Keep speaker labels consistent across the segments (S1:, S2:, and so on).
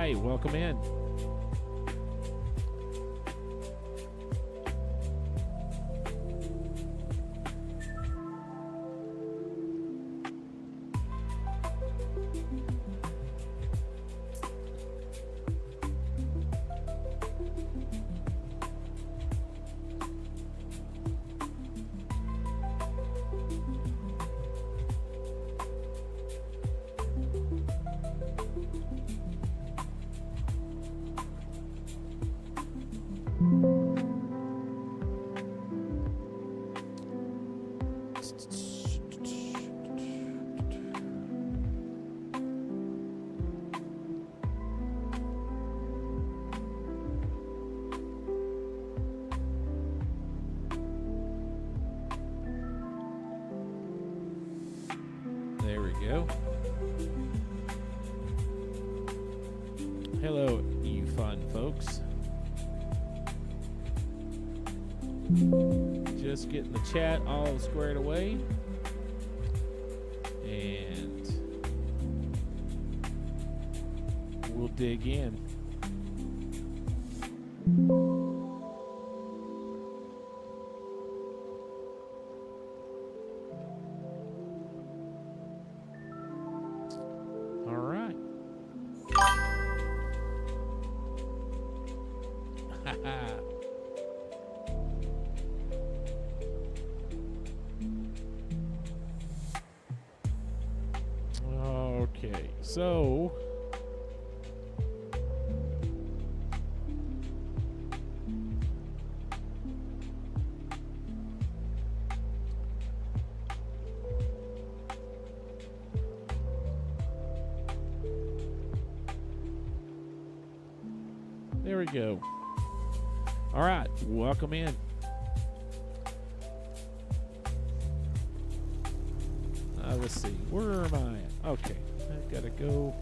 S1: right, welcome in. There we go. Hello, you fun folks. Just getting the chat all squared away. And we'll dig in. Okay, so there we go. All right, welcome in. Let's see, where am I at? Okay, I gotta go.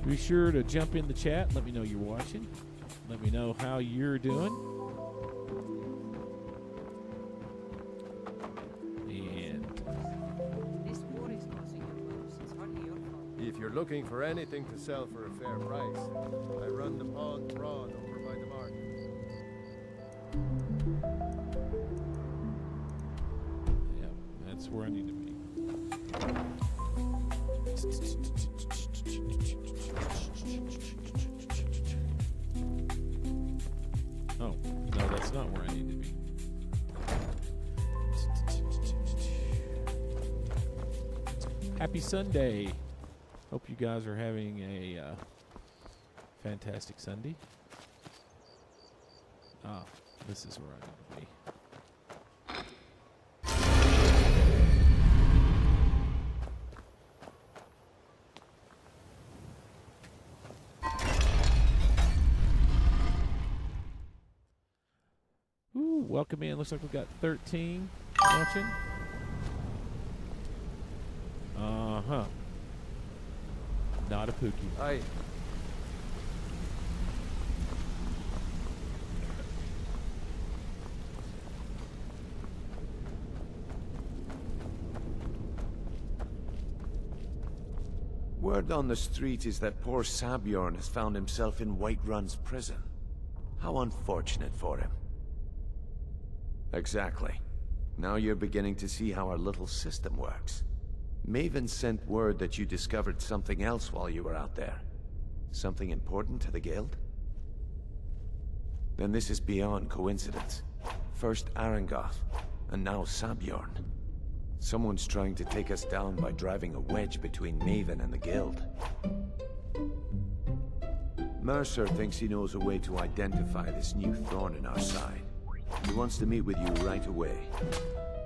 S1: Be sure to jump in the chat. Let me know you're watching. Let me know how you're doing.
S2: If you're looking for anything to sell for a fair price, I run the Pond Brawn over by the market.
S1: Yep, that's where I need to be. Oh, no, that's not where I need to be. Happy Sunday. Hope you guys are having a fantastic Sunday. Ah, this is where I need to be. Ooh, welcome in. Looks like we've got 13 watching. Uh-huh. Not a Pookie.
S2: Aye.
S3: Word on the street is that poor Sabjorn has found himself in Whiterun's prison. How unfortunate for him. Exactly. Now you're beginning to see how our little system works. Maven sent word that you discovered something else while you were out there. Something important to the guild? Then this is beyond coincidence. First Arangoth, and now Sabjorn. Someone's trying to take us down by driving a wedge between Maven and the guild. Mercer thinks he knows a way to identify this new thorn in our side. He wants to meet with you right away.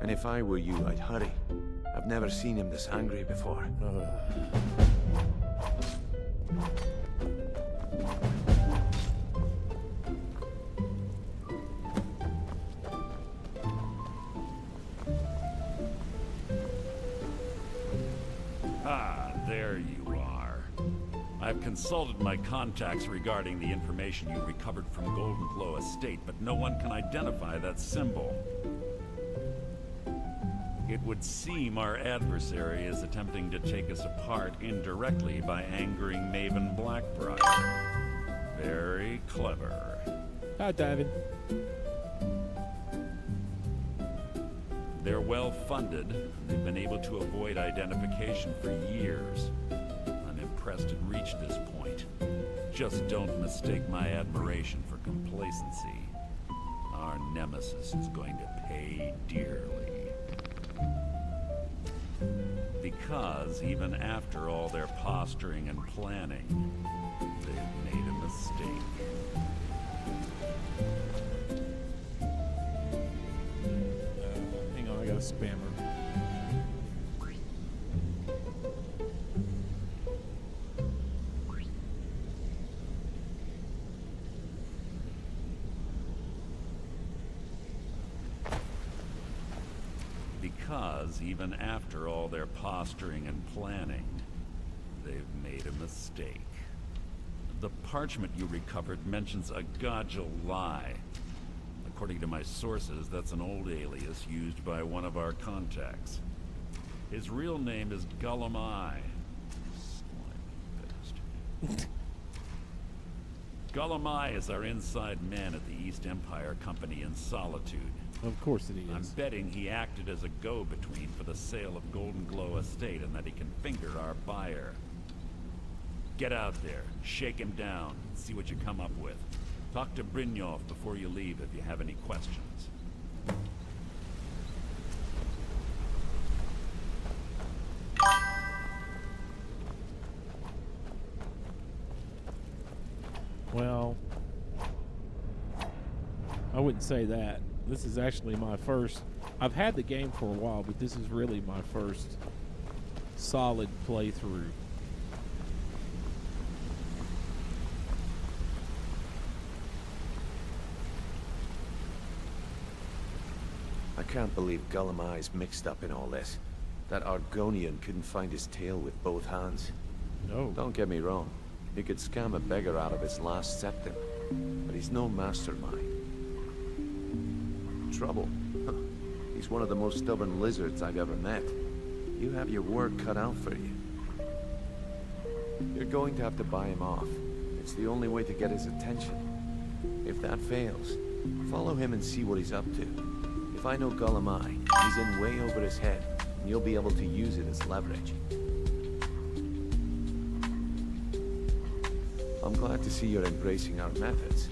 S3: And if I were you, I'd hurry. I've never seen him this angry before.
S4: Ah, there you are. I've consulted my contacts regarding the information you recovered from Golden Glow Estate, but no one can identify that symbol. It would seem our adversary is attempting to take us apart indirectly by angering Maven Blackbriar. Very clever.
S1: Hi, Davin.
S4: They're well funded. They've been able to avoid identification for years. I'm impressed it reached this point. Just don't mistake my admiration for complacency. Our nemesis is going to pay dearly. Because even after all their posturing and planning, they've made a mistake.
S1: Hang on, I got a spammer.
S4: Because even after all their posturing and planning, they've made a mistake. The parchment you recovered mentions a Godja lie. According to my sources, that's an old alias used by one of our contacts. His real name is Gullum-Eye. Slimy bastard. Gullum-Eye is our inside man at the East Empire Company in Solitude.
S1: Of course it
S4: I'm
S1: is.
S4: betting he acted as a go-between for the sale of Golden Glow Estate and that he can finger our buyer. Get out there, shake him down, and see what you come up with. Talk to Brynjolf before you leave if you have any questions.
S1: Well, I wouldn't say that. This is actually my first. I've had the game for a while, but this is really my first solid playthrough.
S3: I can't believe Gullum-Eye's mixed up in all this. That Argonian couldn't find his tail with both hands.
S1: No.
S3: Don't get me wrong. He could scam a beggar out of his last septim, but he's no mastermind. Trouble? Huh. He's one of the most stubborn lizards I've ever met. You have your work cut out for you. You're going to have to buy him off. It's the only way to get his attention. If that fails, follow him and see what he's up to. If I know Gullum-Eye, he's in way over his head, and you'll be able to use it as leverage. I'm glad to see you're embracing our methods.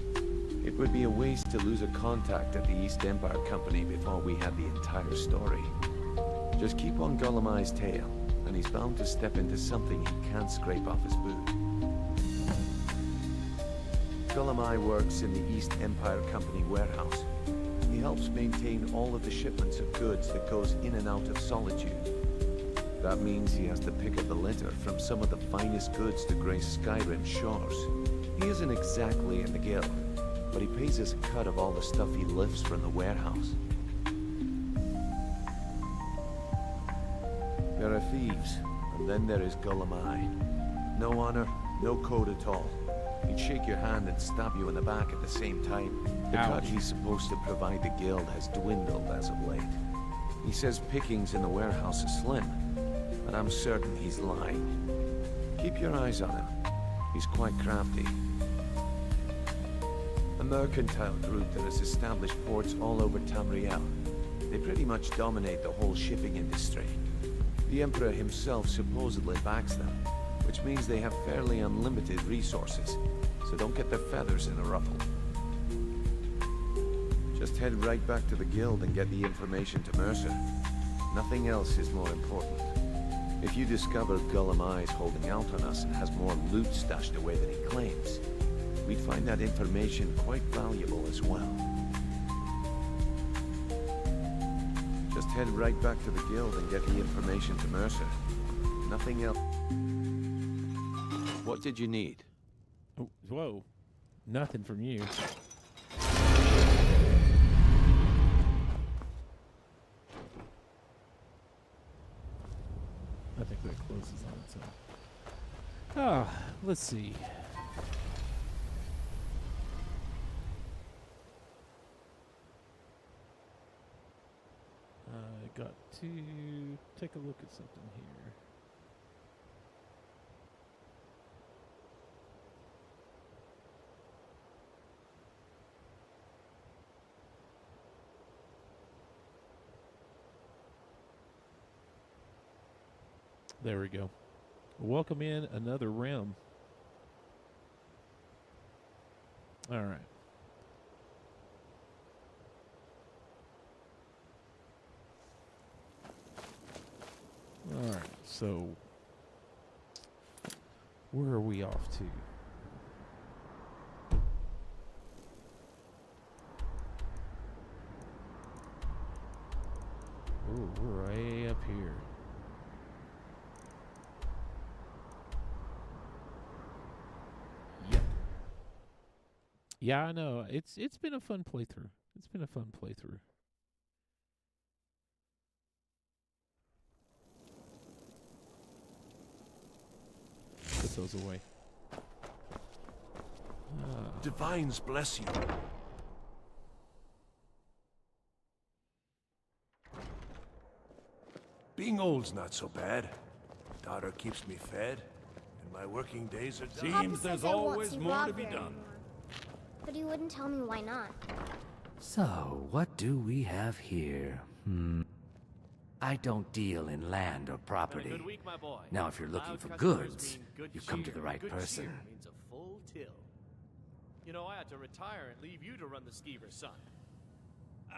S3: It would be a waste to lose a contact at the East Empire Company before we had the entire story. Just keep on Gullum-Eye's tail, and he's bound to step into something he can't scrape off his boot. Gullum-Eye works in the East Empire Company warehouse. He helps maintain all of the shipments of goods that goes in and out of Solitude. That means he has to pick up the litter from some of the finest goods to grace Skyrim shores. He isn't exactly in the guild, but he pays us a cut of all the stuff he lifts from the warehouse. There are thieves, and then there is Gullum-Eye. No honor, no code at all. He'd shake your hand and stab you in the back at the same time. The cut he's supposed to provide the guild has dwindled as of late. He says pickings in the warehouse are slim, but I'm certain he's lying. Keep your eyes on him. He's quite crafty. A mercantile group that has established ports all over Tamriel. They pretty much dominate the whole shipping industry. The Emperor himself supposedly backs them, which means they have fairly unlimited resources, so don't get their feathers in a ruffle. Just head right back to the guild and get the information to Mercer. Nothing else is more important. If you discover Gullum-Eye's holding out on us and has more loot stashed away than he claims, we'd find that information quite valuable as well. Just head right back to the guild and get the information to Mercer. Nothing else. What did you need?
S1: Oh, whoa. Nothing from you. I think that closes on its own. Ah, let's see. got to take a look at something here. There we go. Welcome in another rim. All right. All right. So, where are we off to? Oh, we're way up here. Yeah, I know. It's been a fun playthrough. It's been a fun playthrough. Put those away.
S5: Divines bless you. Being old's not so bad. Daughter keeps me fed, and my working days are done.
S4: Seems there's always more to be done.
S6: But he wouldn't tell me why not.
S7: So, what do we have here? I don't deal in land or property.
S8: Good week, my boy.
S7: Now, if you're looking
S8: Loud
S7: for
S8: customers
S7: goods,
S8: mean good
S7: you've come to
S8: cheer.
S7: the right
S8: Good
S7: person.
S8: cheer means a full till. You know, I had to retire and leave you to run the skeever, son.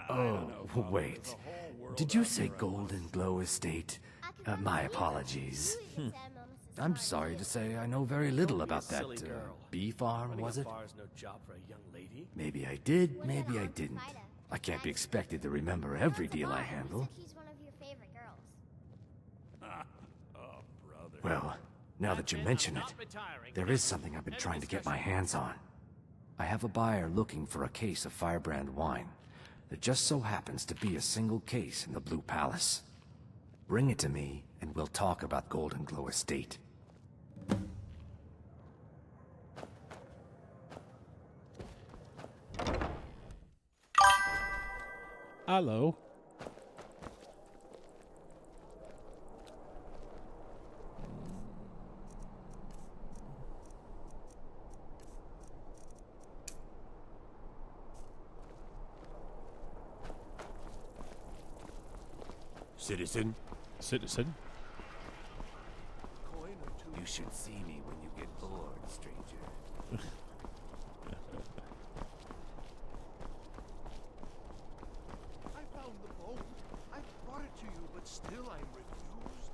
S7: Oh, wait. Did you say Golden Glow Estate? My apologies. I'm sorry to say I know very little about that
S8: silly girl.
S7: bee farm, was it?
S8: Bar's no job for a young lady.
S7: Maybe I did, maybe I didn't. I can't be expected to remember every deal I handle.
S6: He's one of your favorite girls.
S4: Oh, brother.
S7: Well, now that you mention it, there is something I've been trying to get my hands on. I have a buyer looking for a case of Firebrand wine. There just so happens to be a single case in the Blue Palace. Bring it to me, and we'll talk about Golden Glow Estate.
S1: Hello.
S5: Citizen,
S1: Citizen.
S7: You should see me when you get bored, stranger.
S5: I found the boat. I brought it to you, but still I'm refused.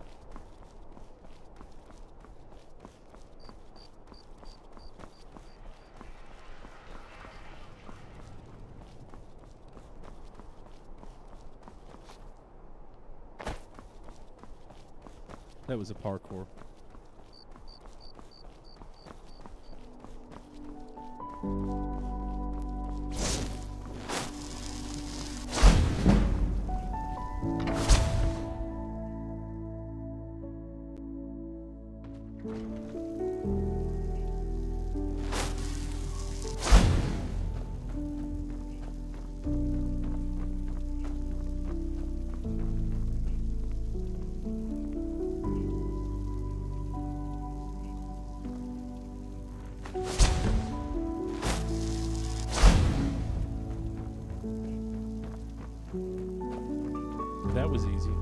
S1: That was a parkour. That was easy.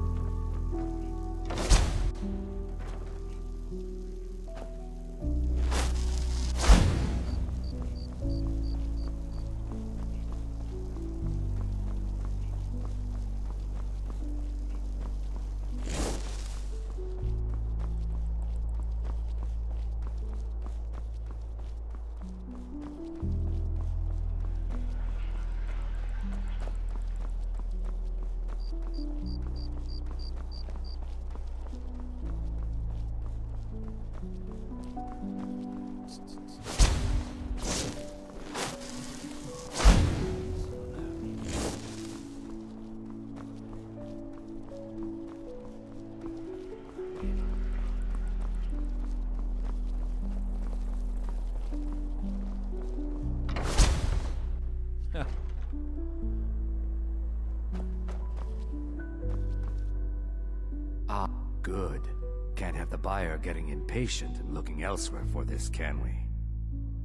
S7: Good. Can't have the buyer getting impatient and looking elsewhere for this, can we?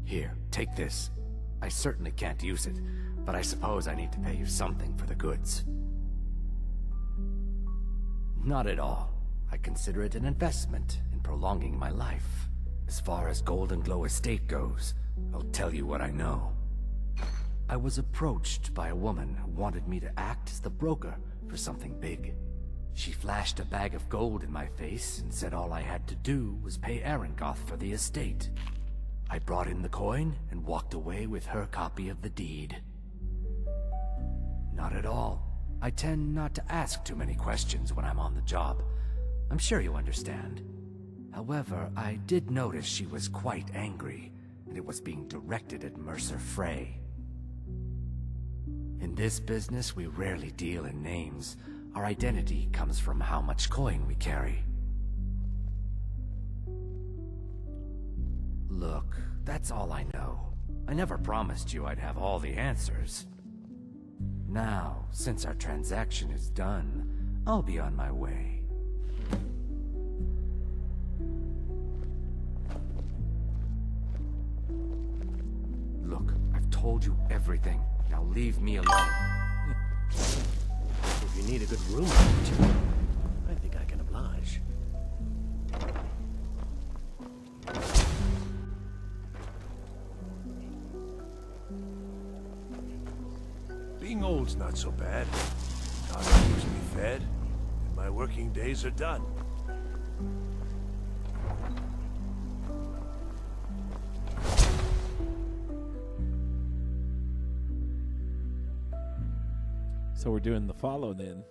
S7: Here, take this. I certainly can't use it, but I suppose I need to pay you something for the goods. Not at all. I consider it an investment in prolonging my life. As far as Golden Glow Estate goes, I'll tell you what I know. I was approached by a woman who wanted me to act as the broker for something big. She flashed a bag of gold in my face and said all I had to do was pay Arangoth for the estate. I brought in the coin and walked away with her copy of the deed. Not at all. I tend not to ask too many questions when I'm on the job. I'm sure you understand. However, I did notice she was quite angry, and it was being directed at Mercer Frey. In this business, we rarely deal in names. Our identity comes from how much coin we carry. Look, that's all I know. I never promised you I'd have all the answers. Now, since our transaction is done, I'll be on my way. Look, I've told you everything. Now leave me alone.
S5: If you need a good room, I think I can oblige. Being old's not so bad. Daughter keeps me fed, and my working days are done.
S1: So we're doing the follow then.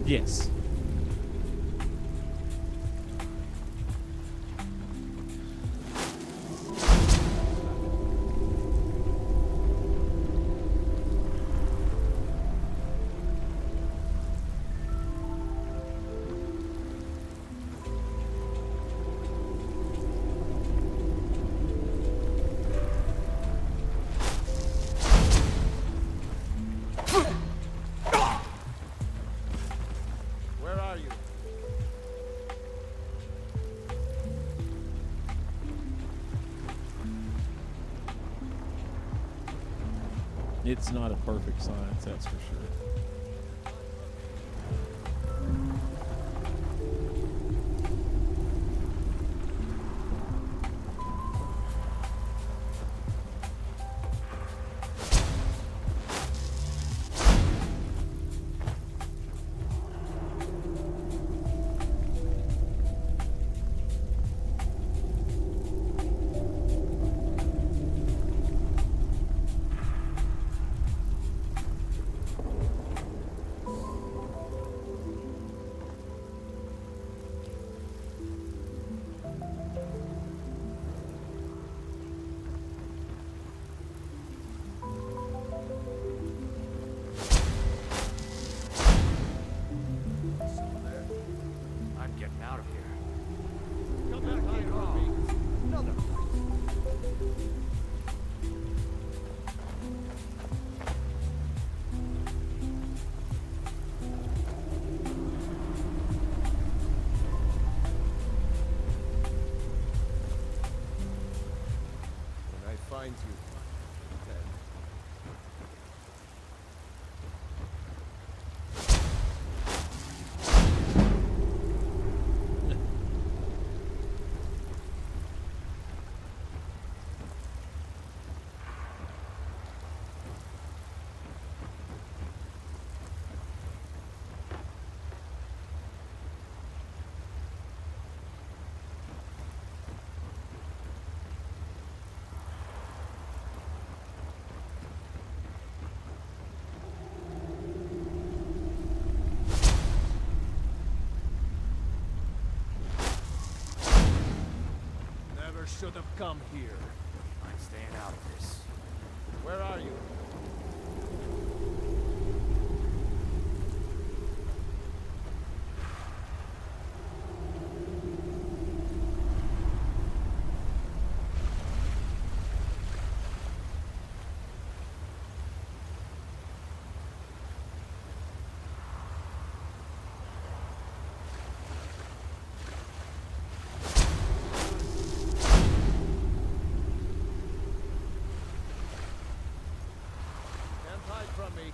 S1: Yes.
S2: Where are you?
S1: It's not a perfect science, that's for sure.
S7: I'm getting out of here.
S2: Come back here, Harvey. Another When I find you, then never should have come here.
S7: I'm staying out of this.
S2: Where are you? Can't hide from me.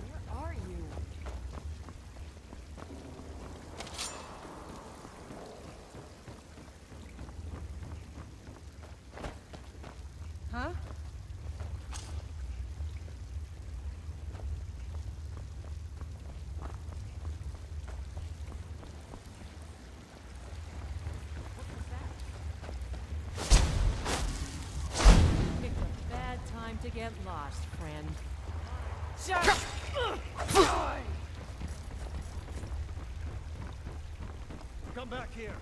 S9: Where are you? Huh? What was that?
S10: Picked a bad time to get lost, friend.
S8: Come back here.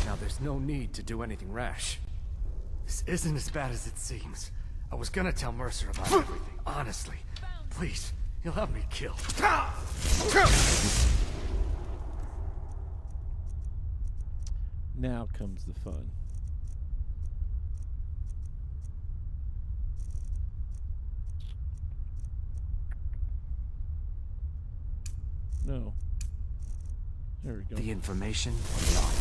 S7: Now there's no need to do anything rash. This isn't as bad as it seems. I was gonna tell Mercer about everything, honestly. Please, he'll have me killed.
S1: Now comes the fun. No. There we go.
S7: The information or not?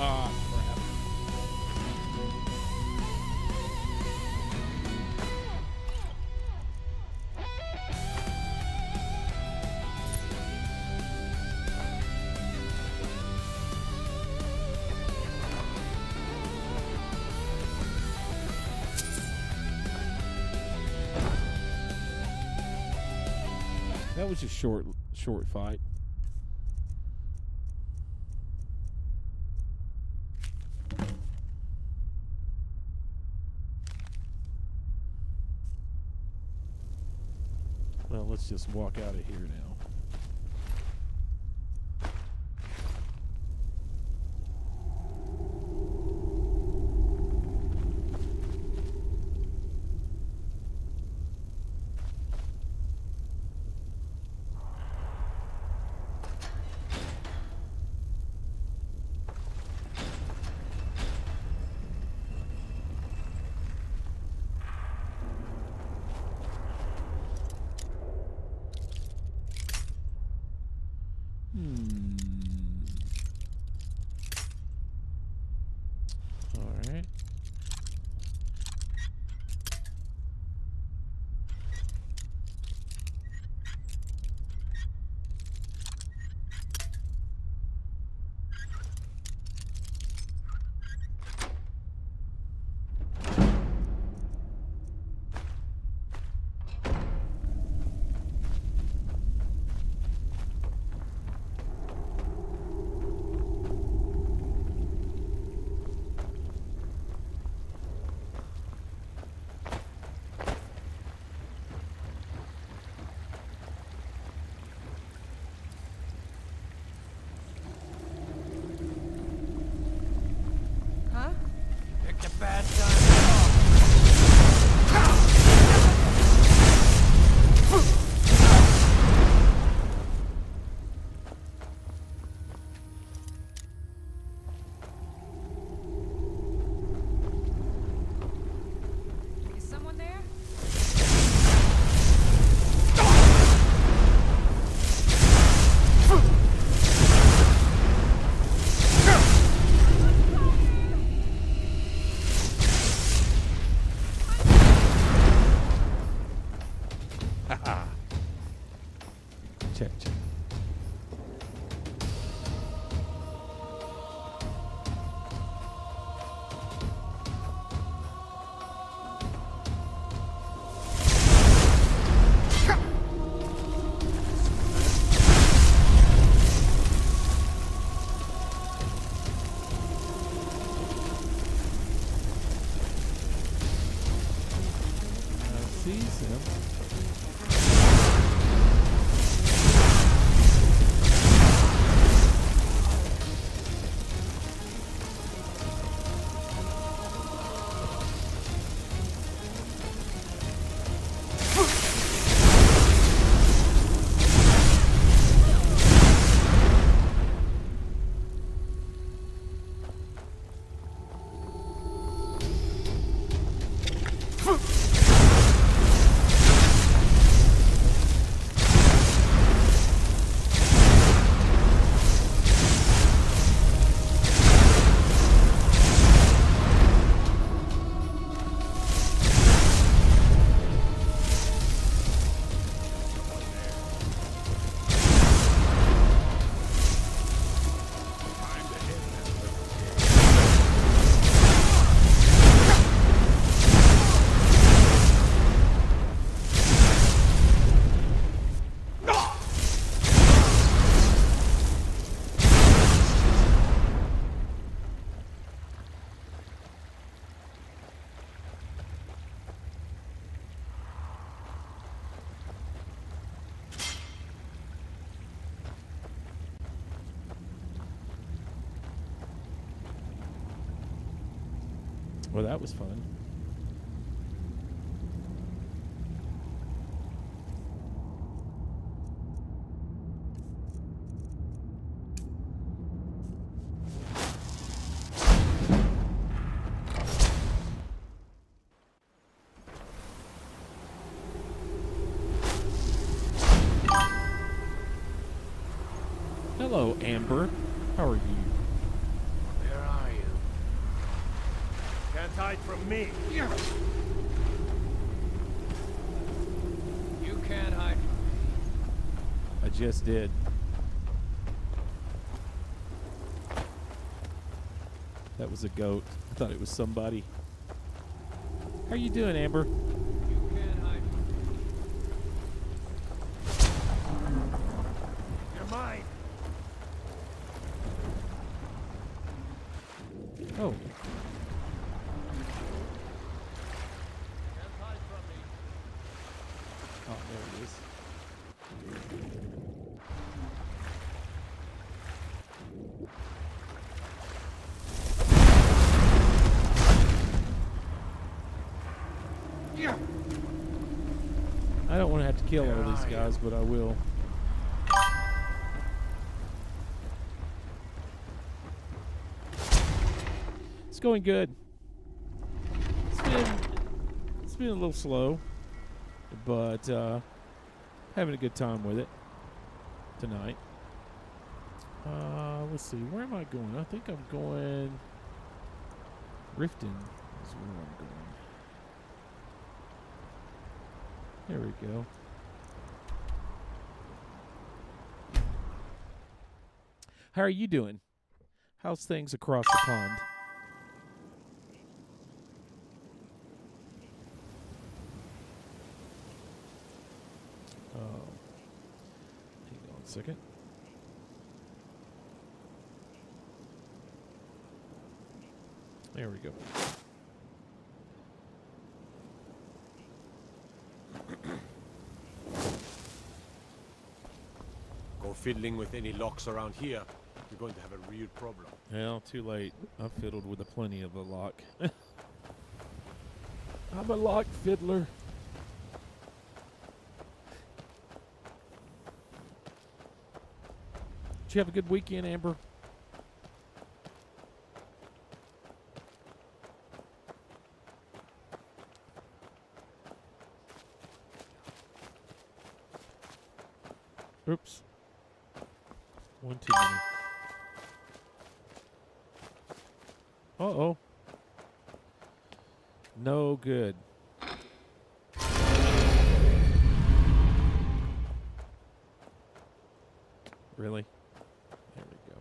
S1: Ah, crap. That was a short fight. Well, let's just walk out of here now. Well, that was fun. Hello, Amber. How are you?
S5: Where are you?
S2: Can't hide from me.
S5: You can't hide from me.
S1: I just did. That was a goat. I thought it was somebody. How you doing, Amber?
S5: You can't hide from me.
S2: You're mine.
S1: Oh.
S2: Can't hide from me.
S1: Oh, there it is. I don't want to have to kill all these guys, but I will. It's going good. It's been a little slow, but having a good time with it tonight. Let's see, where am I going? I think I'm going Riften is where I'm going. There we go. How are you doing? How's things across the pond? Hang on a second. There we go.
S2: Go fiddling with any locks around here. You're going to have a real problem.
S1: Well, too late. I've fiddled with a plenty of a lock. I'm a lock fiddler. Did you have a good weekend, Amber? Oops. One too many. Uh-oh. No good. Really? There we go.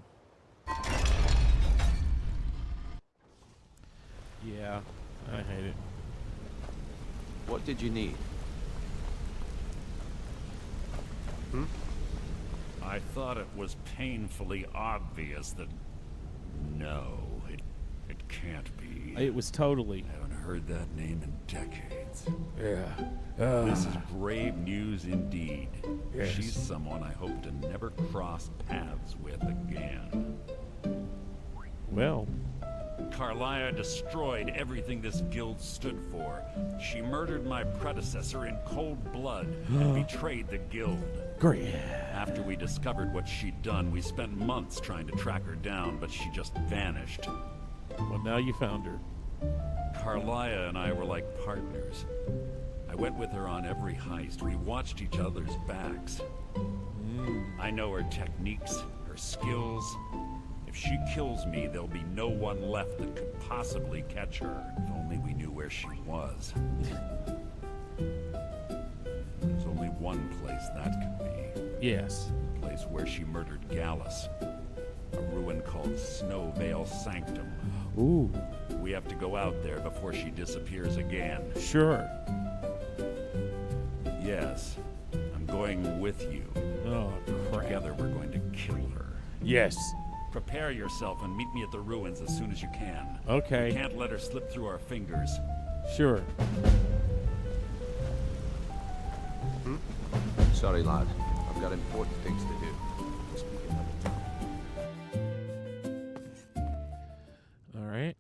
S1: Yeah, I hate it.
S3: What did you need?
S4: I thought it was painfully obvious that... No, it can't be.
S1: It was totally.
S4: I haven't heard that name in decades.
S1: Yeah.
S4: This is grave news indeed.
S1: Yes.
S4: She's someone I hope to never cross paths with again.
S1: Well.
S4: Carlia destroyed everything this guild stood for. She murdered my predecessor in cold blood and betrayed the guild.
S1: Great.
S4: After we discovered what she'd done, we spent months trying to track her down, but she just vanished.
S1: Well, now you found her.
S4: Carlia and I were like partners. I went with her on every heist. We watched each other's backs. I know her techniques, her skills. If she kills me, there'll be no one left that could possibly catch her. If only we knew where she was. There's only one place that could be.
S1: Yes.
S4: The place where she murdered Gallus. A ruin called Snowvale Sanctum.
S1: Ooh.
S4: We have to go out there before she disappears again.
S1: Sure.
S4: Yes, I'm going with you.
S1: Oh, crap.
S4: Together we're going to kill her.
S1: Yes.
S4: Prepare yourself and meet me at the ruins as soon as you can.
S1: Okay.
S4: We can't let her slip through our fingers.
S1: Sure.
S3: Sorry, lad. I've got important things to do. We'll speak another time.
S1: All right.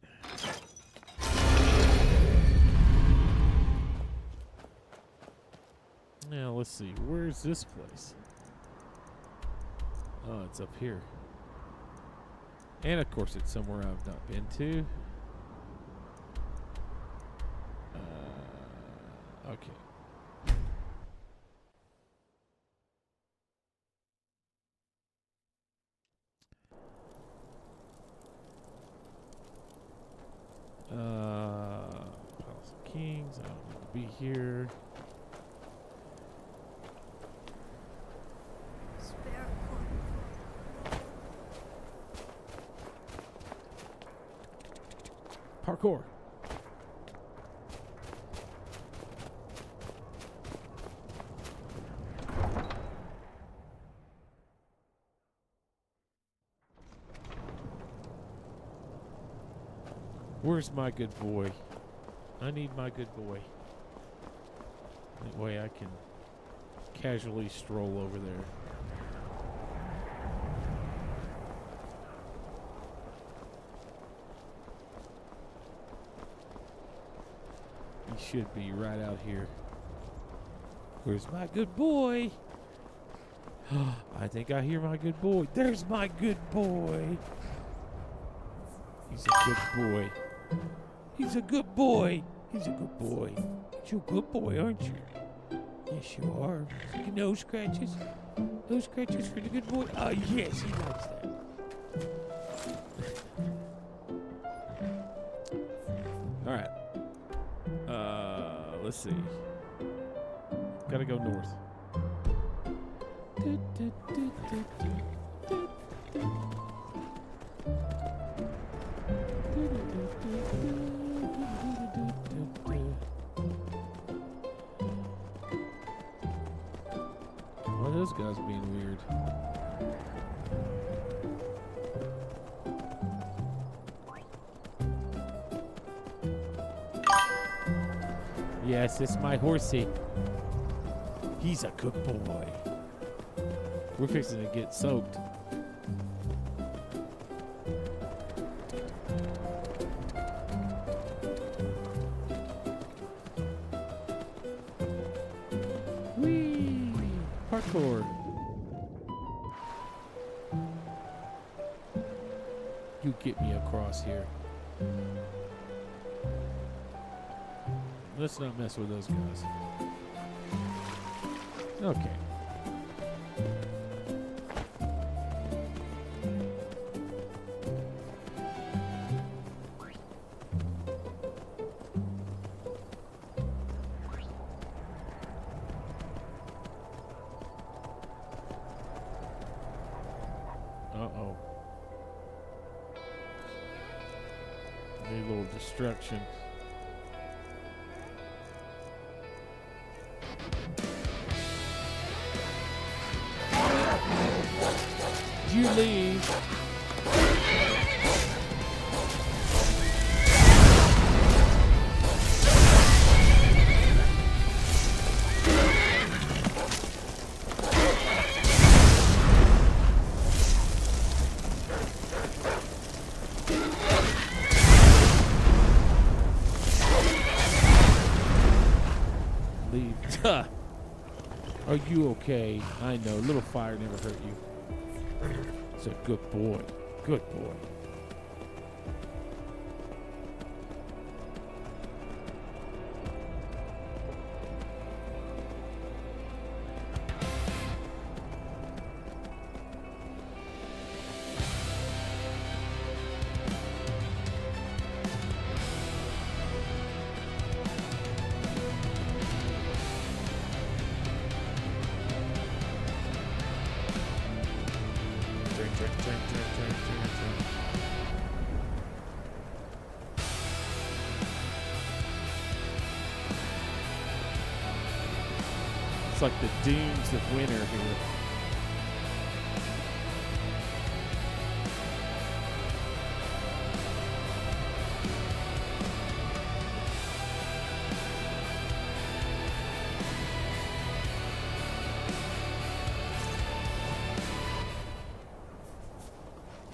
S1: let's see. Where's this place? Oh, it's up here. And of course, it's somewhere I've not been to. Okay. Palace of Kings. I don't need to be here. Parkour. Where's my good boy? I need my good boy. That way I can casually stroll over there. He should be right out here. Where's my good boy? I think I hear my good boy. There's my good boy. He's a good boy. He's a good boy. He's a good boy. You're a good boy, aren't you? Yes, you are. Your nose scratches. Nose scratches for the good boy. Oh, yes, he likes that. All right. Let's see. Gotta go north. Why are those guys being weird? Yes, it's my horsey. He's a good boy. We're fixing to get soaked. Whee! Parkour. You get me across here. Let's not mess with those guys. Okay. Uh-oh. Need a little destruction. You leave. Leave. Are you okay? I know. A little fire never hurt you. He's a good boy. Good boy. It's like the dunes of winter here.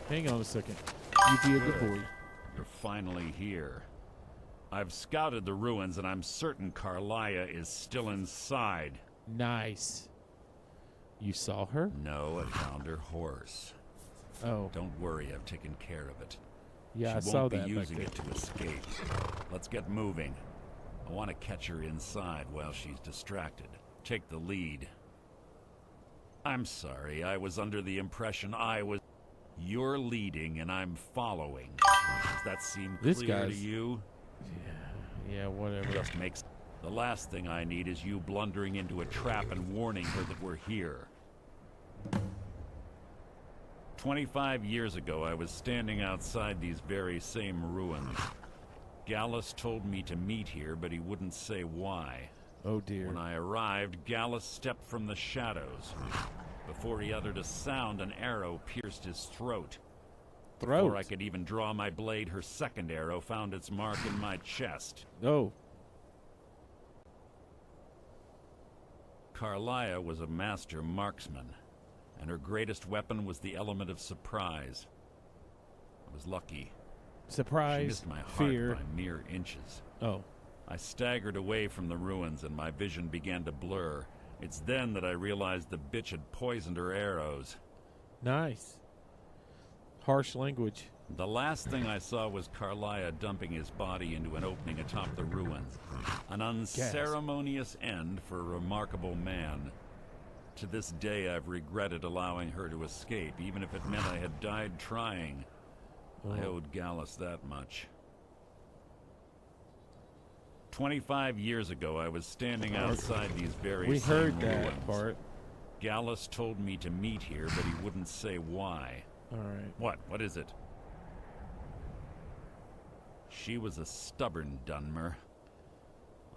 S1: Hang on a second. You be a good boy.
S4: You're finally here. I've scouted the ruins and I'm certain Carlia is still inside.
S1: Nice. You saw her?
S4: No, I found her horse.
S1: Oh.
S4: Don't worry, I've taken care of it.
S1: Yeah, I
S4: She
S1: saw
S4: won't be
S1: that.
S4: using it to escape. Let's get moving. I want to catch her inside while she's distracted. Take the lead. I'm sorry, I was under the impression I was... You're leading and I'm following. Does that seem
S1: This
S4: clear to
S1: guy's-
S4: you?
S1: Yeah, whatever.
S4: Just makes... The last thing I need is you blundering into a trap and warning her that we're here. 25 years ago, I was standing outside these very same ruins. Gallus told me to meet here, but he wouldn't say why.
S1: Oh, dear.
S4: When I arrived, Gallus stepped from the shadows. Before he uttered a sound, an arrow pierced his throat. Before I could even draw my blade, her second arrow found its mark in my chest.
S1: Oh.
S4: Carlia was a master marksman, and her greatest weapon was the element of surprise. I was lucky.
S1: Surprise,
S4: She missed my heart
S1: fear.
S4: by mere inches.
S1: Oh.
S4: I staggered away from the ruins and my vision began to blur. It's then that I realized the bitch had poisoned her arrows.
S1: Nice. Harsh language.
S4: The last thing I saw was Carlia dumping his body into an opening atop the ruins. An unceremonious end for a remarkable man. To this day, I've regretted allowing her to escape, even if it meant I had died trying. I owed Gallus that much. 25 years ago, I was standing outside these very
S1: We
S4: same
S1: heard that
S4: ruins.
S1: part.
S4: Gallus told me to meet here, but he wouldn't say why.
S1: All right.
S4: What? What is it? She was a stubborn Dunmer.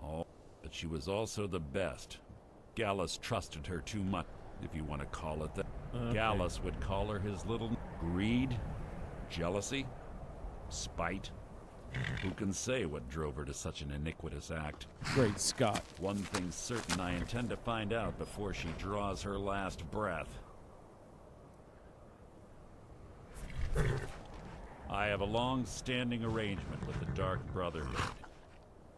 S4: Oh, but she was also the best. Gallus trusted her too much, if you want to call it that.
S1: Okay.
S4: Gallus would call her his little greed, jealousy, spite. Who can say what drove her to such an iniquitous act?
S1: Great Scott.
S4: One thing's certain, I intend to find out before she draws her last breath. I have a long-standing arrangement with the Dark Brotherhood.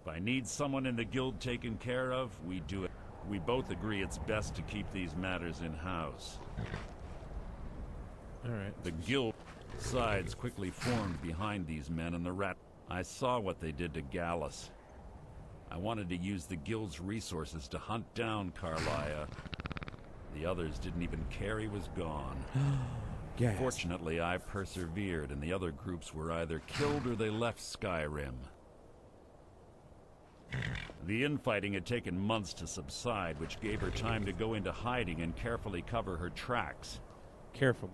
S4: If I need someone in the guild taken care of, we do it. We both agree it's best to keep these matters in-house.
S1: All right.
S4: The guild sides quickly formed behind these men, and the rat... I saw what they did to Gallus. I wanted to use the guild's resources to hunt down Carlia. The others didn't even care he was gone.
S1: Gasp.
S4: Fortunately, I persevered, and the other groups were either killed or they left Skyrim. The infighting had taken months to subside, which gave her time to go into hiding and carefully cover her tracks.
S1: Carefully.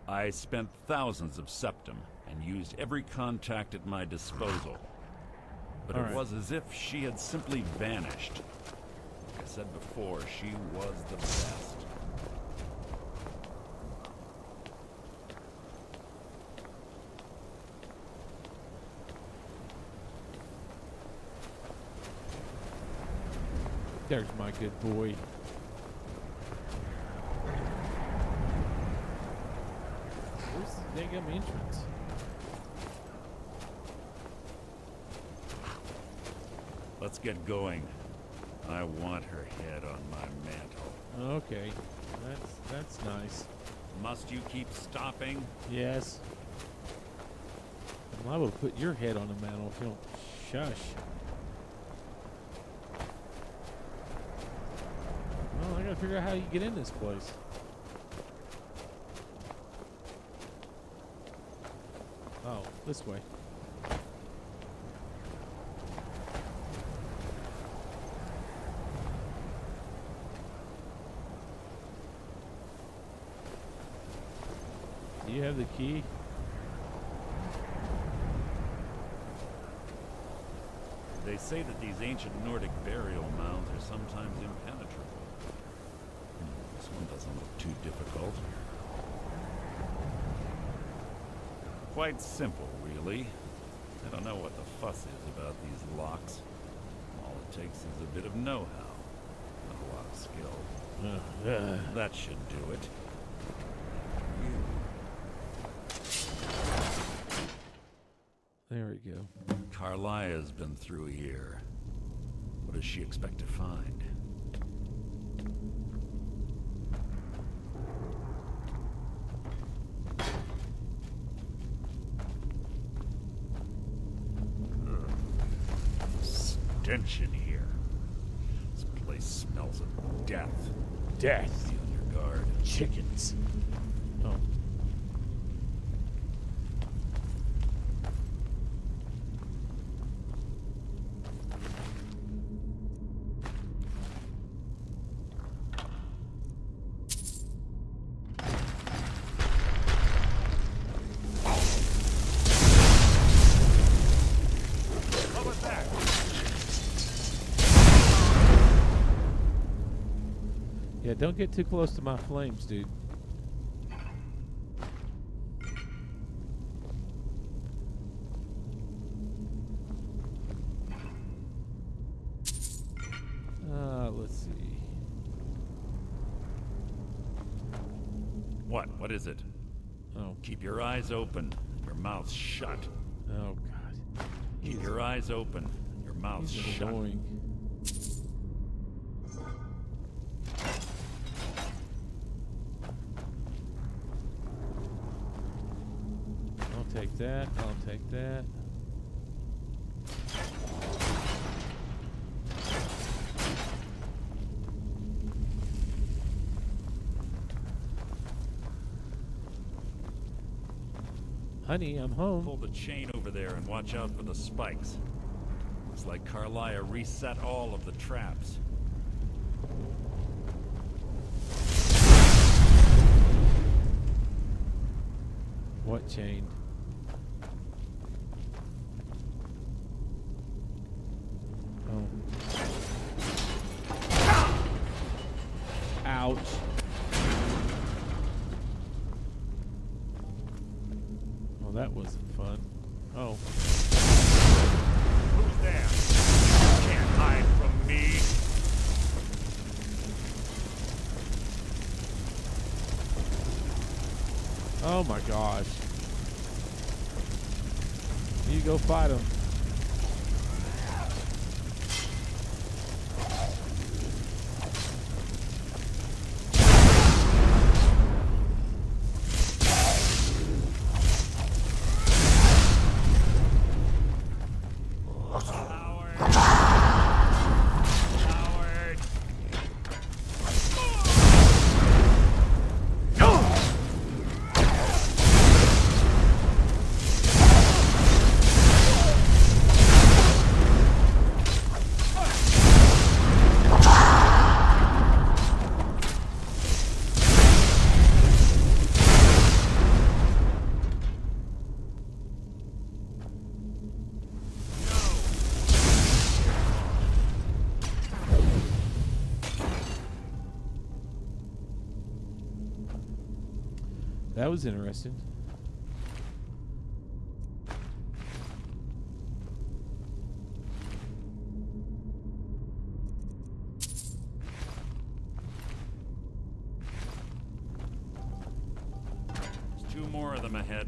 S4: I spent thousands of septum and used every contact at my disposal. But
S1: All
S4: it
S1: right.
S4: was as if she had simply vanished. Like I said before, she was the best.
S1: There's my good boy. Where's the damn entrance?
S4: Let's get going. I want her head on my mantle.
S1: Okay. That's nice.
S4: Must you keep stopping?
S1: Yes. I'm liable to put your head on the mantle if you don't shush. Well, I gotta figure out how you get in this place. Oh, this way. Do you have the key?
S4: They say that these ancient Nordic burial mounds are sometimes impenetrable. This one doesn't look too difficult. Quite simple, really. I don't know what the fuss is about these locks. All it takes is a bit of know-how, not a lot of skill. That should do it.
S1: There we go.
S4: Carlia's been through here. What does she expect to find? Stench in here. This place smells of death.
S1: Death.
S4: Be on your guard.
S1: Chickens. Oh.
S4: What was that?
S1: Yeah, don't get too close to my flames, dude. Let's see.
S4: What? What is it?
S1: Oh,
S4: Keep your eyes open. Your mouth shut.
S1: oh God.
S4: Keep your eyes open. Your mouth
S1: He's
S4: shut.
S1: annoying. I'll take that. I'll take that. Honey, I'm home.
S4: Pull the chain over there and watch out for the spikes. Looks like Carlia reset all of the traps.
S1: What chain? Oh. Ouch. Well, that wasn't fun. Oh.
S4: Who's there? You can't hide from me.
S1: Oh my gosh. You go fight him. That was interesting.
S4: There's two more of them ahead.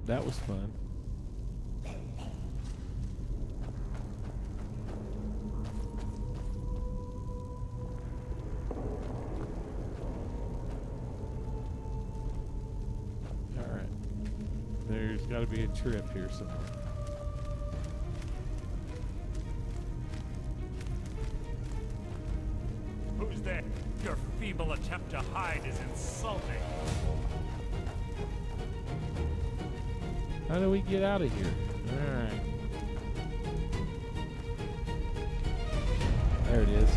S1: That was fun. All right. There's got to be a trip here somewhere.
S4: Who's there? Your feeble attempt to hide is insulting.
S1: How do we get out of here? All right. There it is.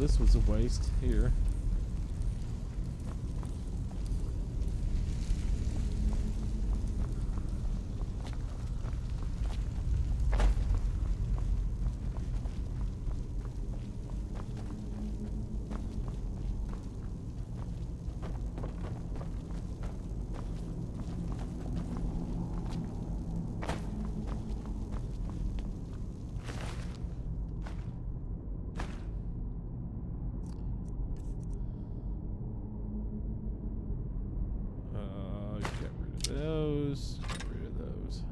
S11: this was a waste here. Get rid of those.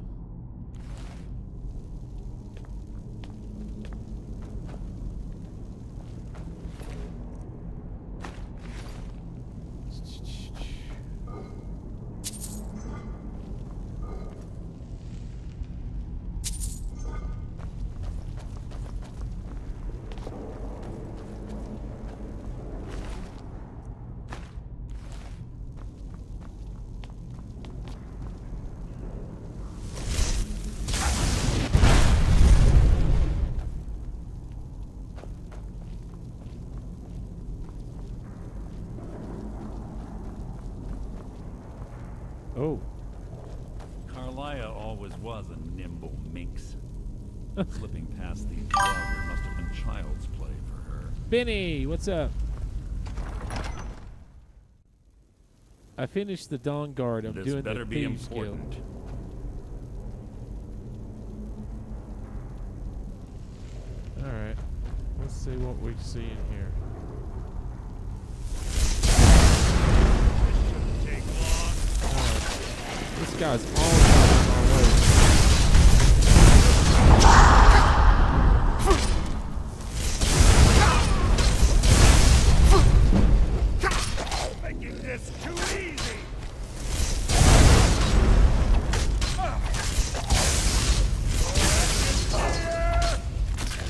S11: Oh.
S4: Carlia always was a nimble minx. Slipping past these longer must have been child's play for her.
S11: Benny, what's up? I finished the Dawn Guard. I'm
S4: This
S11: doing
S4: better
S11: the
S4: be
S11: Thieves Guild.
S4: important.
S11: Alright. Let's see what we see in here. This guy's all about my way.
S5: Making this too easy.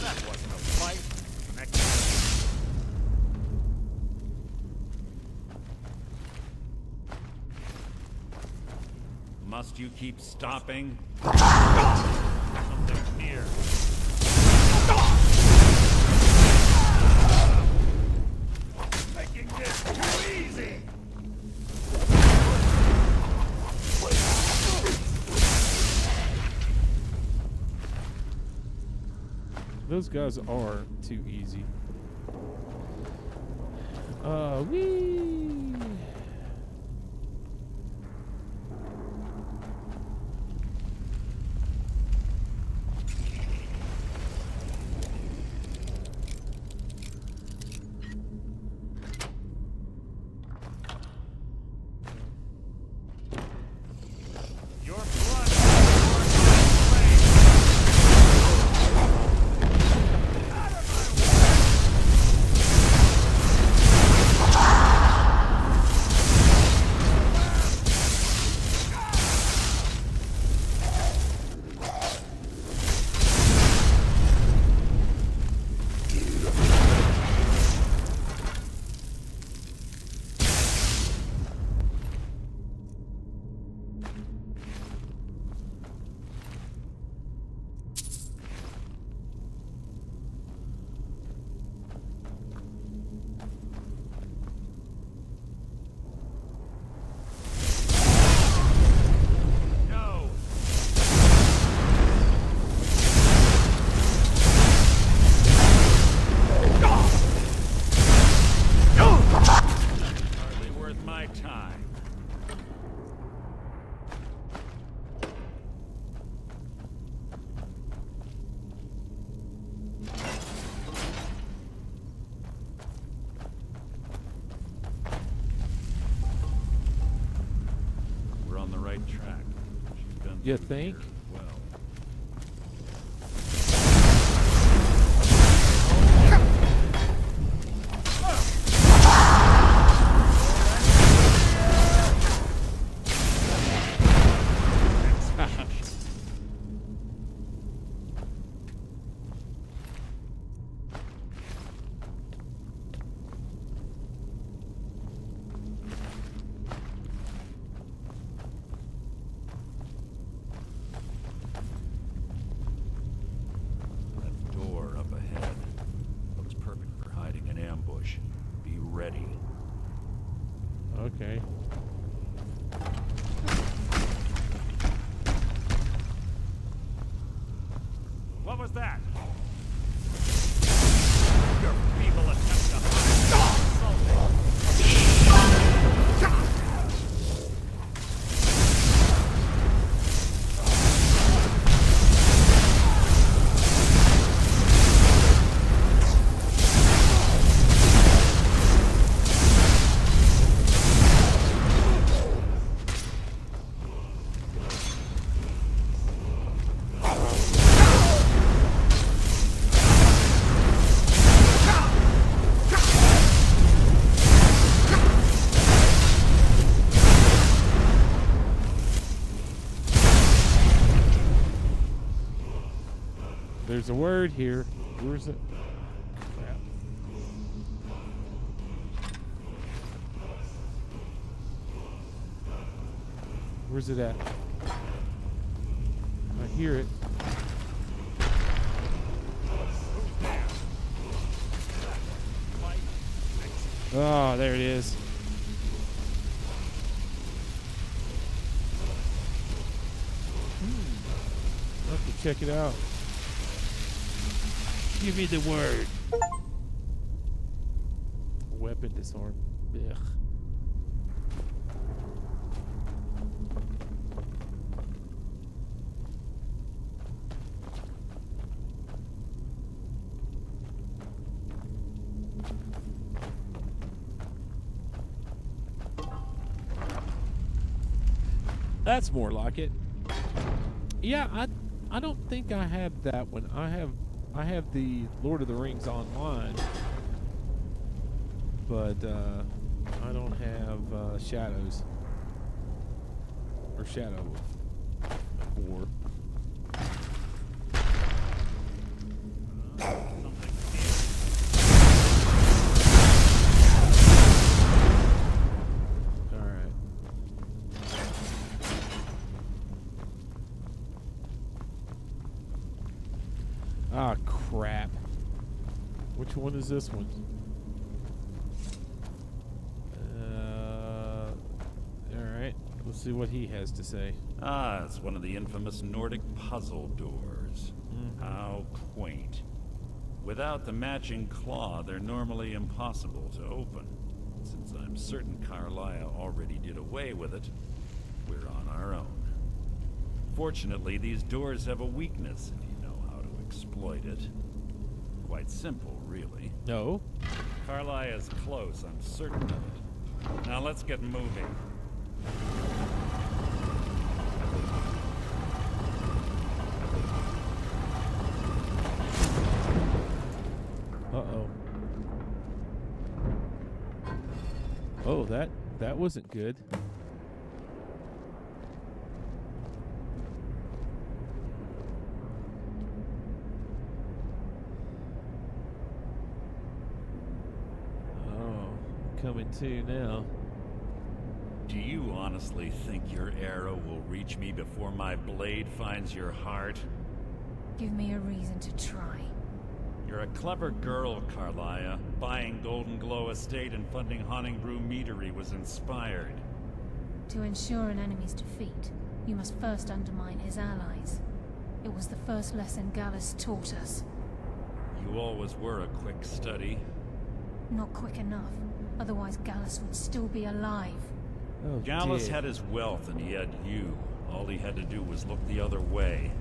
S8: That wasn't a fight.
S4: Must you keep stopping?
S8: Something's near.
S5: Making this too easy.
S11: Those guys are too easy. Wee.
S8: Your blood.
S11: You think?
S4: ready.
S11: Okay.
S4: What was that? Your feeble attempt to hide.
S11: There's a word here. Where's it? Crap. Where's it at? I hear it. Oh, there it is. I'll have to check it out.
S1: Give me the word.
S11: Weapon disarm. Ugh. That's more like it. Yeah, I don't think I have that one. I have the Lord of the Rings online, but I don't have Shadows or Shadow 4. Ah, crap. Which one is this one? Alright. Let's see what he has to say.
S4: Ah, it's one of the infamous Nordic puzzle doors. How quaint. Without the matching claw, they're normally impossible to open. Since I'm certain Carlia already did away with it, we're on our own. Fortunately, these doors have a weakness if you know how to exploit it. Quite simple, really.
S11: No.
S4: Carlia is close, I'm certain of it. Now let's get moving.
S11: Uh-oh. Oh, that wasn't good. Oh, coming to now.
S4: Do you honestly think your arrow will reach me before my blade finds your heart?
S12: Give me a reason to try.
S4: You're a clever girl, Carlia. Buying Golden Glow Estate and funding Haunting Brew Meadery was inspired.
S12: To ensure an enemy's defeat, you must first undermine his allies. It was the first lesson Gallus taught us.
S4: You always were a quick study.
S12: Not quick enough, otherwise Gallus would still be alive.
S11: Oh,
S4: Gallus
S11: dear.
S4: had his wealth and he had you. All he had to do was look the other way.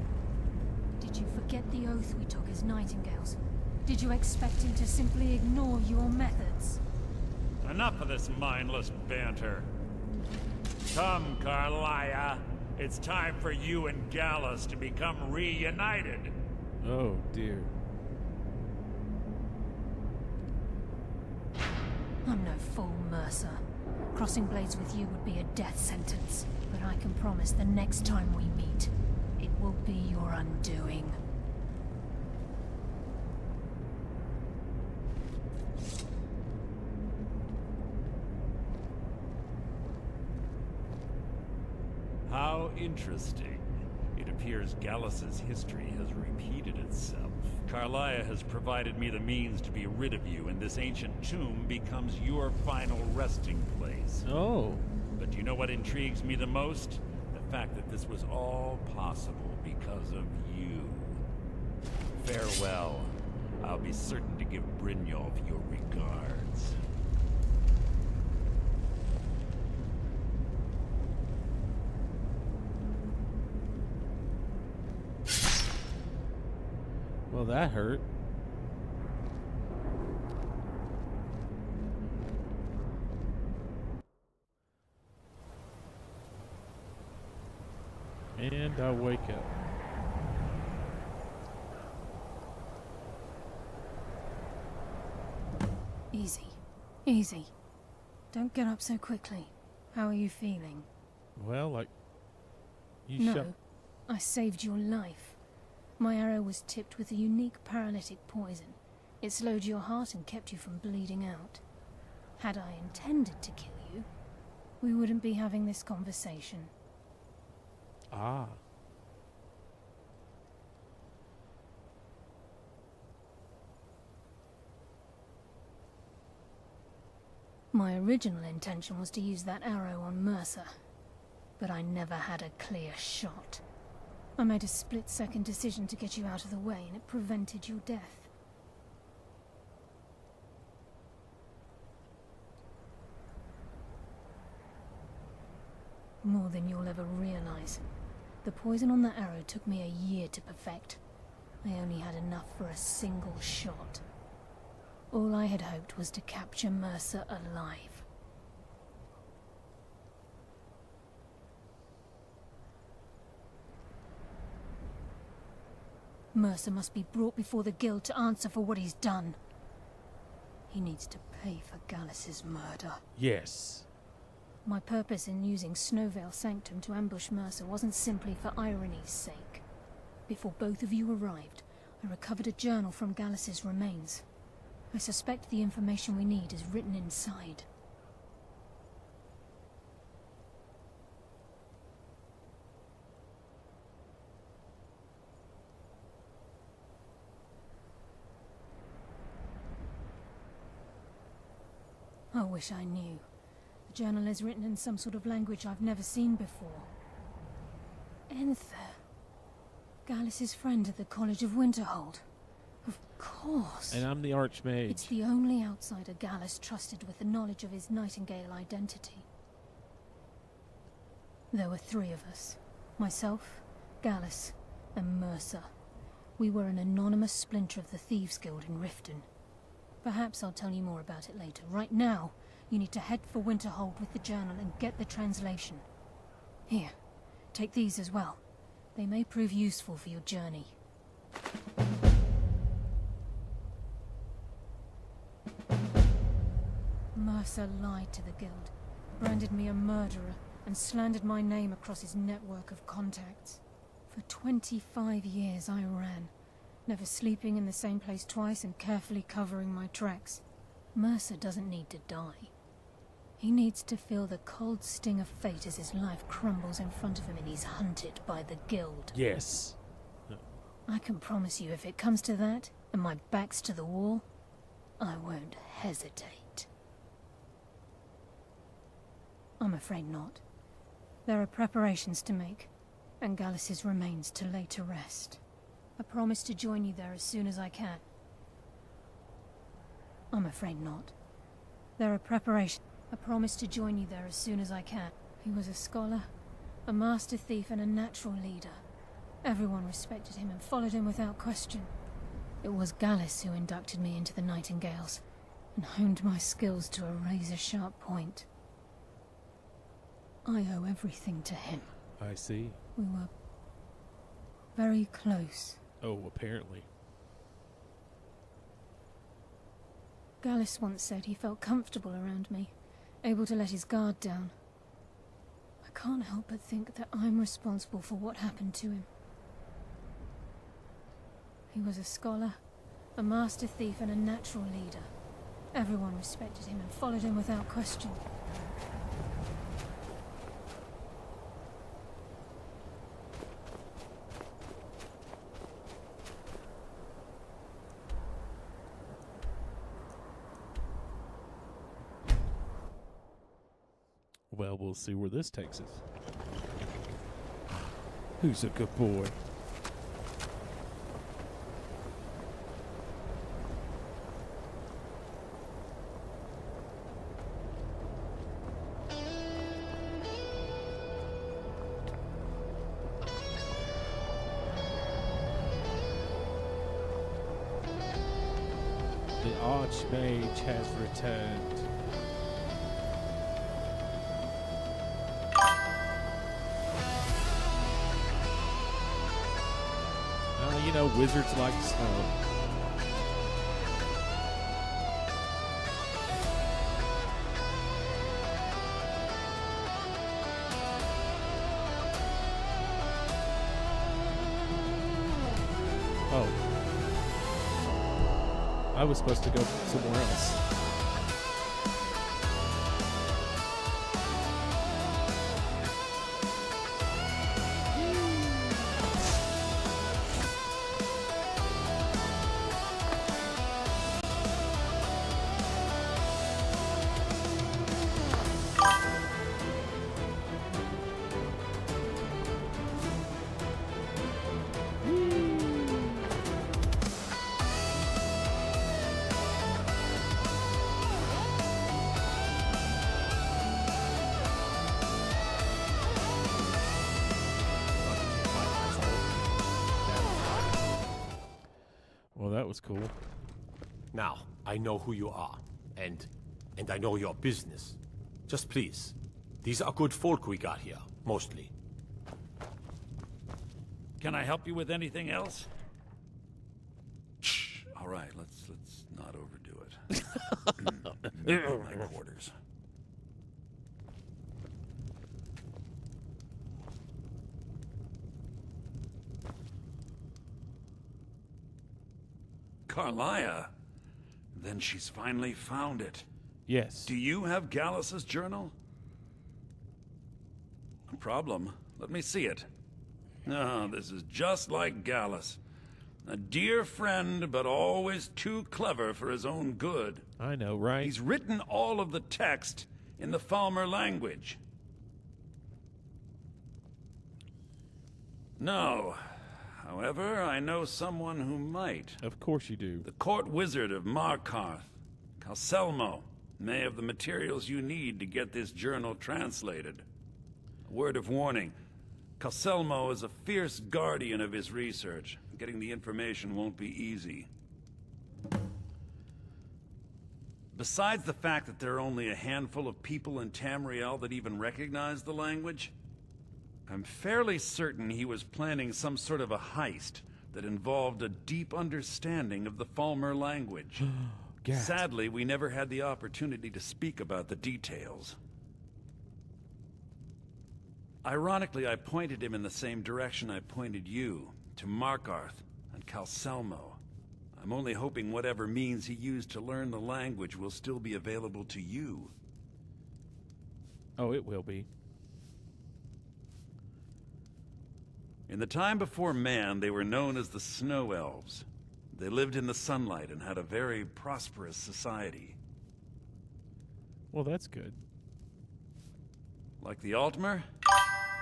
S12: Did you forget the oath we took as Nightingales? Did you expect him to simply ignore your methods?
S4: Enough of this mindless banter. Come, Carlia. It's time for you and Gallus to become reunited.
S11: Oh, dear.
S12: I'm no fool, Mercer. Crossing blades with you would be a death sentence. But I can promise the next time we meet, it will be your undoing.
S4: How interesting. It appears Gallus's history has repeated itself. Carlia has provided me the means to be rid of you, and this ancient tomb becomes your final resting place.
S11: Oh.
S4: But do you know what intrigues me the most? The fact that this was all possible because of you. Farewell. I'll be certain to give Brynjolf your regards.
S11: Well, that hurt. And I wake up.
S12: Easy. Easy. Don't get up so quickly. How are you feeling?
S11: Well, like...
S12: No, I saved your life. My arrow was tipped with a unique paralytic poison. It slowed your heart and kept you from bleeding out. Had I intended to kill you, we wouldn't be having this conversation.
S11: Ah.
S12: My original intention was to use that arrow on Mercer, but I never had a clear shot. I made a split-second decision to get you out of the way, and it prevented your death. More than you'll ever realize. The poison on that arrow took me a year to perfect. I only had enough for a single shot. All I had hoped was to capture Mercer alive. Mercer must be brought before the Guild to answer for what he's done. He needs to pay for Gallus's murder.
S11: Yes.
S12: My purpose in using Snowvale Sanctum to ambush Mercer wasn't simply for irony's sake. Before both of you arrived, I recovered a journal from Gallus's remains. I suspect the information we need is written inside. I wish I knew. The journal is written in some sort of language I've never seen before. Enther. Gallus's friend at the College of Winterhold. Of course.
S11: And I'm the Archmage.
S12: It's the only outsider Gallus trusted with the knowledge of his Nightingale identity. There were 3 of us. Myself, Gallus, and Mercer. We were an anonymous splinter of the Thieves' Guild in Riften. Perhaps I'll tell you more about it later. Right now, you need to head for Winterhold with the journal and get the translation. Here, take these as well. They may prove useful for your journey. Mercer lied to the Guild, branded me a murderer, and slandered my name across his network of contacts. For 25 years I ran, never sleeping in the same place twice and carefully covering my tracks. Mercer doesn't need to die. He needs to feel the cold sting of fate as his life crumbles in front of him and he's hunted by the Guild.
S11: Yes.
S12: I can promise you, if it comes to that, and my back's to the wall, I won't hesitate. I'm afraid not. There are preparations to make, and Gallus's remains to lay to rest. I promise to join you there as soon as I can. I'm afraid not. There are preparations. I promise to join you there as soon as I can. He was a scholar, a master thief, and a natural leader. Everyone respected him and followed him without question. It was Gallus who inducted me into the Nightingales, and honed my skills to a razor-sharp point. I owe everything to him.
S11: I see.
S12: We were very close.
S11: Oh, apparently.
S12: Gallus once said he felt comfortable around me, able to let his guard down. I can't help but think that I'm responsible for what happened to him. He was a scholar, a master thief, and a natural leader. Everyone respected him and followed him without question.
S11: Well, we'll see where this takes us. Who's a good boy? The Archmage has returned. You know, wizards like snow. Oh. I was supposed to go somewhere else. Well, that was cool.
S5: Now, I know who you are, and I know your business. Just please, these are good folk we got here, mostly.
S4: Can I help you with anything else? Shh. All right, let's not overdo it. My quarters. Carlia? Then she's finally found it.
S11: Yes.
S4: Do you have Gallus's journal? No problem. Let me see it. No, this is just like Gallus. A dear friend, but always too clever for his own good.
S11: I know, right?
S4: He's written all of the text in the Falmer language. No. However, I know someone who might.
S11: Of course you do.
S4: The court wizard of Markarth, Calselmo, may have the materials you need to get this journal translated. A word of warning. Calselmo is a fierce guardian of his research. Getting the information won't be easy. Besides the fact that there are only a handful of people in Tamriel that even recognize the language, I'm fairly certain he was planning some sort of a heist that involved a deep understanding of the Falmer language. Sadly, we never had the opportunity to speak about the details. Ironically, I pointed him in the same direction I pointed you, to Markarth and Calselmo. I'm only hoping whatever means he used to learn the language will still be available to you.
S11: Oh, it will be.
S4: In the time before man, they were known as the Snow Elves. They lived in the sunlight and had a very prosperous society.
S11: Well, that's good.
S4: Like the Altmer?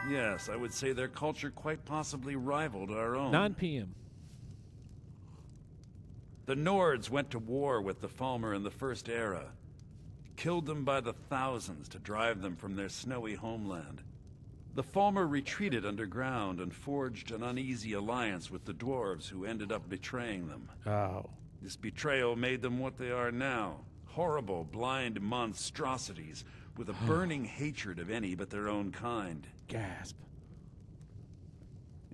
S4: Yes, I would say their culture quite possibly rivaled our own.
S11: 9 p.m.
S4: The Nords went to war with the Falmer in the First Era. Killed them by the thousands to drive them from their snowy homeland. The Falmer retreated underground and forged an uneasy alliance with the dwarves who ended up betraying them.
S11: Oh.
S4: This betrayal made them what they are now. Horrible, blind monstrosities with a burning hatred of any but their own kind.
S11: Gasp.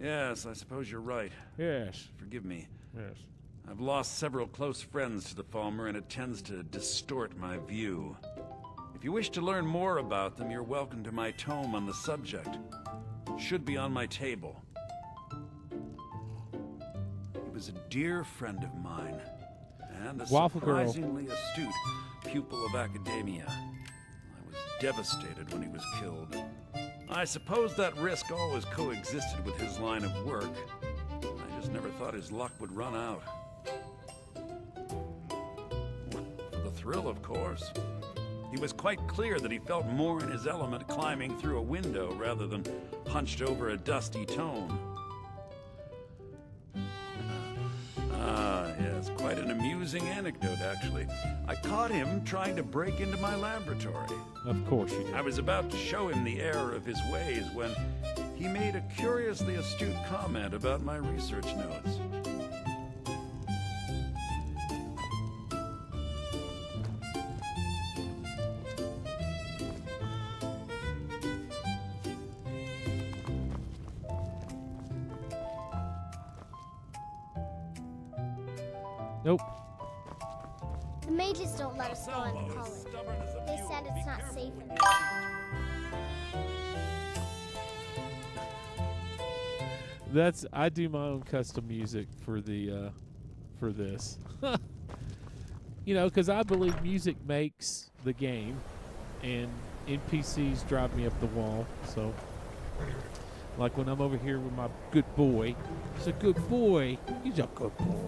S4: Yes, I suppose you're right.
S11: Yes.
S4: Forgive me.
S11: Yes.
S4: I've lost several close friends to the Falmer, and it tends to distort my view. If you wish to learn more about them, you're welcome to my tome on the subject. It should be on my table. He was a dear friend of mine, and a
S11: Waffle Girl.
S4: surprisingly astute pupil of academia. I was devastated when he was killed. I suppose that risk always coexisted with his line of work. I just never thought his luck would run out. For the thrill, of course. He He was quite clear that he felt more in his element climbing through a window rather than hunched over a dusty tome. Yes, quite an amusing anecdote, actually. I caught him trying to break into my laboratory.
S11: Of course you did.
S4: I was about to show him the error of his ways when he made a curiously astute comment about my research notes.
S11: Nope.
S6: The mages don't let us go into college. They said it's not safe in there.
S11: I do my own custom music for the for this. You know, because I believe music makes the game, and NPCs drive me up the wall. So, like when I'm over here with my good boy, he's a good boy. He's a good boy.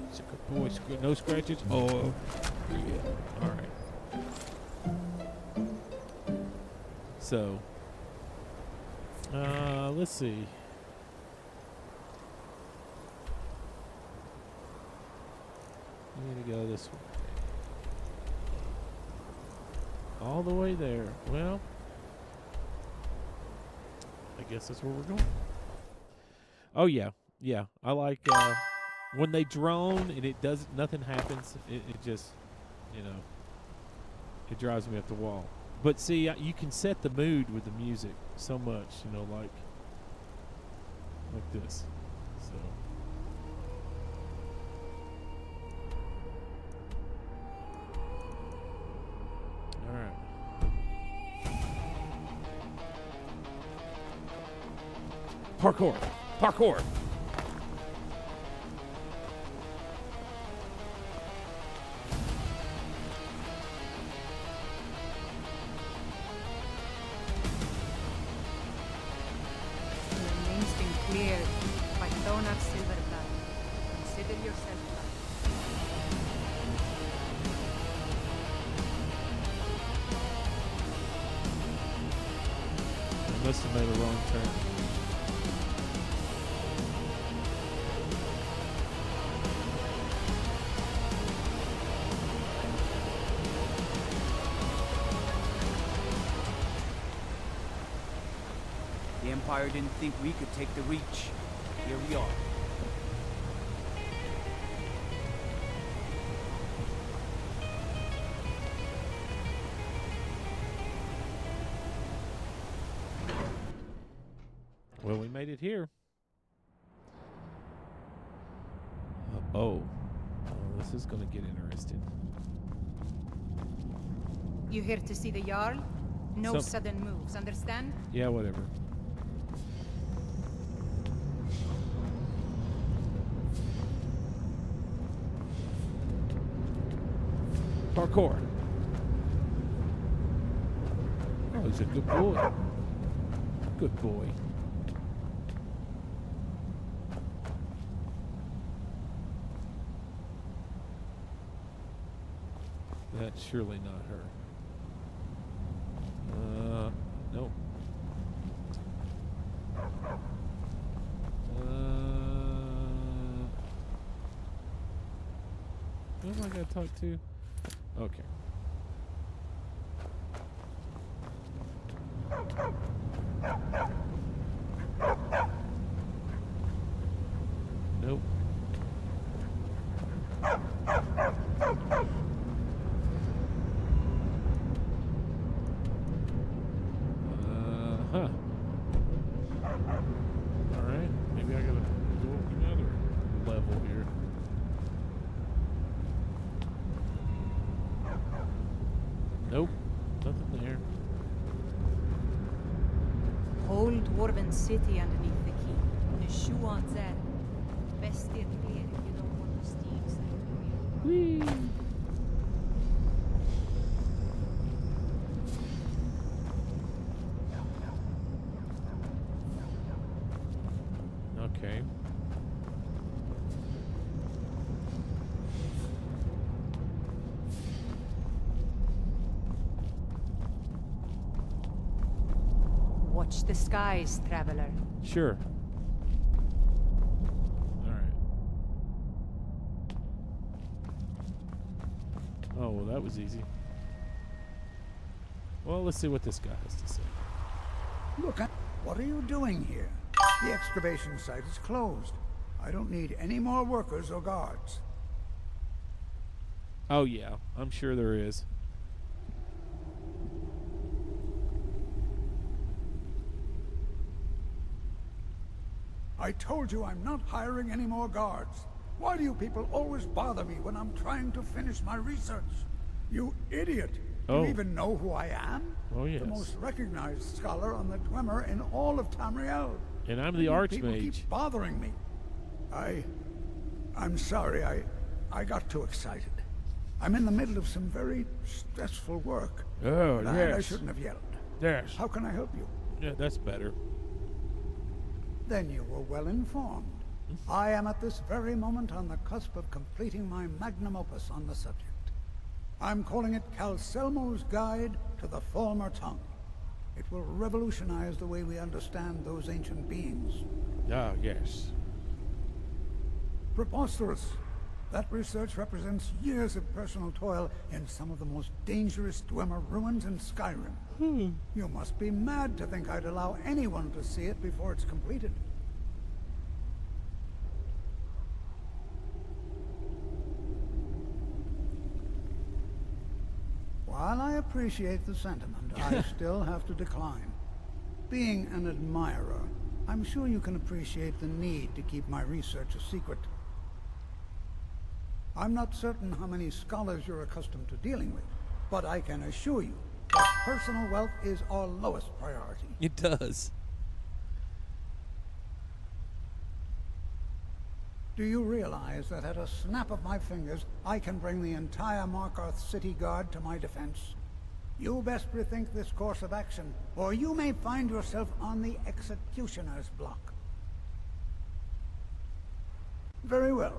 S11: He's a good boy. No scratches. Oh, yeah. All right. So, let's see. I'm gonna go this way. All the way there. Well, I guess that's where we're going. Oh yeah, yeah. I like when they drone and it does nothing happens. It just, you know, it drives me up the wall. But see, you can set the mood with the music so much. You know, like this. So. Alright. Parkour! Parkour!
S9: Your name's been cleared by Dawn of Silverblood. Consider yourself lucky.
S11: I must have made a wrong turn.
S13: The Empire didn't think we could take the Reach. Here we are.
S11: Well, we made it here. Oh, this is going to get interesting.
S9: You here to see the Jarl? No sudden moves, understand?
S11: Yeah, whatever. Parkour. Oh, he's a good boy. Good boy. That's surely not her. Nope. Who am I gonna talk to? Okay. Nope. Huh. Alright, maybe I gotta go up another level here. Nope, nothing there.
S9: Whole dwarven city underneath the keep. The shoe on that. Best steer clear if you don't want the steeds.
S11: Whee! Okay.
S9: Watch the skies, traveler.
S11: Sure. All right. Oh, well, that was easy. Well, let's see what this guy has to say.
S14: Look, what are you doing here? The excavation site is closed. I don't need any more workers or guards.
S11: Oh, yeah. I'm sure there is.
S14: I told you I'm not hiring any more guards. Why do you people always bother me when I'm trying to finish my research? You idiot! Do you even know who I am?
S11: Oh, yes.
S14: The most recognized scholar on the Dwemer in all of Tamriel.
S11: And I'm the
S14: People
S11: Archmage.
S14: keep bothering me. I'm sorry. I got too excited. I'm in the middle of some very stressful work.
S11: Oh,
S14: And
S11: yes.
S14: I shouldn't have yelled.
S11: Yes.
S14: How can I help you?
S11: Yeah, that's better.
S14: Then you were well informed. I am at this very moment on the cusp of completing my magnum opus on the subject. I'm calling it Calcelmo's Guide to the Former Tongue. It will revolutionize the way we understand those ancient beings.
S11: Ah, yes.
S14: Preposterous. That research represents years of personal toil in some of the most dangerous Dwemer ruins in Skyrim. You must be mad to think I'd allow anyone to see it before it's completed. While I appreciate the sentiment, I still have to decline. Being an admirer, I'm sure you can appreciate the need to keep my research a secret. I'm not certain how many scholars you're accustomed to dealing with, but I can assure you that personal wealth is our lowest priority.
S11: It does.
S14: Do you realize that at a snap of my fingers, I can bring the entire Markarth City Guard to my defense? You best rethink this course of action, or you may find yourself on the executioner's block. Very well.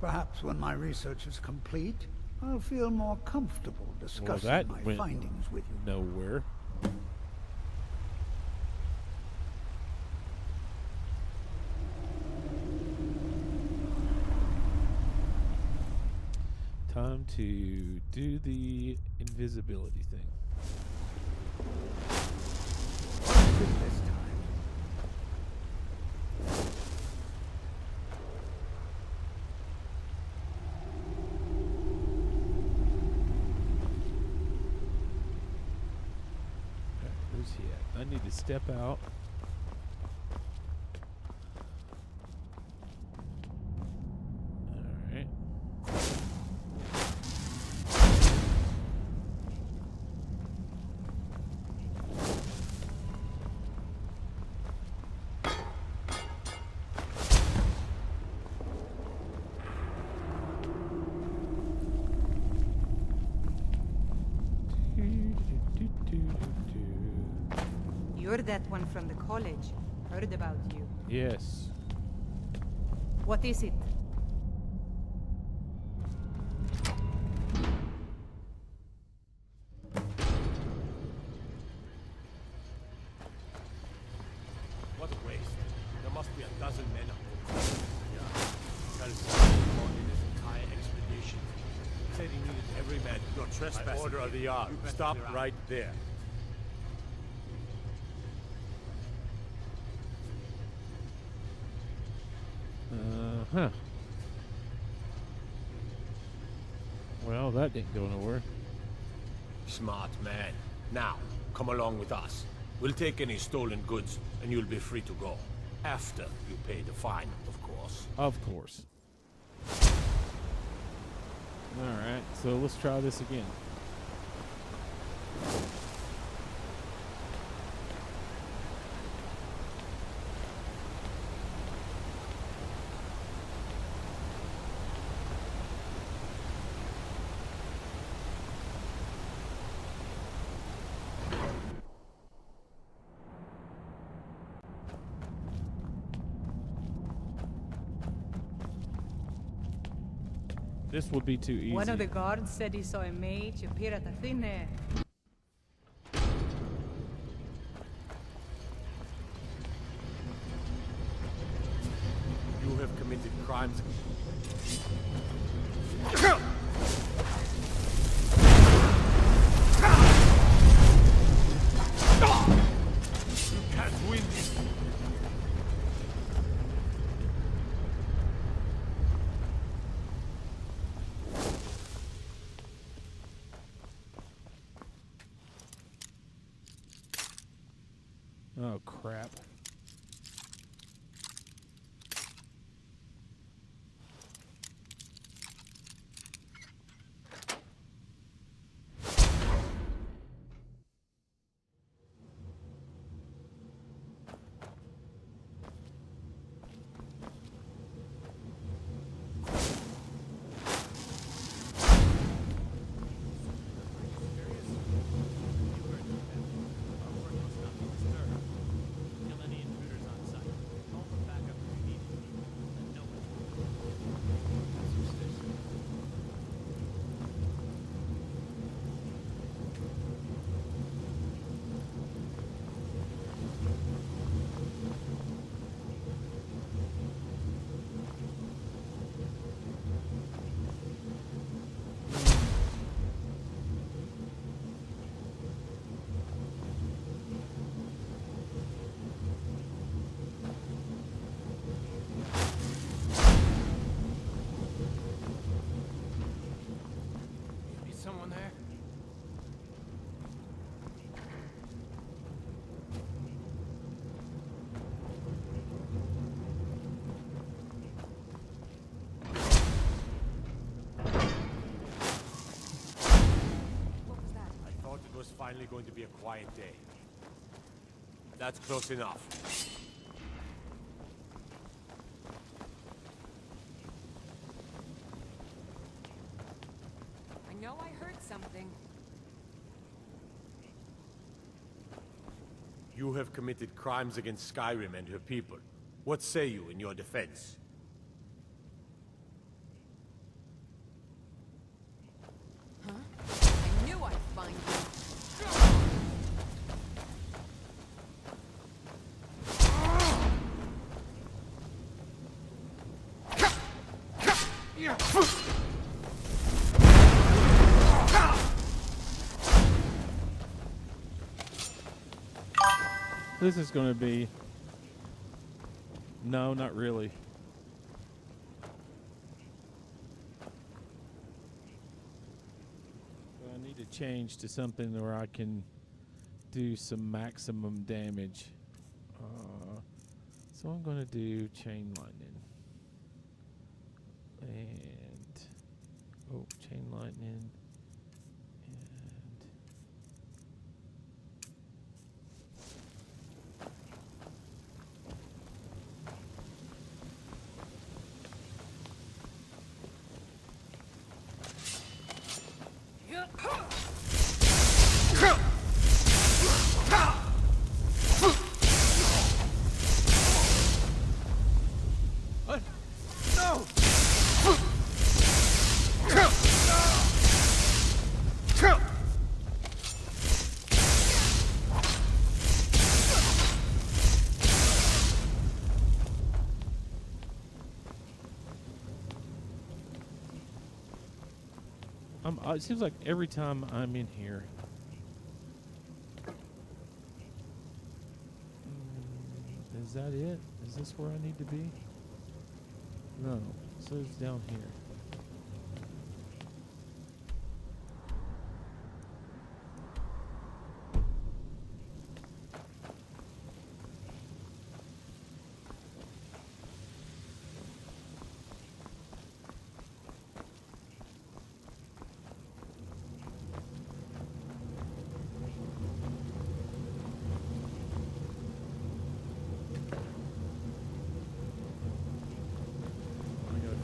S14: Perhaps when my research is complete, I'll feel more comfortable discussing my findings with you.
S11: Nowhere. Time to do the invisibility thing.
S14: What is it this time?
S11: Where's he at? I need to step out. Alright.
S9: You're that one from the college. Heard about you.
S11: Yes.
S9: What is it?
S5: What a waste. There must be a dozen men up there. Yeah. Calcelmo in his entire expedition. He said he needed every man. You're trespassing.
S2: By order of the Ark. Stop right there.
S11: Huh. Well, that didn't go nowhere.
S5: Smart man. Now, come along with us. We'll take any stolen goods, and you'll be free to go. After you pay the fine, of course.
S11: Of course. Alright, so let's try this again. This would be too easy.
S9: One of the guards said he saw a mage appear at the thin air.
S11: Oh, crap.
S5: Someone there?
S9: What was that?
S5: I thought it was finally going to be a quiet day. That's close enough.
S10: I know I heard something.
S5: You have committed crimes against Skyrim and her people. What say you in your defense?
S10: Huh? I knew I'd find you.
S11: This is going to be... No, not really. I need to change to something where I can do some maximum damage. So I'm going to do chain lightning. And... Oh, chain lightning.
S5: What? No!
S11: It seems like every time I'm in here. Is that it? Is this where I need to be? No. So it's down here.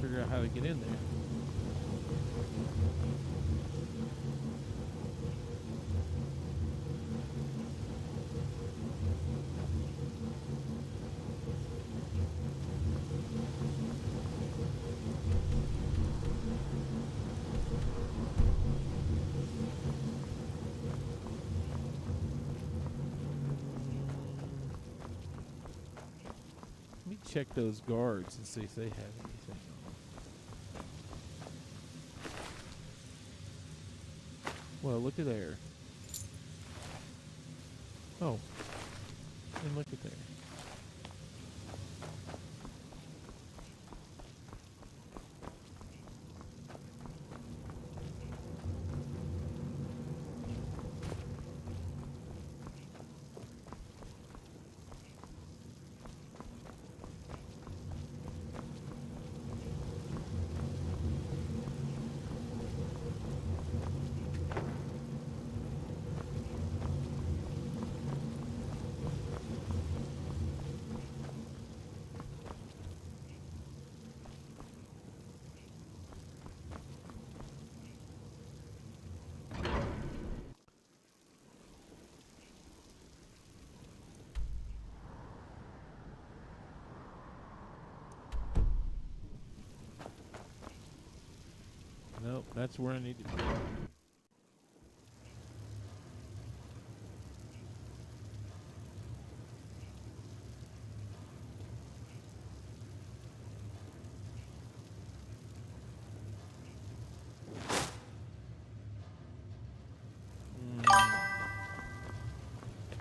S11: Figure out how to get in there. Let me check those guards and see if they have anything. Well, look at there. Oh. And look at there. That's where I need to be.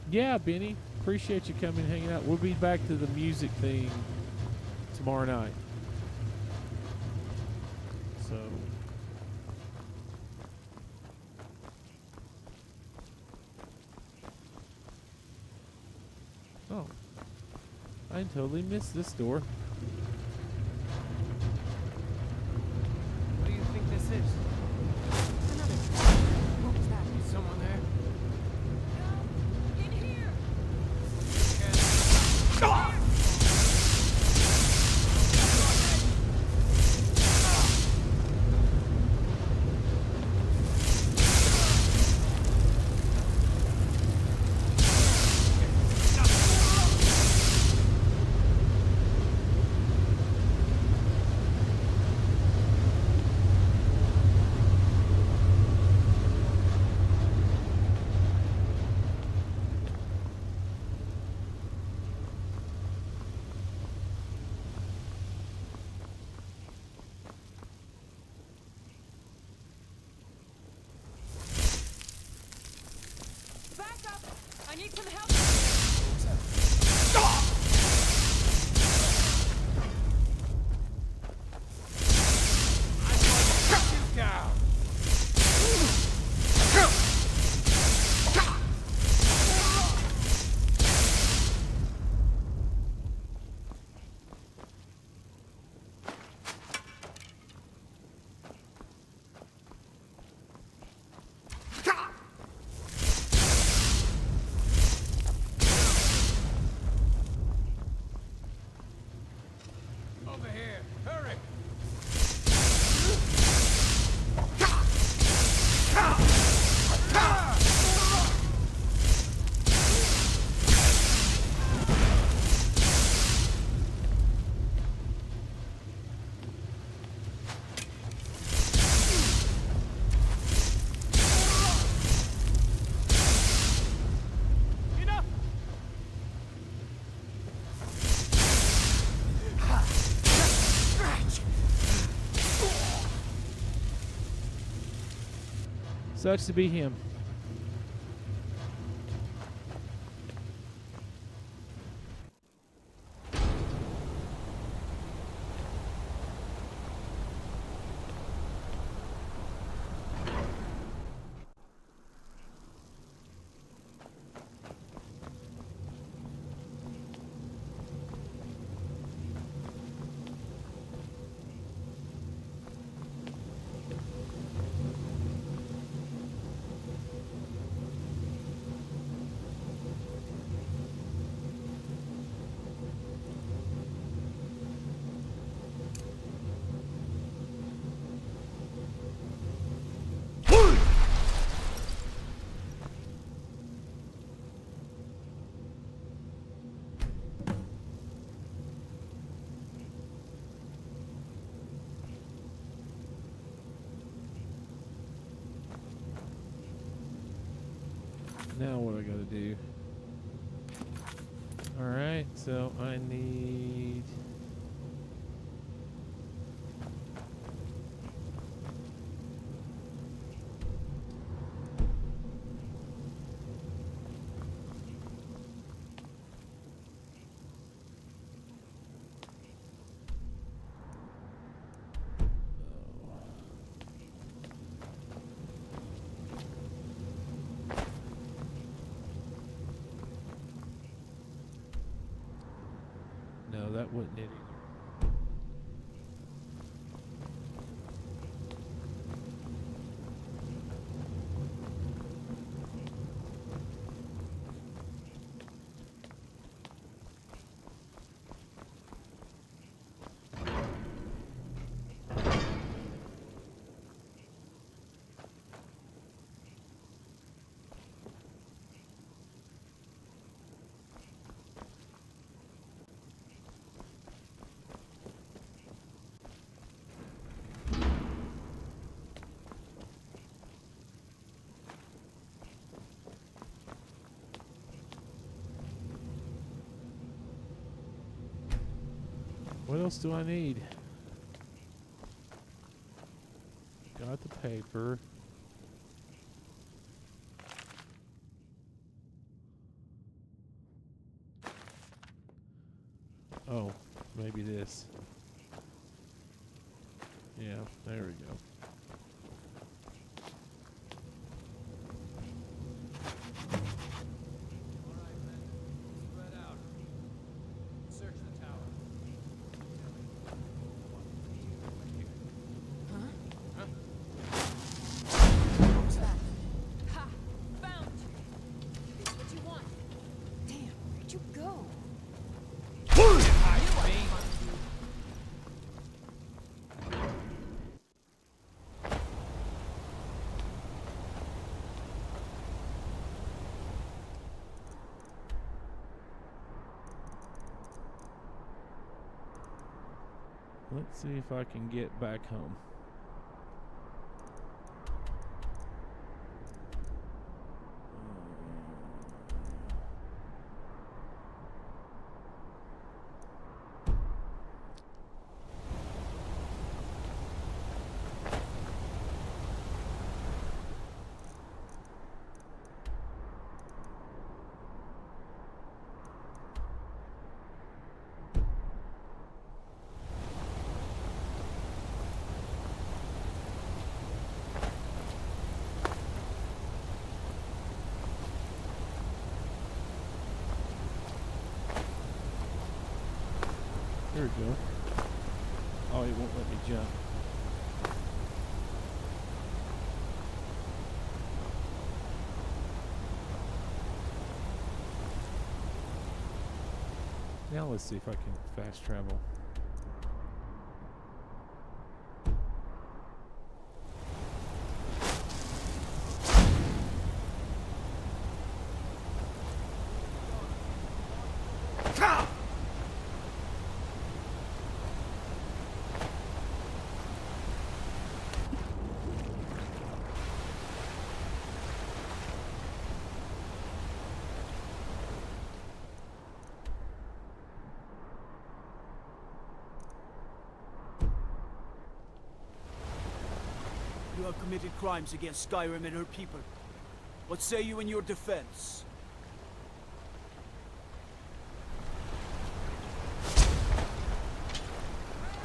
S11: Yeah, Benny. Appreciate you coming and hanging out. We'll be back to the music thing tomorrow night. So. Oh. I totally missed this door.
S8: What do you think this is?
S10: Another. What was that?
S8: Is someone there?
S10: In here! Back up! I need some help!
S8: Down! Over here! Hurry! Enough!
S11: Sucks to be him. Now what I gotta do? Alright, so I need... No, that wouldn't it either. What else do I need? Got the paper. Oh, maybe this. Yeah, there we go. Let's see if I can get back home. There we go. Oh, he won't let me jump. Now let's see if I can fast travel.
S13: You have committed crimes against Skyrim and her people. What say you in your defense?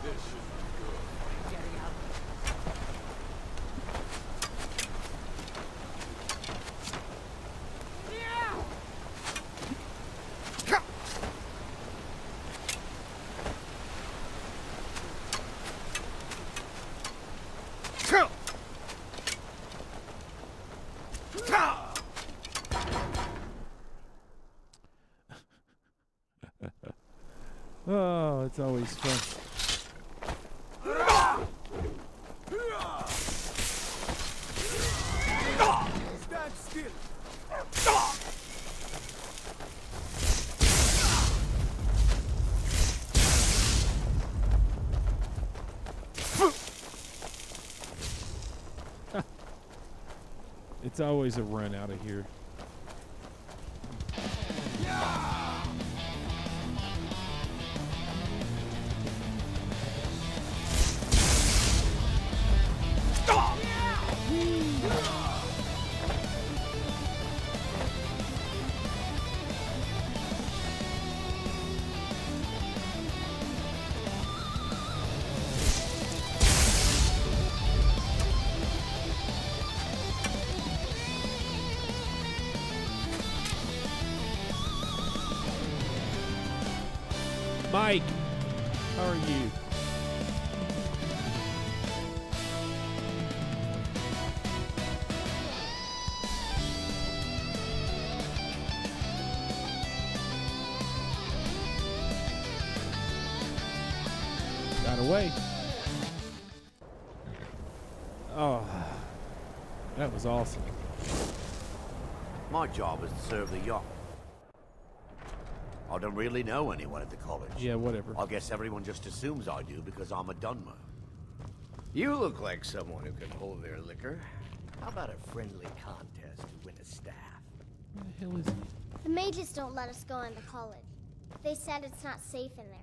S2: This should be good.
S10: Getting out.
S11: Oh, it's always fun.
S13: Stand still.
S11: It's always a run out of here. Mike, how are you? Got away. Oh, that was awesome.
S15: My job is to serve the yacht. I don't really know anyone at the college.
S11: Yeah, whatever.
S15: I guess everyone just assumes I do because I'm a Dunmer.
S5: You look like someone who can hold their liquor. How about a friendly contest to win a staff?
S11: Where the hell is he?
S6: The mages don't let us go into college. They said it's not safe in there.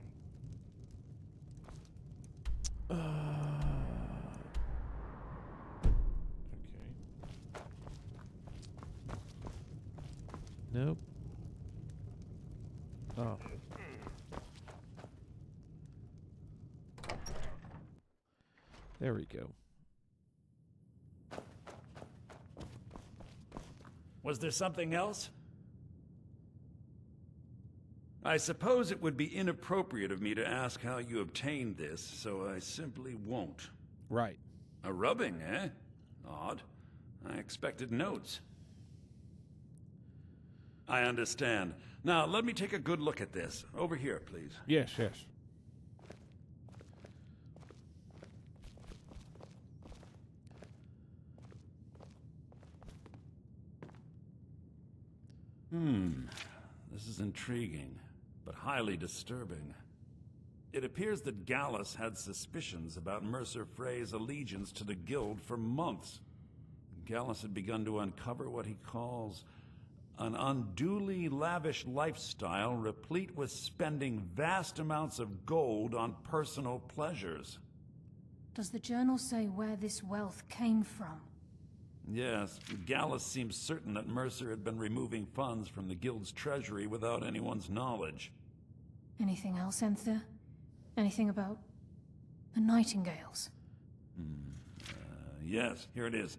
S11: Nope. Oh. There we go.
S4: Was there something else? I suppose it would be inappropriate of me to ask how you obtained this, so I simply won't.
S11: Right.
S4: A rubbing, eh? Odd. I expected notes. I understand. Now, let me take a good look at this. Over here, please.
S11: Yes, yes.
S4: This is intriguing, but highly disturbing. It appears that Gallus had suspicions about Mercer Frey's allegiance to the Guild for months. Gallus had begun to uncover what he calls an unduly lavish lifestyle replete with spending vast amounts of gold on personal pleasures.
S12: Does the journal say where this wealth came from?
S4: Yes, Gallus seems certain that Mercer had been removing funds from the Guild's treasury without anyone's knowledge.
S12: Anything else, Enther? Anything about the Nightingales?
S4: Yes, here it is.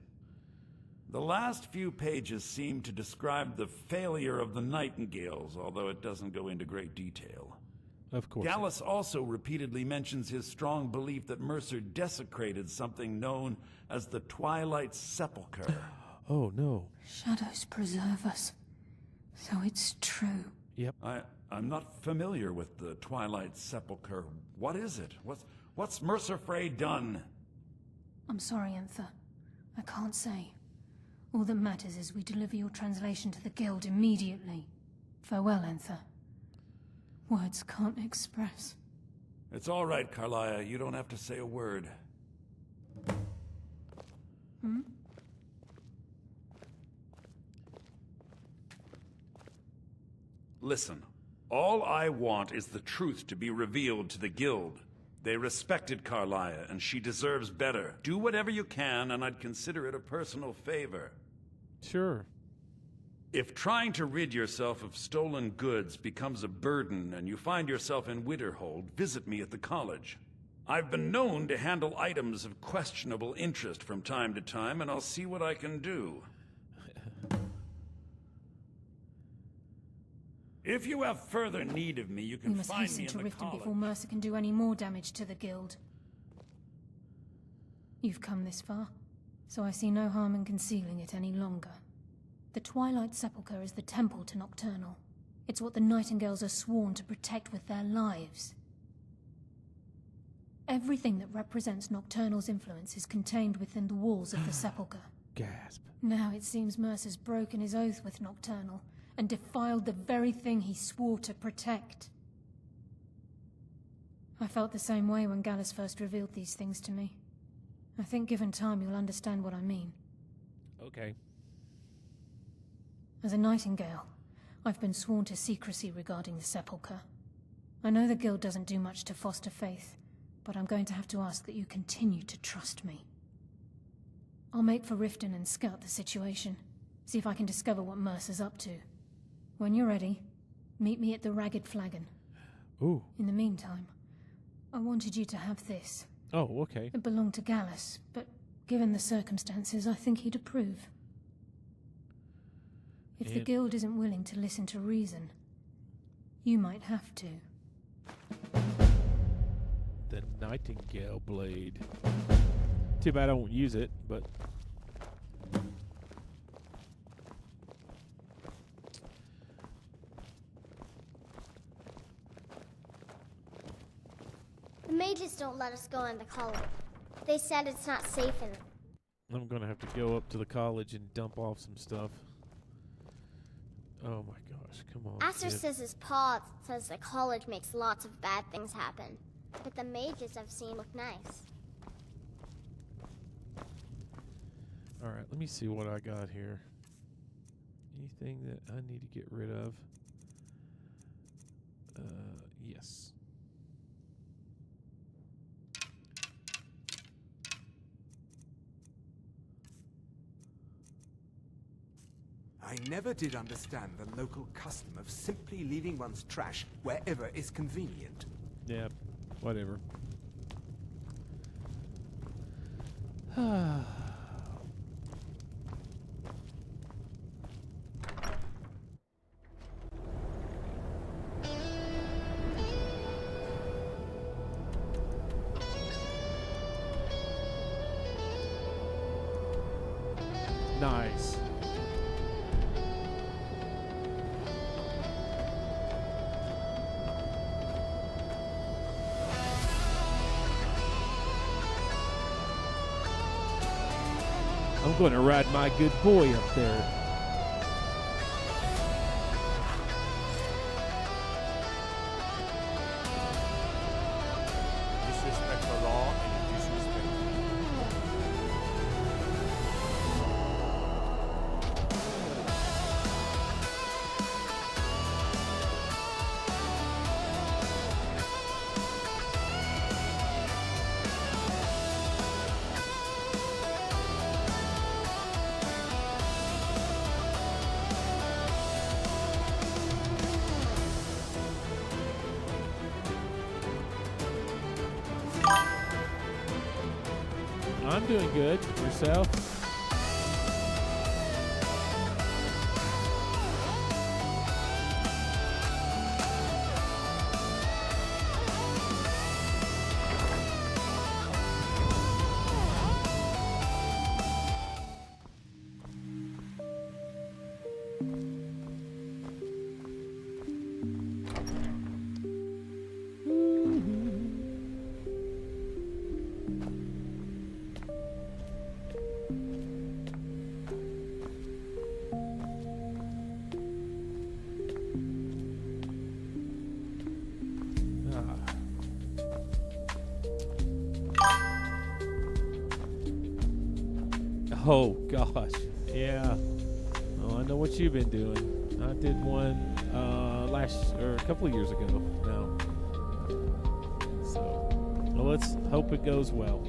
S4: The last few pages seem to describe the failure of the Nightingales, although it doesn't go into great detail.
S11: Of course.
S4: Gallus also repeatedly mentions his strong belief that Mercer desecrated something known as the Twilight Sepulchre.
S11: Oh, no.
S12: Shadows preserve us. So it's true.
S11: Yep.
S4: I'm not familiar with the Twilight Sepulchre. What is it? What's Mercer Frey done?
S12: I'm sorry, Enther. I can't say. All that matters is we deliver your translation to the Guild immediately. Farewell, Enther. Words can't express.
S4: It's all right, Carlia. You don't have to say a word. Listen, all I want is the truth to be revealed to the Guild. They respected Carlia, and she deserves better. Do whatever you can, and I'd consider it a personal favor.
S11: Sure.
S4: If trying to rid yourself of stolen goods becomes a burden and you find yourself in Winterhold, visit me at the college. I've been known to handle items of questionable interest from time to time, and I'll see what I can do. If you have further need of me, you can
S12: We must
S4: find
S12: hasten
S4: me in
S12: to
S4: the
S12: Riften
S4: college.
S12: before Mercer can do any more damage to the Guild. You've come this far, so I see no harm in concealing it any longer. The Twilight Sepulchre is the temple to Nocturnal. It's what the Nightingales are sworn to protect with their lives. Everything that represents Nocturnal's influence is contained within the walls of the Sepulchre.
S11: Gasp.
S12: Now it seems Mercer's broken his oath with Nocturnal and defiled the very thing he swore to protect. I felt the same way when Gallus first revealed these things to me. I think given time you'll understand what I mean.
S11: Okay.
S12: As a Nightingale, I've been sworn to secrecy regarding the Sepulchre. I know the Guild doesn't do much to foster faith, but I'm going to have to ask that you continue to trust me. I'll make for Riften and scout the situation, see if I can discover what Mercer's up to. When you're ready, meet me at the Ragged Flagon.
S11: Ooh.
S12: In the meantime, I wanted you to have this.
S11: Oh, okay.
S12: It belonged to Gallus, but given the circumstances, I think he'd approve. If the Guild isn't willing to listen to reason, you might have to.
S11: The Nightingale Blade. Too bad I won't use it, but...
S6: The mages don't let us go in the college. They said it's not safe in...
S11: I'm gonna have to go up to the college and dump off some stuff. Oh my gosh, come on.
S6: Aster
S11: kid.
S6: says his pa says the college makes lots of bad things happen. But the mages I've seen look nice.
S11: Alright, let me see what I got here. Anything that I need to get rid of? Yes.
S14: I
S16: I never did understand the local custom of simply leaving one's trash wherever is convenient.
S11: Yeah, whatever. Nice. I'm going to ride my good boy up there.
S5: Disrespect the law and you disrespect
S11: I'm doing good. Yourself? Oh gosh, yeah. Oh, I know what you've been doing. I did one a couple of years ago now. So, well, let's hope it goes well.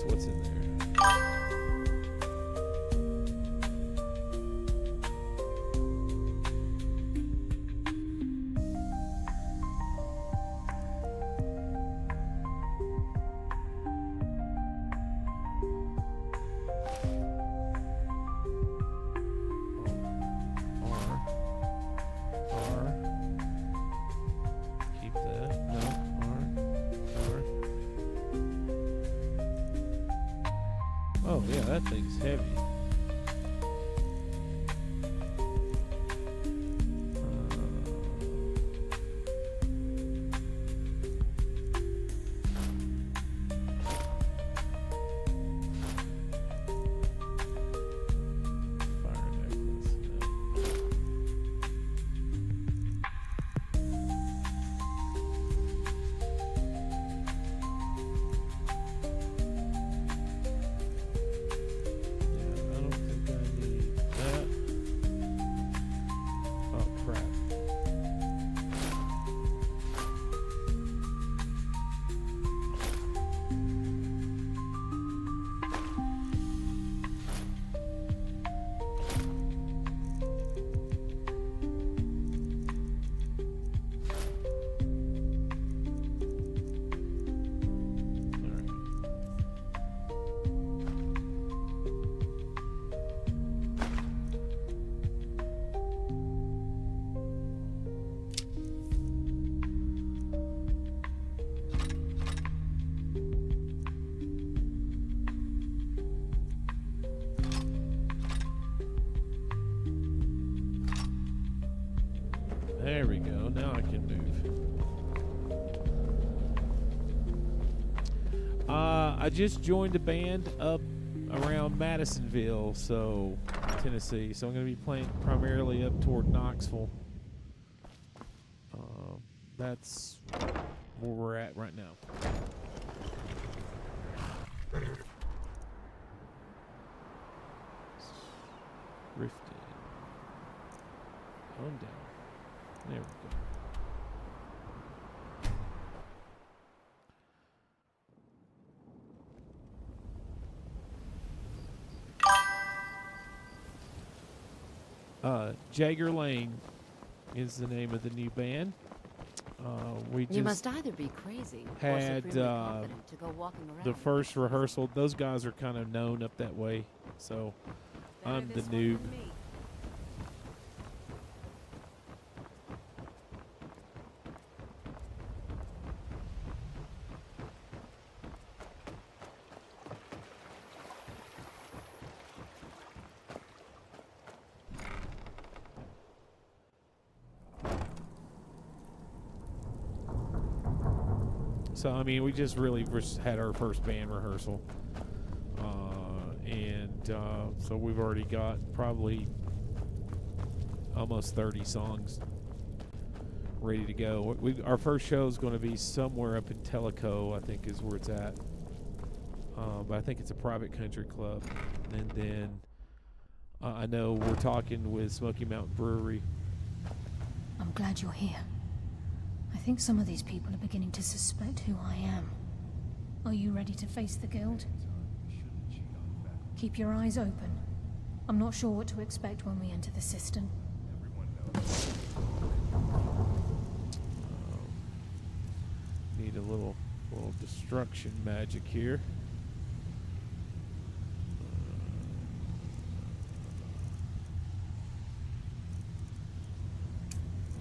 S11: What's in there? R. Keep that. No. R. Oh yeah, that thing's heavy. Fire necklace. There we go. Now I can move. I just joined a band up around Madisonville, so Tennessee. So I'm going to be playing primarily up toward Knoxville. That's where we're at right now. Drifting. On down. There we go. Jagger Lane is the name of the new band. We just
S10: You must either be crazy or
S11: had
S10: supremely confident to go walking around.
S11: the first rehearsal. Those guys are kind of known up that way, so I'm the noob. So, I mean, we just really had our first band rehearsal. So we've already got probably almost 30 songs ready to go. Our first show is going to be somewhere up in Tellico, I think is where it's at. But I think it's a private country club. And then I know we're talking with Smoky Mountain Brewery.
S12: I'm glad you're here. I think some of these people are beginning to suspect who I am. Are you ready to face the guild? Keep your eyes open. I'm not sure what to expect when we enter the cistern.
S11: Need a little destruction magic here.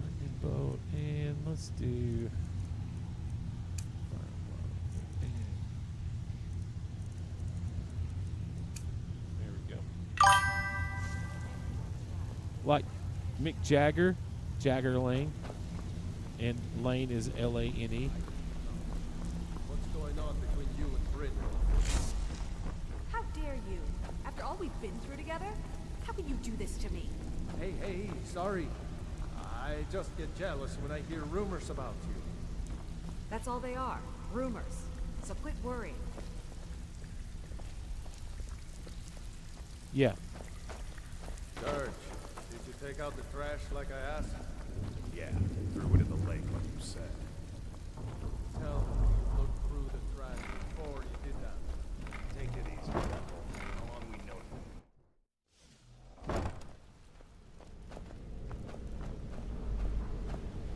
S11: Lightning bolt, and let's do there we go. Like Mick Jagger, Jagger Lane, and Lane is Lane.
S2: What's going on between you and Britain?
S10: How dare you? After all we've been through together? How can you do this to me?
S2: Hey, sorry. I just get jealous when I hear rumors about you.
S10: That's all they are. Rumors. So quit worrying.
S11: Yeah.
S2: Serge, did you take out the trash like I asked?
S5: Yeah, threw it in the lake like you said.
S2: Tell me you looked through the trash before you did that.
S5: Take it easy, Devil. How long we know you?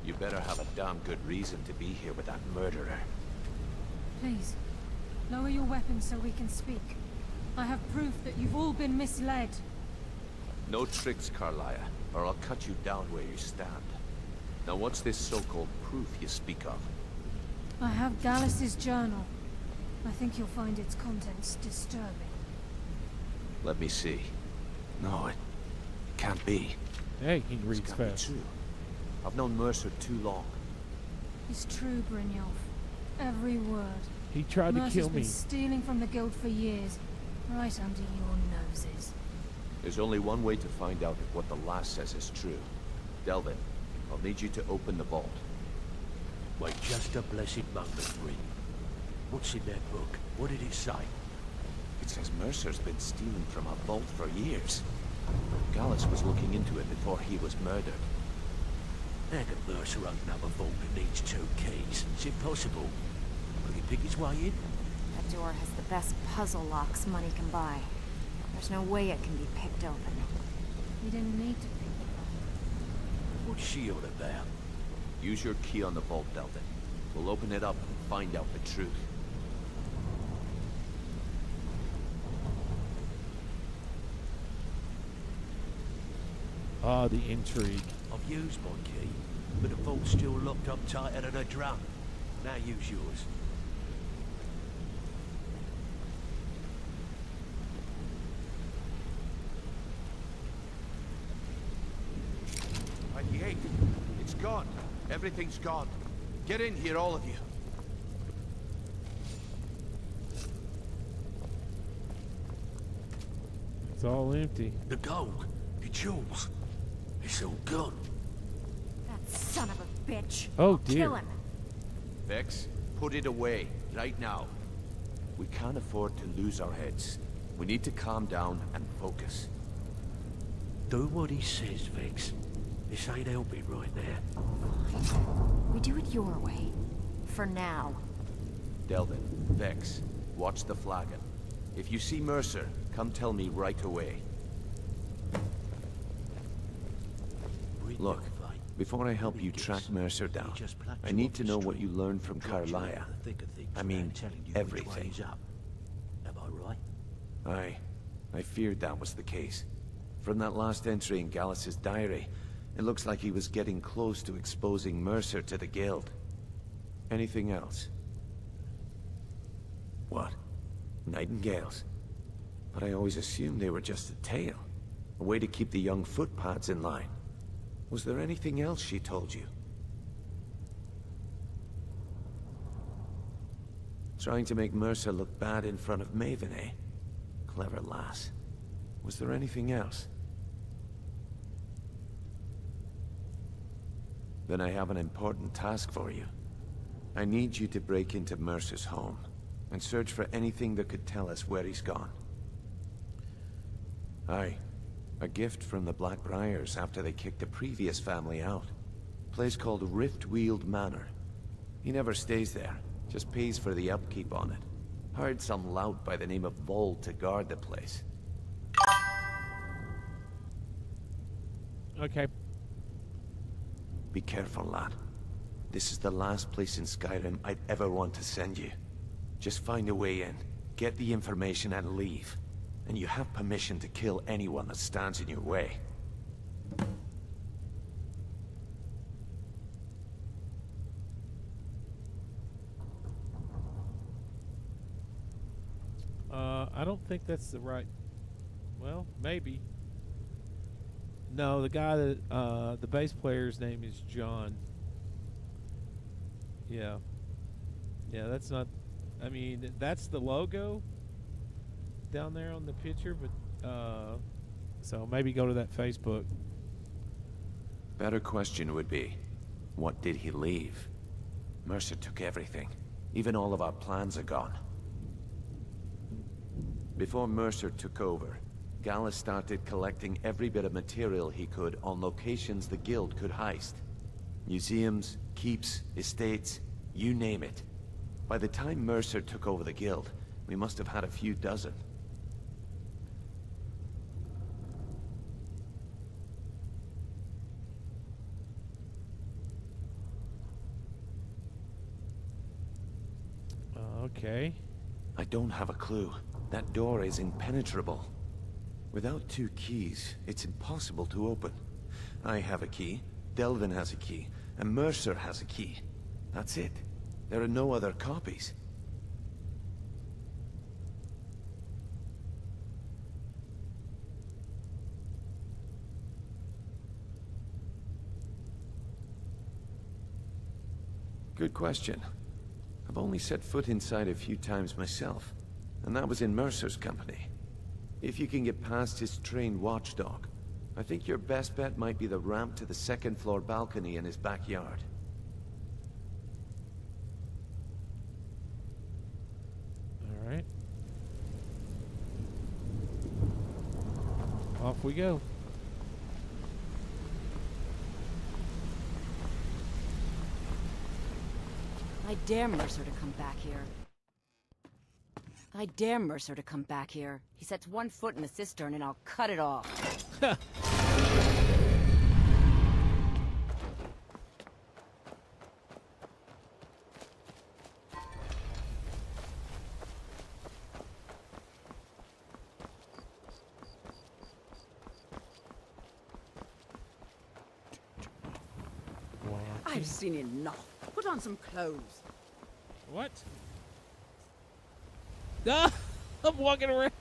S3: You better have a damn good reason to be here with that murderer.
S12: Please, lower your weapons so we can speak. I have proof that you've all been misled.
S3: No tricks, Carlia, or I'll cut you down where you stand. Now what's this so-called proof you speak of?
S12: I have Gallus's journal. I think you'll find its contents disturbing.
S3: Let me see. No, it can't be.
S11: Hey, he reads
S3: It's gotta be
S11: fast.
S3: true. I've known Mercer too long.
S12: It's true, Brynjolf. Every word.
S11: He tried to
S12: Mercer's
S11: kill
S12: been
S11: me.
S12: stealing from the guild for years, right under your noses.
S3: There's only one way to find out if what the lass says is true. Delvin, I'll need you to open the vault.
S15: Wait just a blessed moment, Bryn. What's in that book? What did it say?
S3: It says Mercer's been stealing from a vault for years. Gallus was looking into it before he was murdered.
S15: How can Mercer open up a vault that needs 2 keys? It's impossible. Could he pick his way in?
S17: That door has the best puzzle locks money can buy. There's no way it can be picked open.
S12: You didn't need to pick it up.
S15: What's she all about?
S3: Use your key on the vault, Delvin. We'll open it up and find out the truth.
S11: Ah, the intrigue.
S15: I've used my key, but the vault's still locked up tighter than a drum. Now use yours.
S3: And yet, it's gone. Everything's gone. Get in here, all of you.
S11: It's all empty.
S15: The gold, the jewels, it's all gone.
S17: That son of a bitch.
S11: Oh,
S17: I'll
S11: dear.
S17: Kill him.
S3: Vex, put it away, right now. We can't afford to lose our heads. We need to calm down and focus.
S15: Do what he says, Vex. This ain't helping right there.
S17: We do it your way. For now.
S3: Delvin, Vex, watch the flagon. If you see Mercer, come tell me right away. Look, before I help you track Mercer down, I need to know what you learned from Carlia. I mean, everything.
S15: Am I right?
S3: Aye. I feared that was the case. From that last entry in Gallus's diary, it looks like he was getting close to exposing Mercer to the Guild. Anything else? What? Nightingales? But I always assumed they were just a tale. A way to keep the young footpads in line. Was there anything else she told you? Trying to make Mercer look bad in front of Maven, eh? Clever lass. Was there anything else? Then I have an important task for you. I need you to break into Mercer's home and search for anything that could tell us where he's gone. Aye. A gift from the Blackbriars after they kicked the previous family out. Place called Riftweald Manor. He never stays there, just pays for the upkeep on it. Hired some lout by the name of Vold to guard the place.
S11: Okay.
S3: Be careful, lad. This is the last place in Skyrim I'd ever want to send you. Just find a way in, get the information and leave. And you have permission to kill anyone that stands in your way.
S11: I don't think that's the right... Well, maybe. No, the guy that... the bass player's name is Jon. Yeah. Yeah, that's not... I mean, that's the logo down there on the picture, but... so maybe go to that Facebook.
S3: Better question would be, what did he leave? Mercer took everything. Even all of our plans are gone. Before Mercer took over, Gallus started collecting every bit of material he could on locations the Guild could heist. Museums, keeps, estates, you name it. By the time Mercer took over the Guild, we must have had a few dozen.
S11: Okay.
S3: I don't have a clue. That door is impenetrable. Without 2 keys, it's impossible to open. I have a key, Delvin has a key, and Mercer has a key. That's it. There are no other copies. Good question. I've only set foot inside a few times myself, and that was in Mercer's company. If you can get past his trained watchdog, I think your best bet might be the ramp to the 2nd floor balcony in his backyard.
S11: All right. Off we go.
S17: I dare Mercer to come back here. I dare Mercer to come back here. He sets 1 foot in the cistern and I'll cut it off.
S18: I've seen enough. Put on some clothes.
S11: What? Ah, I'm walking around.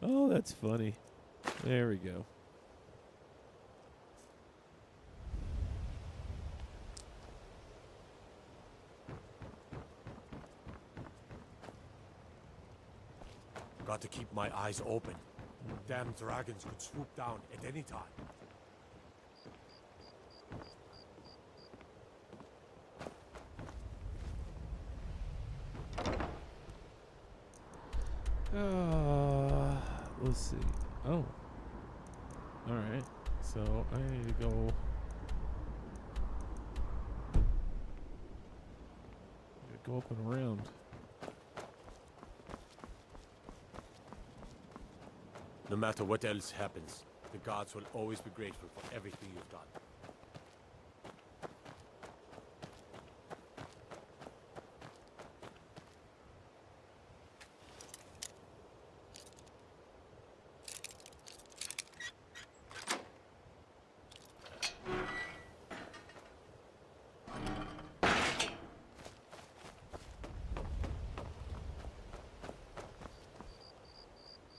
S11: Oh, that's funny. There we go.
S5: Got to keep my eyes open. Damn dragons could swoop down at any time.
S11: let's see. Oh. Alright. So I need to go. Go up and around.
S5: No matter what else happens, the gods will always be grateful for everything you've done.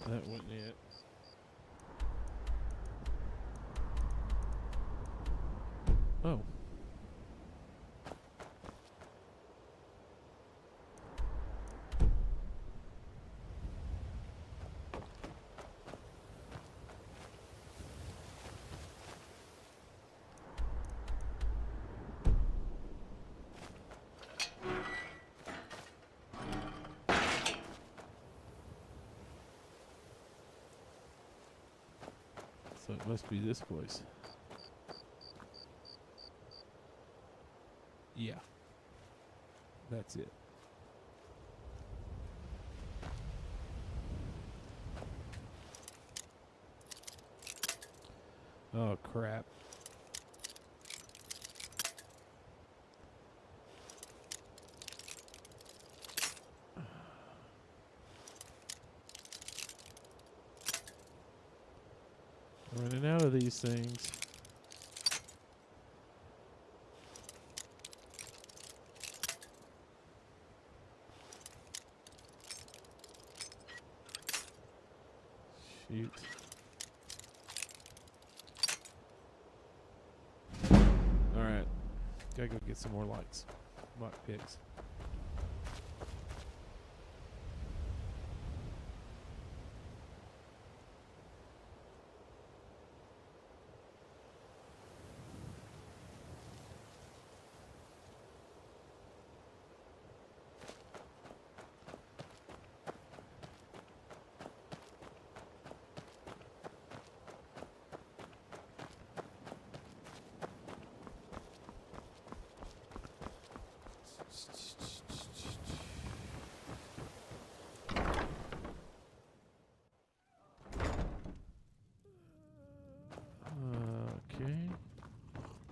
S11: That wasn't it. Oh. So it must be this place. Yeah. That's it. Oh, crap. Running out of these things. Shoot. Alright. Gotta go get some more lights. Lock picks.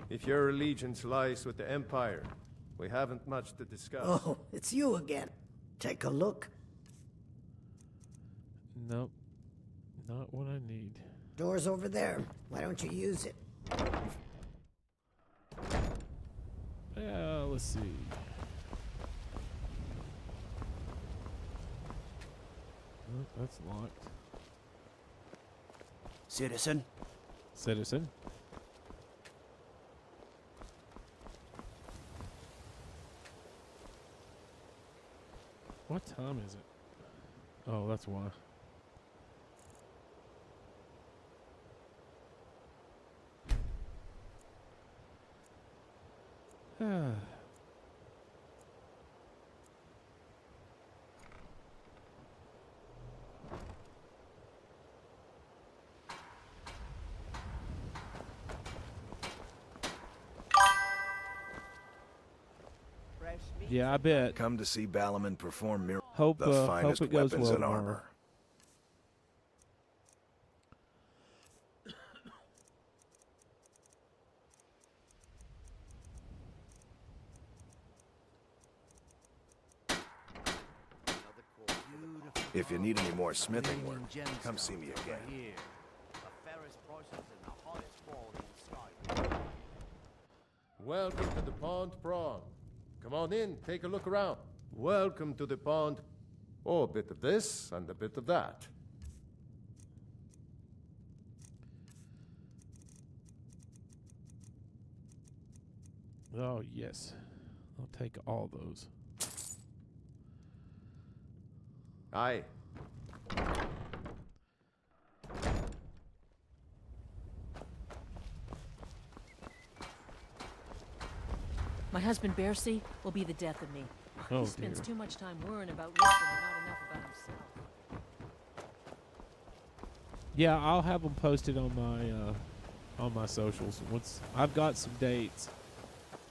S2: If your allegiance lies with the Empire, we haven't much to discuss.
S19: Oh, it's you again. Take a look.
S11: Nope. Not what I need.
S19: Door's over there. Why don't you use it?
S11: Let's see. Oh, that's locked.
S13: Citizen?
S11: Citizen? What time is it? Oh, that's why. Yeah, I bet.
S20: Come to see Balaman perform miracles.
S11: Hope,
S20: the finest
S11: hope it goes
S20: weapons
S11: well
S20: and
S11: for
S20: armor.
S11: her.
S20: If you need any more smithing work, come see me again.
S2: Welcome to the Pond Prawn. Come on in, take a look around. Welcome to the pond. Oh, a bit of this and a bit of that.
S11: Oh, yes. I'll take all those.
S2: Aye.
S17: My husband, Bercy, will be the death of me.
S11: Oh,
S17: He spends
S11: dear.
S17: too much time worrying about Richard and not enough about himself.
S11: Yeah, I'll have them posted on my socials. Once I've got some dates.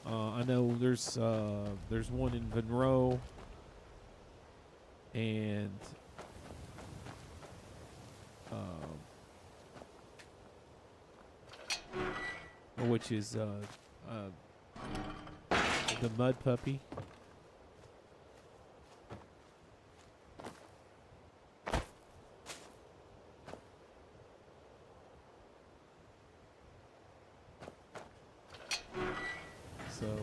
S11: I know there's one in Monroe, and which is the Mud Puppy. So,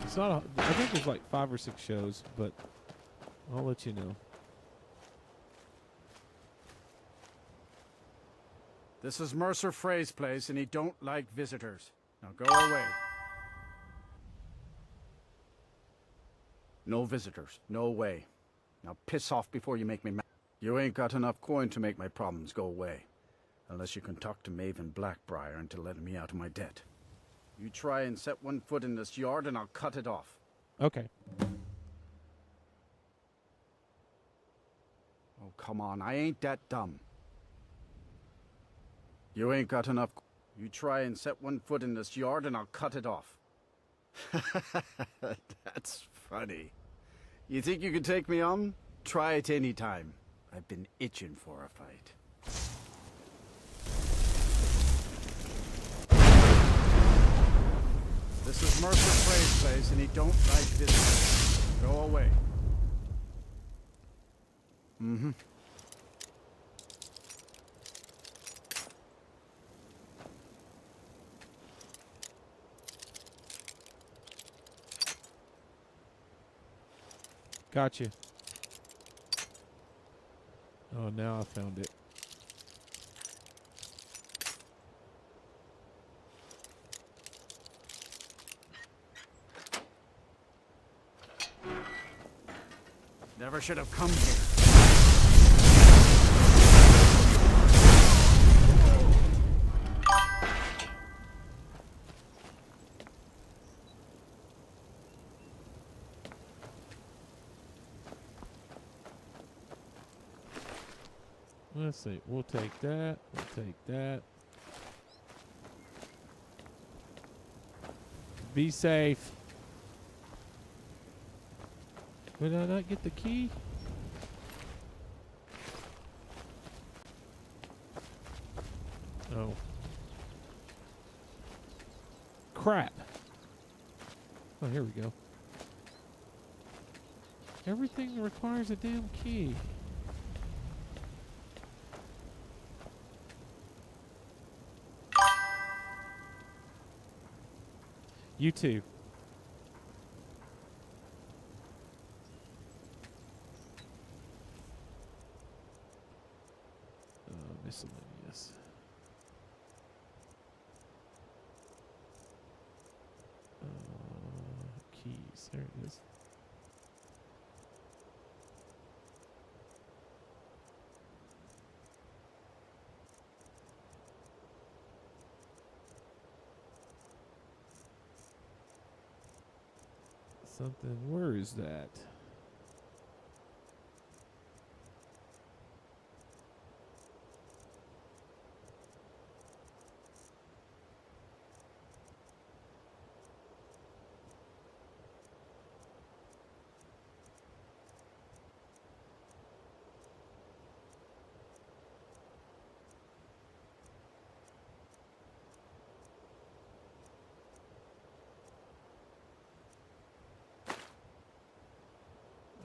S11: it's not. I think there's like 5 or 6 shows, but I'll let you know.
S21: This is Mercer Frey's place, and he don't like visitors. Now go away. No visitors. No way. Now piss off before you make me mad. You ain't got enough coin to make my problems go away. Unless you can talk to Maven Blackbriar into letting me out of my debt. You try and set one foot in this yard, and I'll cut it off.
S11: Okay.
S21: Oh, come on. I ain't that dumb. You ain't got enough. You try and set one foot in this yard, and I'll cut it off. That's funny. You think you can take me on? Try it any time. I've been itching for a fight. This is Mercer Frey's place, and he don't like visitors. Go away. Mm-hmm.
S11: Gotcha. Oh, now I found it.
S21: Never should have come here.
S11: Let's see. We'll take that. We'll take that. Be safe. Did I not get the key? Oh. Crap. Oh, here we go. Everything requires a damn key. You too. Miscellaneous. Keys. There it is. Something. Where is that?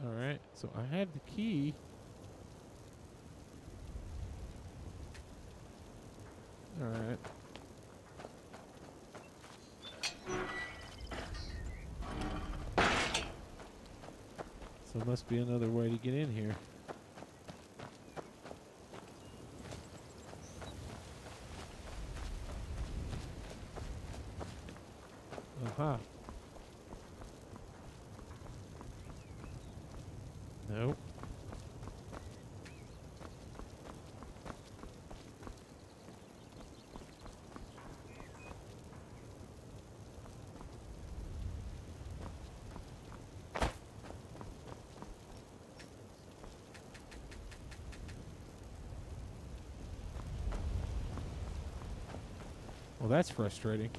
S11: Alright, so I had the key. Alright. So there must be another way to get in here. Aha. Nope. Well, that's frustrating.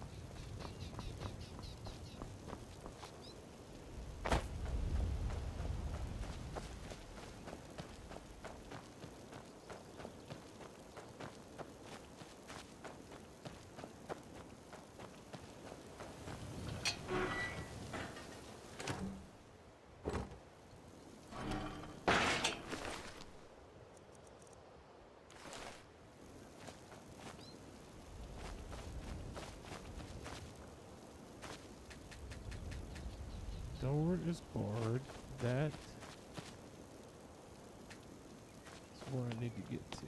S11: Door is barred. That's where I need to get to.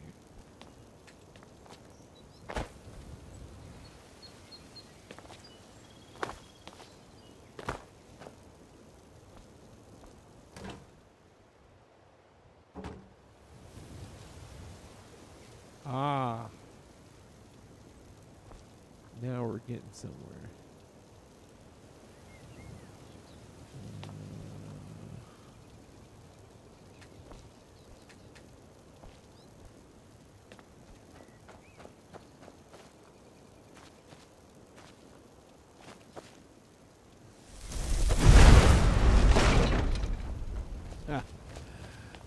S11: Ah. Now we're getting somewhere.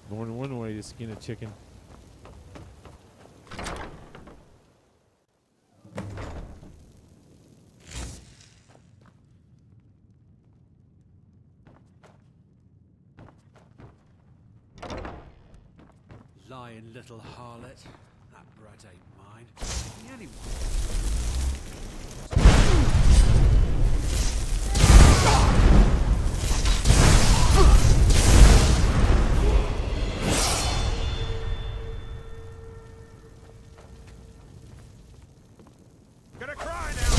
S11: More than one way to skin a chicken.
S13: Lying little harlot. That brat ain't mine. Anyone.
S5: Gonna cry now.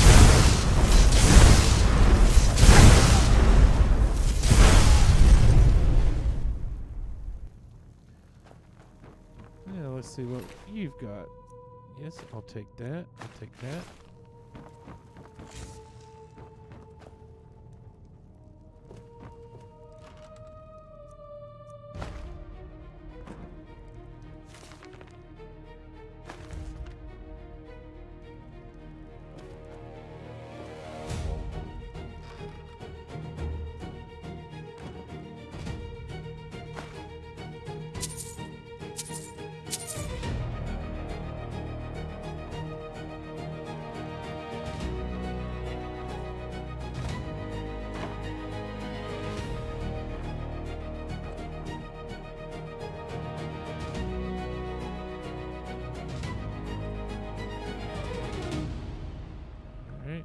S11: Yeah, let's see what you've got. Yes, I'll take that. I'll take that. Alright.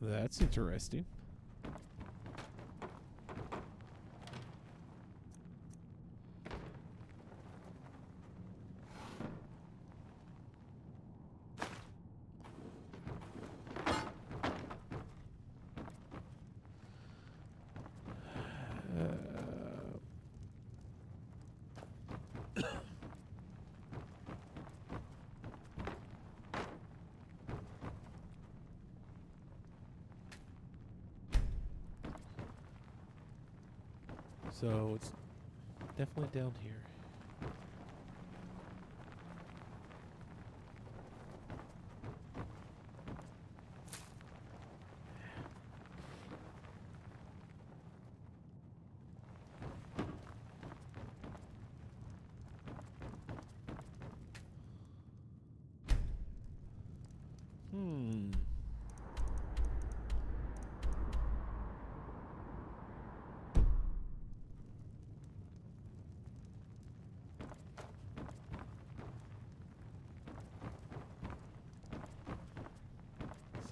S11: That's interesting. So it's definitely down here.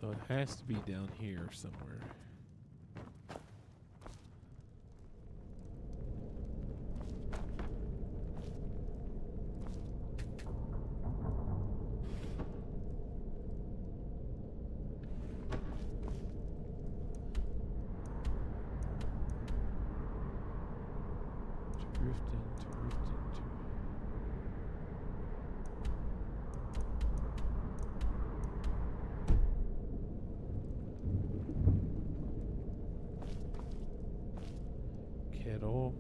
S11: So it has to be down here somewhere. Kettle.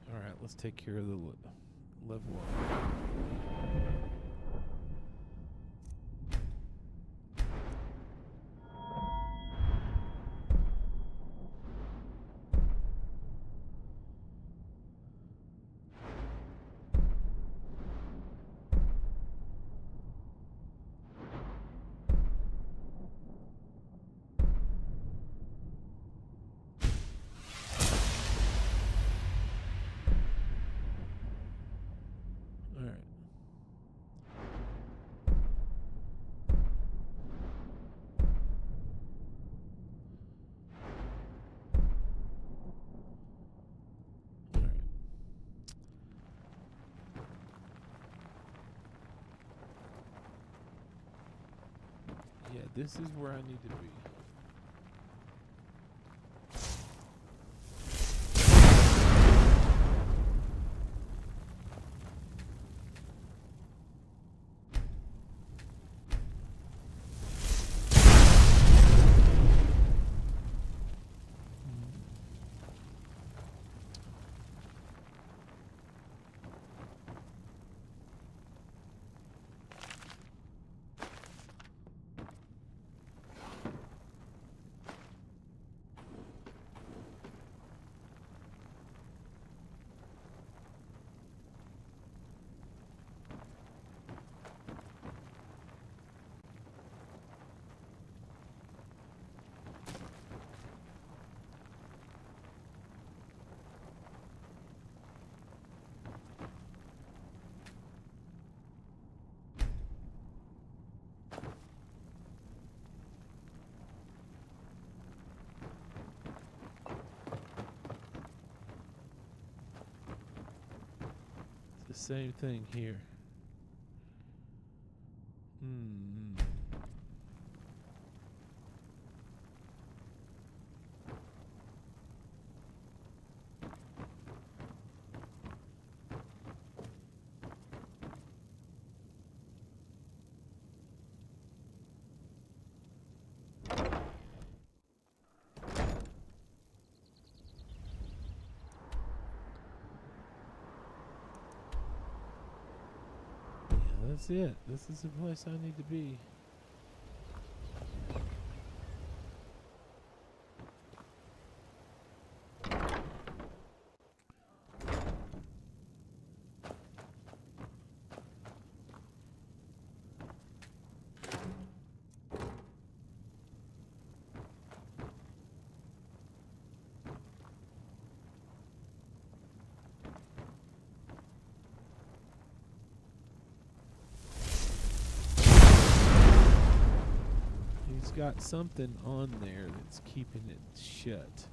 S11: All right, let's take care of the level up. Yeah, this is where I need to be. Same thing here. That's it. This is the place I need to be. got something on there that's keeping it shut.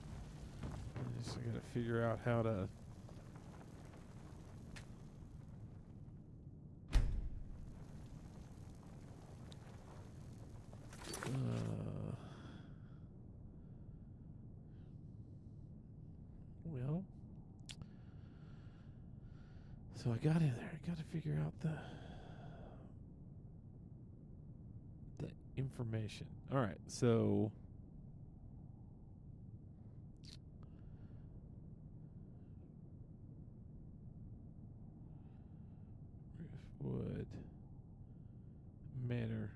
S11: I just gotta figure out how to. Well, so I got in there. I got to figure out the information. All right, so Riftwood Manor.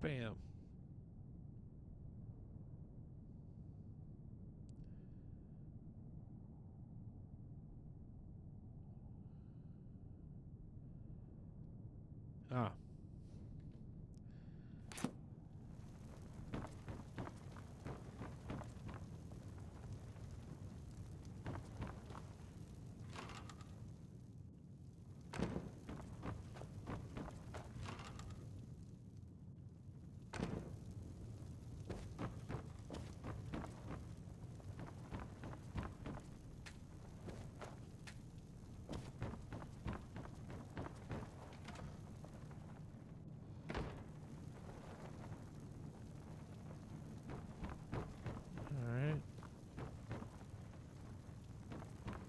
S11: Bam. Ah.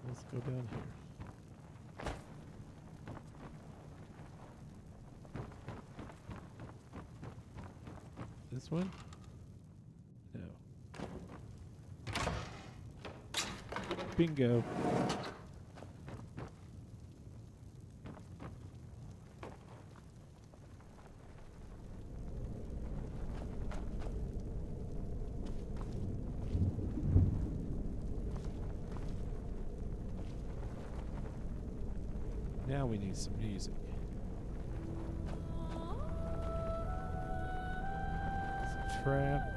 S11: Let's go down here. This one? No. Bingo. Now we need some music. Some trap.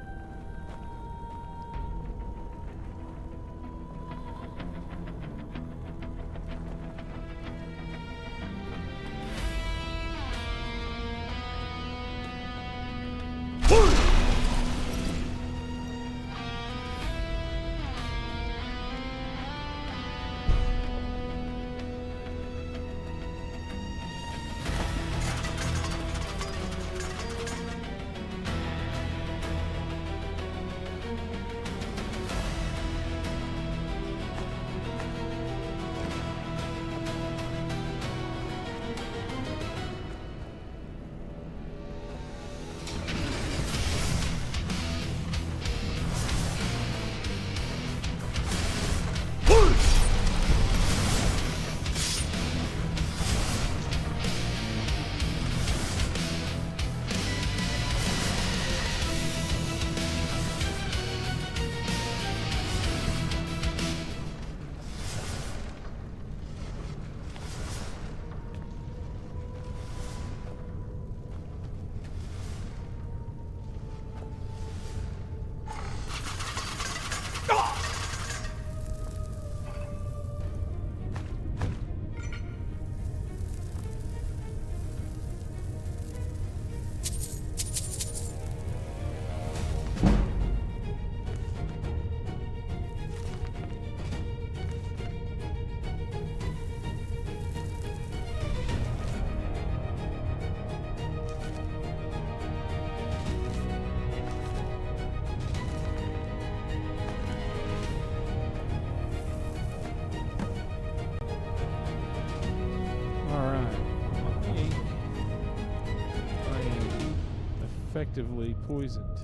S11: Effectively poisoned.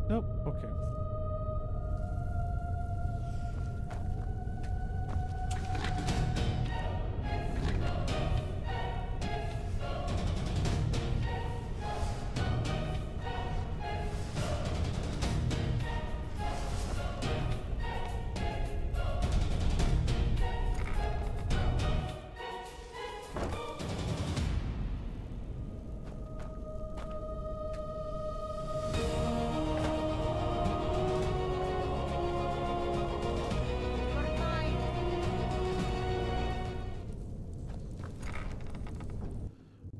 S11: Nope, okay.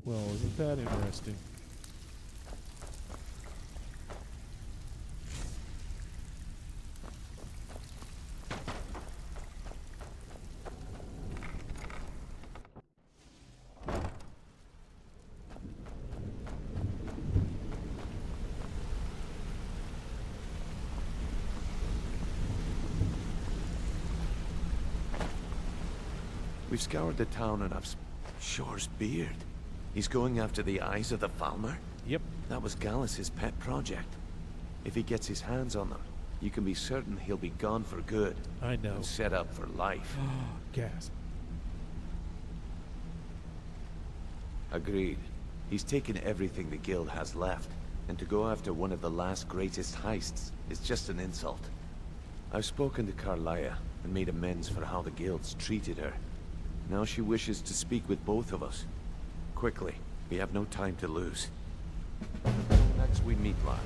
S11: Well, isn't that interesting?
S3: We've scoured the town and I've... Shore's beard. He's going after the eyes of the Falmer?
S11: Yep.
S3: That was Gallus's pet project. If he gets his hands on them, you can be certain he'll be gone for good.
S11: I know.
S3: And set up for life.
S11: Gasp.
S3: Agreed. He's taken everything the guild has left, and to go after one of the last greatest heists is just an insult. I've spoken to Carlia and made amends for how the guild's treated her. Now she wishes to speak with both of us. Quickly, we have no time to lose. Next we meet, lad.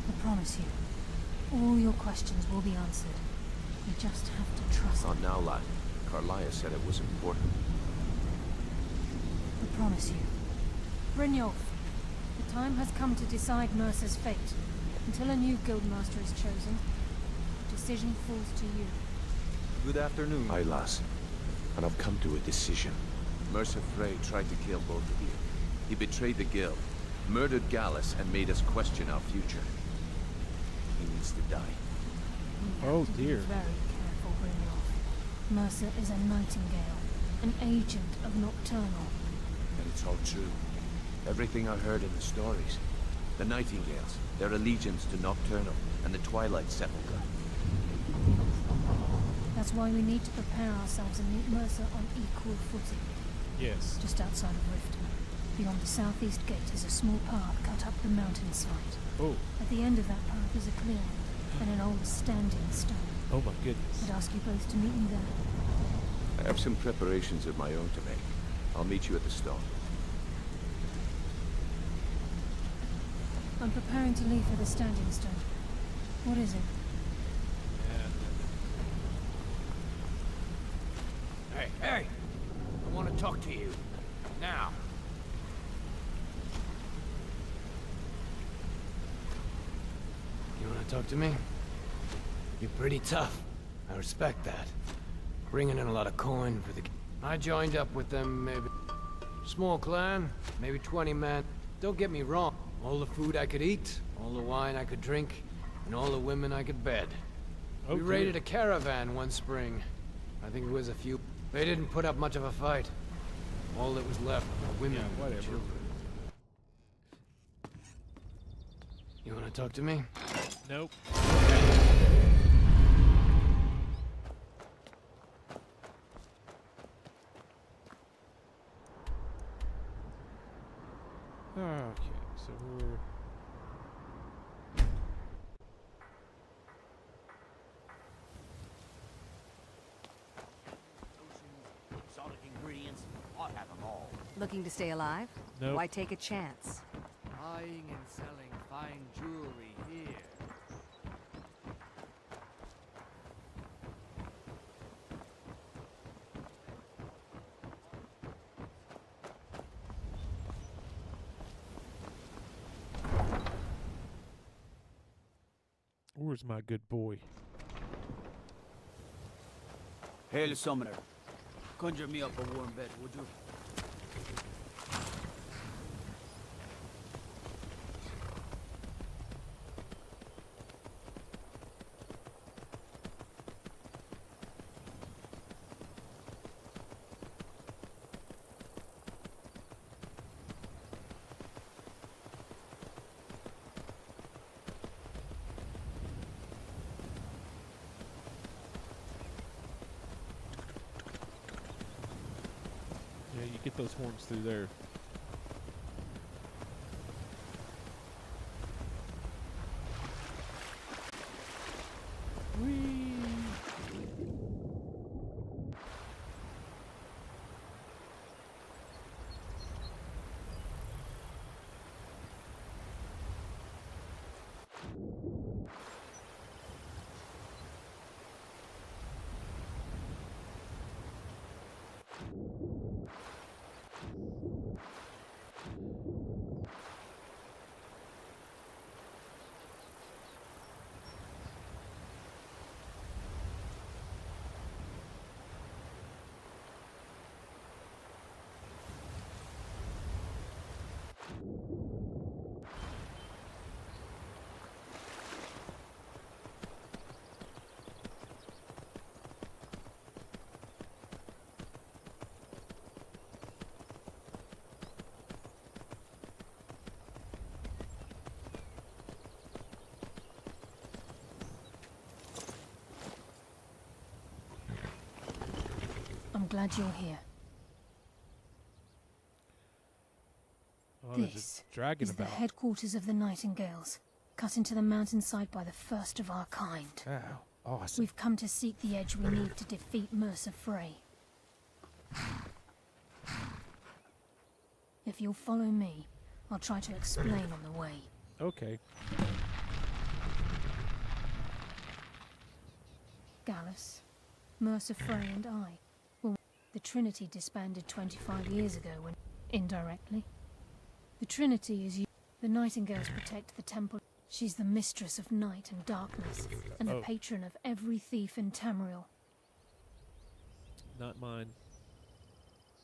S12: I promise you, all your questions will be answered. You just have to trust me.
S3: Not now, lad. Carlia said it was important.
S12: I promise you. Brynjolf, the time has come to decide Mercer's fate. Until a new guildmaster is chosen, the decision falls to you.
S7: Good afternoon.
S3: Aye, lass. And I've come to a decision. Mercer Frey tried to kill both of you. He betrayed the guild, murdered Gallus, and made us question our future. He needs to die.
S11: Oh dear.
S12: Be very careful, Brynjolf. Mercer is a nightingale, an agent of Nocturnal.
S3: And it's all true. Everything I heard in the stories. The Nightingales, their allegiance to Nocturnal, and the Twilight Sepulchre.
S12: That's why we need to prepare ourselves and meet Mercer on equal footing.
S11: Yes.
S12: Just outside of Riften. Beyond the southeast gate is a small path cut up the mountainside.
S11: Oh.
S12: At the end of that path is a clearing, and an old standing stone.
S11: Oh my goodness.
S12: I'd ask you both to meet me there.
S3: I have some preparations of my own to make. I'll meet you at the stone.
S12: I'm preparing to leave for the standing stone. What is it?
S15: Hey, hey! I want to talk to you. Now.
S22: You want to talk to me? You're pretty tough. I respect that. Bringing in a lot of coin for the... I joined up with them, maybe... Small clan, maybe 20 men. Don't get me wrong. All the food I could eat, all the wine I could drink, and all the women I could bed. We raided a caravan one spring. I think it was a few... They didn't put up much of a fight. All that was left were women and children. You want to talk to me?
S11: Nope. Okay, so we're...
S8: Exotic ingredients, I'll have them all.
S23: Looking to stay alive?
S11: Nope.
S23: Why take a chance?
S15: Buying and selling fine jewelry here.
S11: Where's my good boy?
S13: Hail, summoner. Conjure me up a warm bed, would you?
S11: Yeah, you get those horns through there. Whee!
S12: I'm glad you're here.
S11: Oh, there's
S12: This
S11: a dragon
S12: is the
S11: about.
S12: headquarters of the Nightingales, cut into the mountainside by the first of our kind.
S11: Oh, awesome.
S12: We've come to seek the edge we need to defeat Mercer Frey. If you'll follow me, I'll try to explain on the way.
S11: Okay.
S12: Gallus, Mercer Frey and I. Well, the Trinity disbanded 25 years ago when, indirectly. The Trinity is the Nightingales protect the temple. She's the mistress of night and darkness, and the patron of every thief in Tamriel.
S11: Not mine.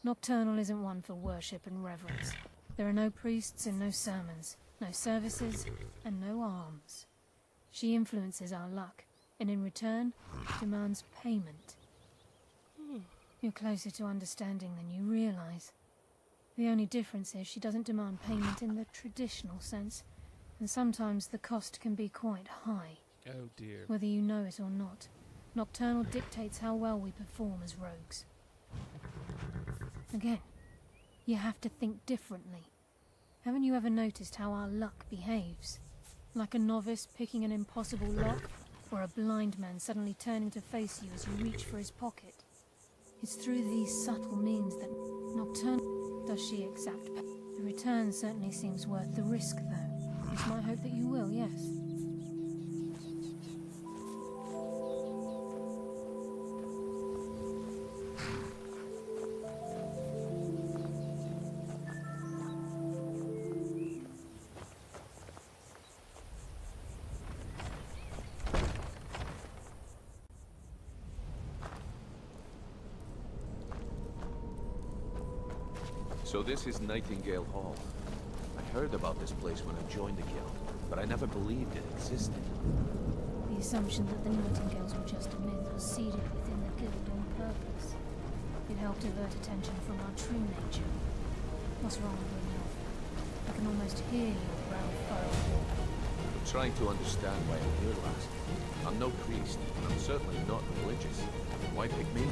S12: Nocturnal isn't one for worship and reverence. There are no priests and no sermons, no services, and no alms. She influences our luck, and in return, demands payment. You're closer to understanding than you realize. The only difference is she doesn't demand payment in the traditional sense, and sometimes the cost can be quite high.
S11: Oh dear.
S12: Whether you know it or not, Nocturnal dictates how well we perform as rogues. Again, you have to think differently. Haven't you ever noticed how our luck behaves? Like a novice picking an impossible lock, or a blind man suddenly turning to face you as you reach for his pocket. It's through these subtle means that Nocturnal does she exact pay. The return certainly seems worth the risk, though. It's my hope that you will, yes.
S3: So this is Nightingale Hall. I heard about this place when I joined the guild, but I never believed it existed.
S12: The assumption that the Nightingales were just a myth was seeded within the guild on purpose. It helped divert attention from our true nature. What's wrong with you? I can almost hear your brown furrow.
S3: I'm trying to understand why I'm here last. I'm no priest, and I'm certainly not religious. Why pick me?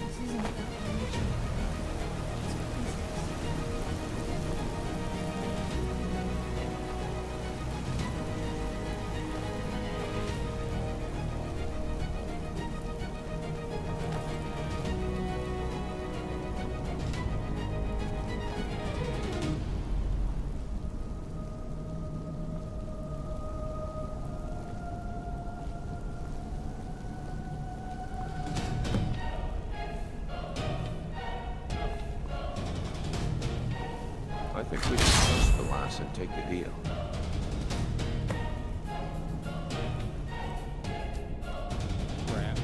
S12: This isn't about religion.
S3: I think we should trust the lass and take the deal.
S11: Crap.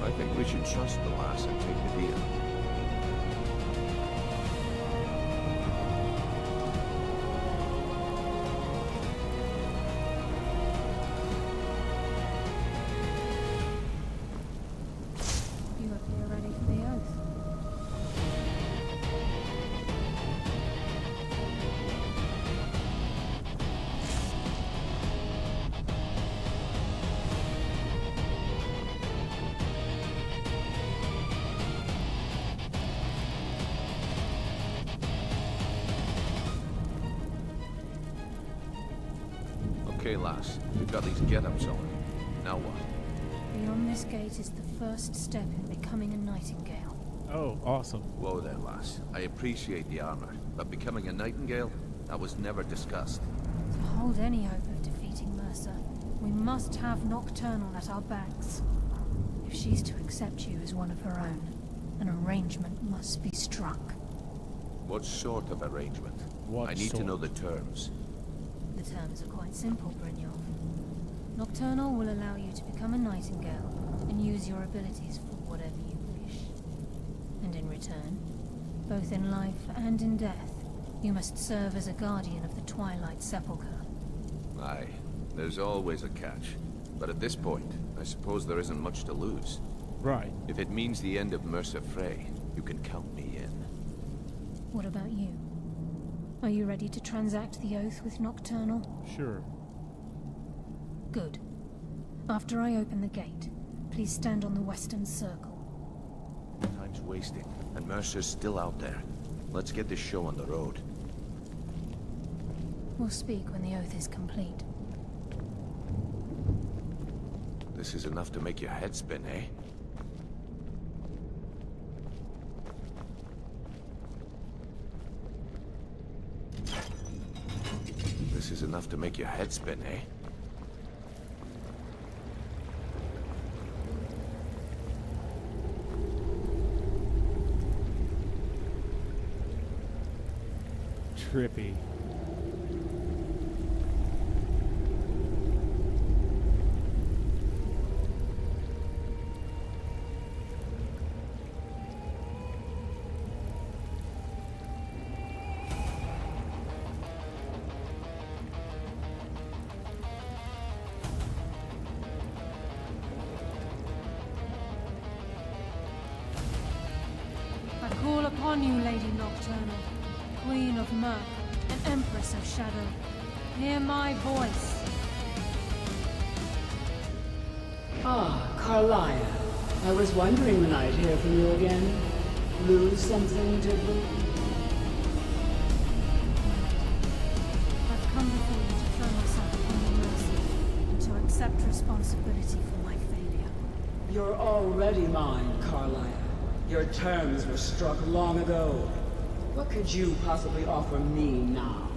S3: I think we should trust the lass and take the deal.
S12: You appear ready for the oath.
S3: Okay, lass. We've got these get-ups on. Now what?
S12: Beyond this gate is the first step in becoming a Nightingale.
S11: Oh, awesome.
S3: Whoa there, lass. I appreciate the armor, but becoming a Nightingale? That was never discussed.
S12: To hold any hope of defeating Mercer, we must have Nocturnal at our backs. If she's to accept you as one of her own, an arrangement must be struck.
S3: What sort of arrangement?
S11: What
S3: I need to
S11: sort?
S3: know the terms.
S12: The terms are quite simple, Brynjolf. Nocturnal will allow you to become a Nightingale and use your abilities for whatever you wish. And in return, both in life and in death, you must serve as a guardian of the Twilight Sepulchre.
S3: Aye, there's always a catch. But at this point, I suppose there isn't much to lose.
S11: Right.
S3: If it means the end of Mercer Frey, you can count me in.
S12: What about you? Are you ready to transact the oath with Nocturnal?
S11: Sure.
S12: Good. After I open the gate, please stand on the western circle.
S3: Time's wasting, and Mercer's still out there. Let's get this show on the road.
S12: We'll speak when the oath is complete.
S3: This is enough to make your head spin, eh? This is enough to make your head spin, eh?
S11: Trippy.
S12: I call upon you, Lady Nocturnal, Queen of Murk, and Empress of Shadow. Hear my voice.
S18: Ah, Carlia. I was wondering when I'd hear from you again. Lose something, did we?
S12: I've come before you to throw myself upon your mercy, and to accept responsibility for my failure.
S18: You're already mine, Carlia. Your terms were struck long ago. What could you possibly offer me now?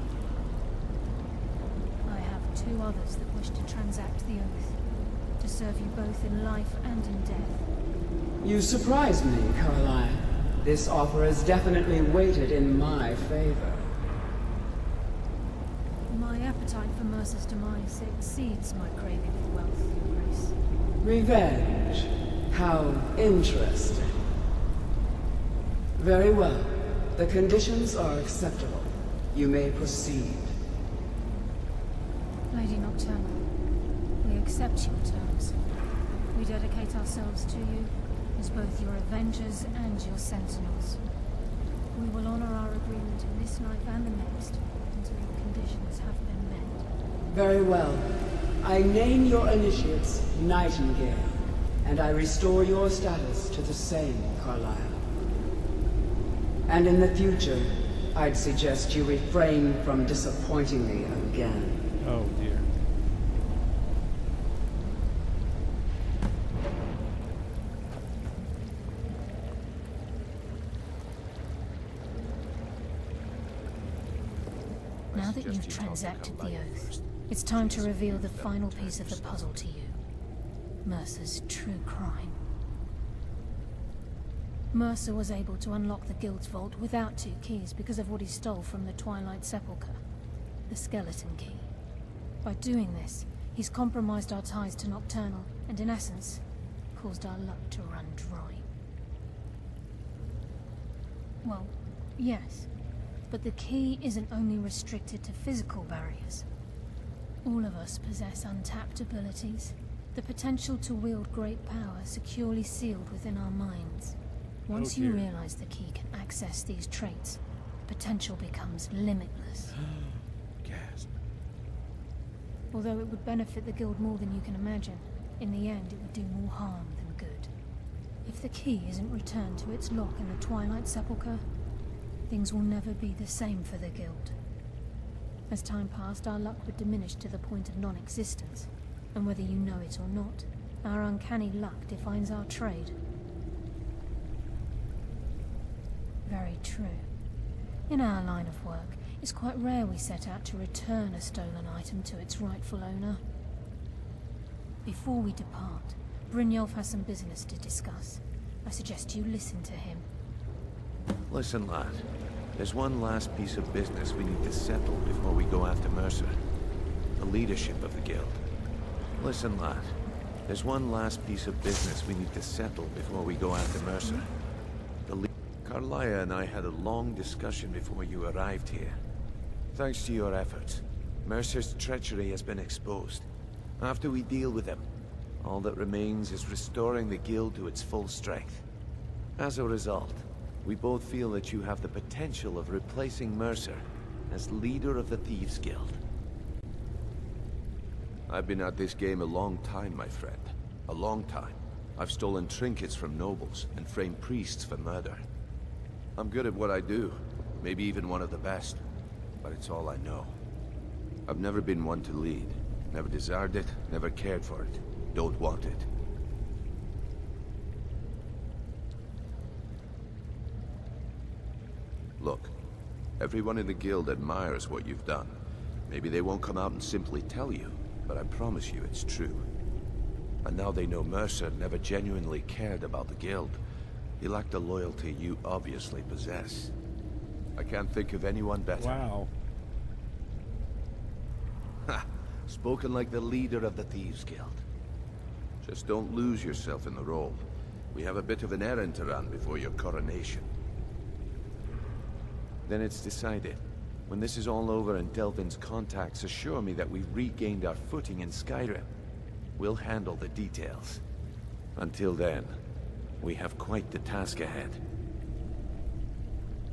S12: I have two others that wish to transact the oath, to serve you both in life and in death.
S18: You surprise me, Carlia. This offer is definitely weighted in my favor.
S12: My appetite for Mercer's demise exceeds my craving for wealth, Your Grace.
S18: Revenge. How interesting. Very well. The conditions are acceptable. You may proceed.
S12: Lady Nocturnal, we accept your terms. We dedicate ourselves to you as both your avengers and your sentinels. We will honor our agreement in this life and the next until your conditions have been met.
S18: Very well. I name your initiates Nightingale, and I restore your status to the same, Carlisle. And in the future, I'd suggest you refrain from disappointing me again.
S11: Oh, dear.
S12: Now that you've transacted the oath, it's time to reveal the final piece of the puzzle to you. Mercer's true crime. Mercer was able to unlock the Guild's vault without 2 keys because of what he stole from the Twilight Sepulchre, the skeleton key. By doing this, he's compromised our ties to Nocturnal, and in essence, caused our luck to run dry. Well, yes, but the key isn't only restricted to physical barriers. All of us possess untapped abilities, the potential to wield great power securely sealed within our minds. Once you realize the key can access these traits, potential becomes limitless.
S11: Gasp.
S12: Although it would benefit the Guild more than you can imagine, in the end it would do more harm than good. If the key isn't returned to its lock in the Twilight Sepulchre, things will never be the same for the Guild. As time passed, our luck would diminish to the point of non-existence, and whether you know it or not, our uncanny luck defines our trade. Very true. In our line of work, it's quite rare we set out to return a stolen item to its rightful owner. Before we depart, Brynjolf has some business to discuss. I suggest you listen to him.
S3: Listen, lad. There's one last piece of business we need to settle before we go after Mercer. The leadership of the Guild. Listen, lad. There's one last piece of business we need to settle before we go after Mercer. Carlia and I had a long discussion before you arrived here. Thanks to your efforts, Mercer's treachery has been exposed. After we deal with him, all that remains is restoring the Guild to its full strength. As a result, We both feel that you have the potential of replacing Mercer as leader of the Thieves Guild. I've been at this game a long time, my friend. A long time. I've stolen trinkets from nobles and framed priests for murder. I'm good at what I do, maybe even one of the best, but it's all I know. I've never been one to lead. Never desired it, never cared for it. Don't want it. Look, everyone in the guild admires what you've done. Maybe they won't come out and simply tell you, but I promise you it's true. And now they know Mercer never genuinely cared about the guild. He lacked the loyalty you obviously possess. I can't think of anyone better.
S11: Wow.
S3: Ha! Spoken like the leader of the Thieves Guild. Just don't lose yourself in the role. We have a bit of an errand to run before your coronation. Then it's decided. When this is all over and Delvin's contacts assure me that we've regained our footing in Skyrim, we'll handle the details. Until then, we have quite the task ahead.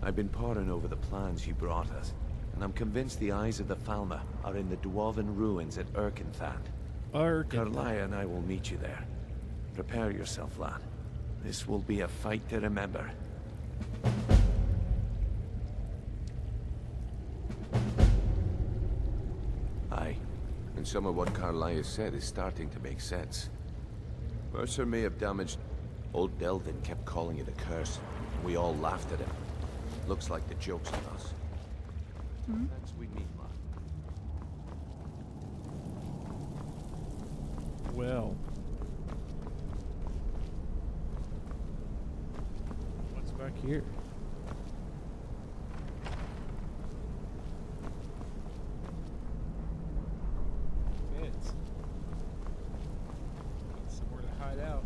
S3: I've been poring over the plans you brought us, and I'm convinced the eyes of the Falmer are in the Dwarven ruins at Erkenthand. Carlia and I will meet you there. Prepare yourself, lad. This will be a fight to remember. Aye, and some of what Carlia said is starting to make sense. Mercer may have damaged... Old Delvin kept calling it a curse, and we all laughed at him. Looks like the joke's on us. Thanks, we meet, lad.
S11: Well. What's back here? Beds. Got somewhere to hide out.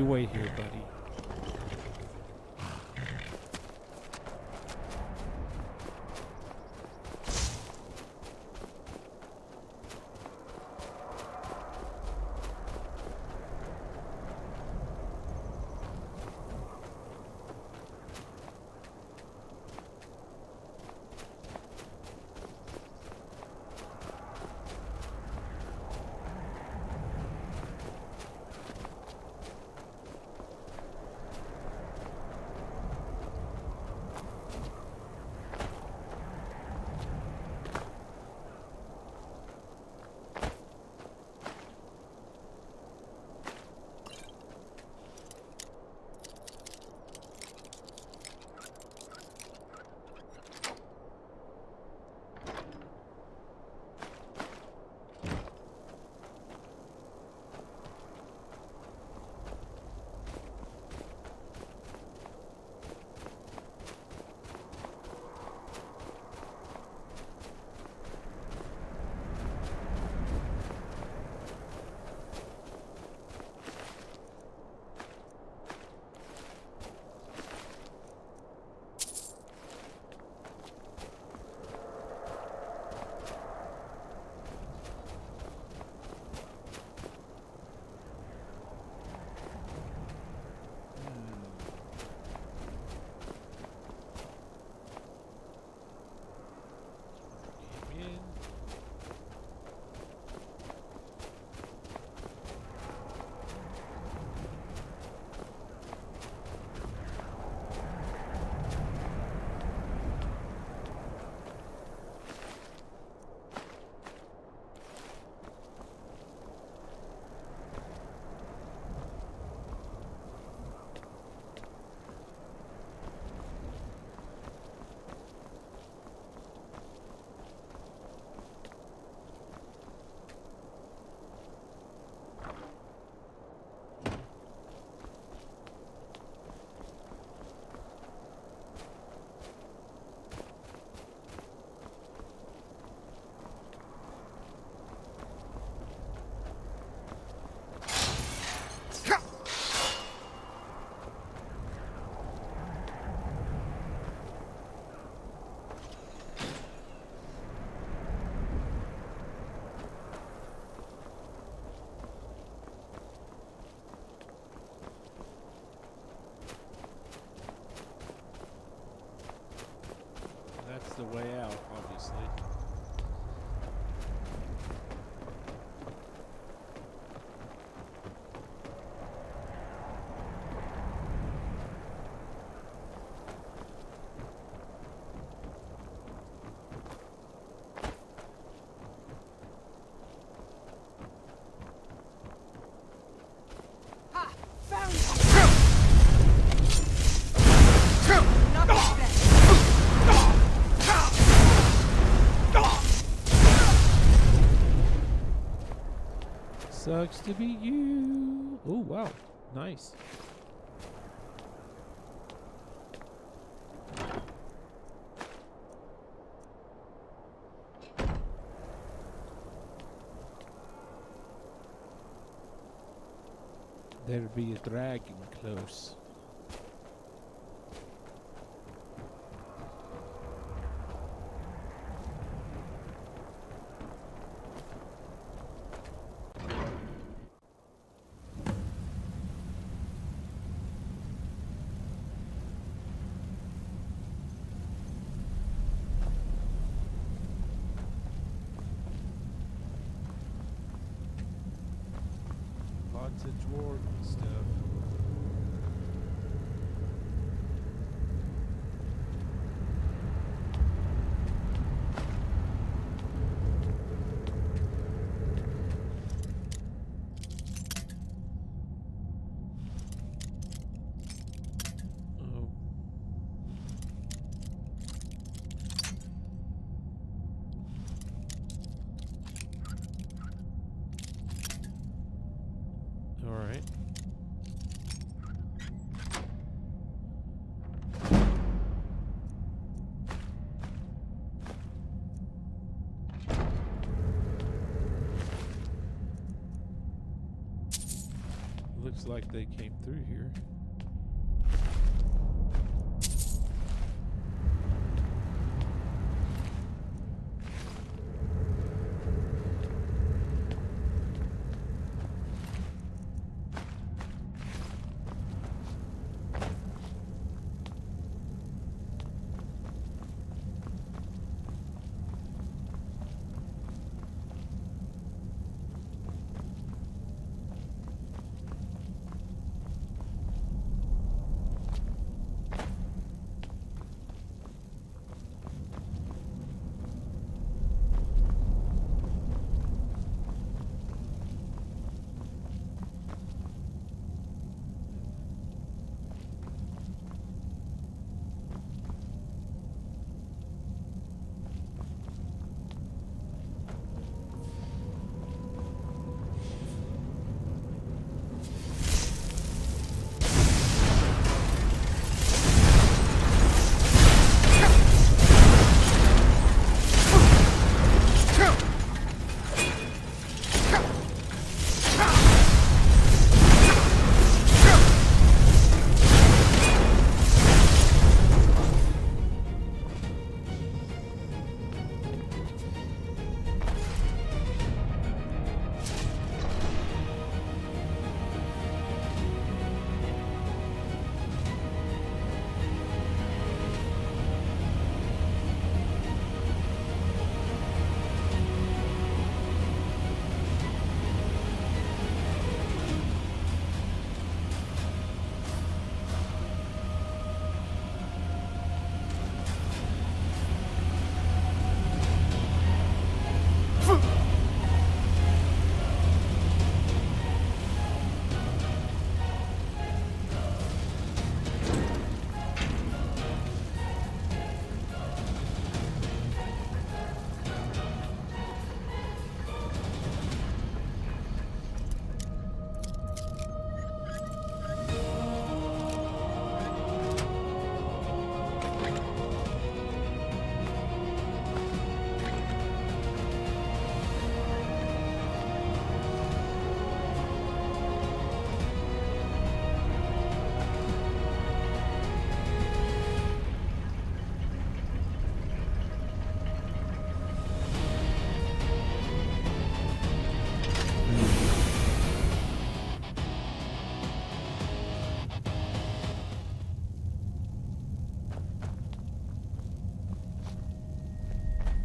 S11: your way here, buddy. The way out, obviously.
S10: Ha! Found you! Not bad.
S11: Sucks to be you. Oh, wow. Nice. There'll be a dragon close. Lots of dwarven stuff. Looks like they came through here.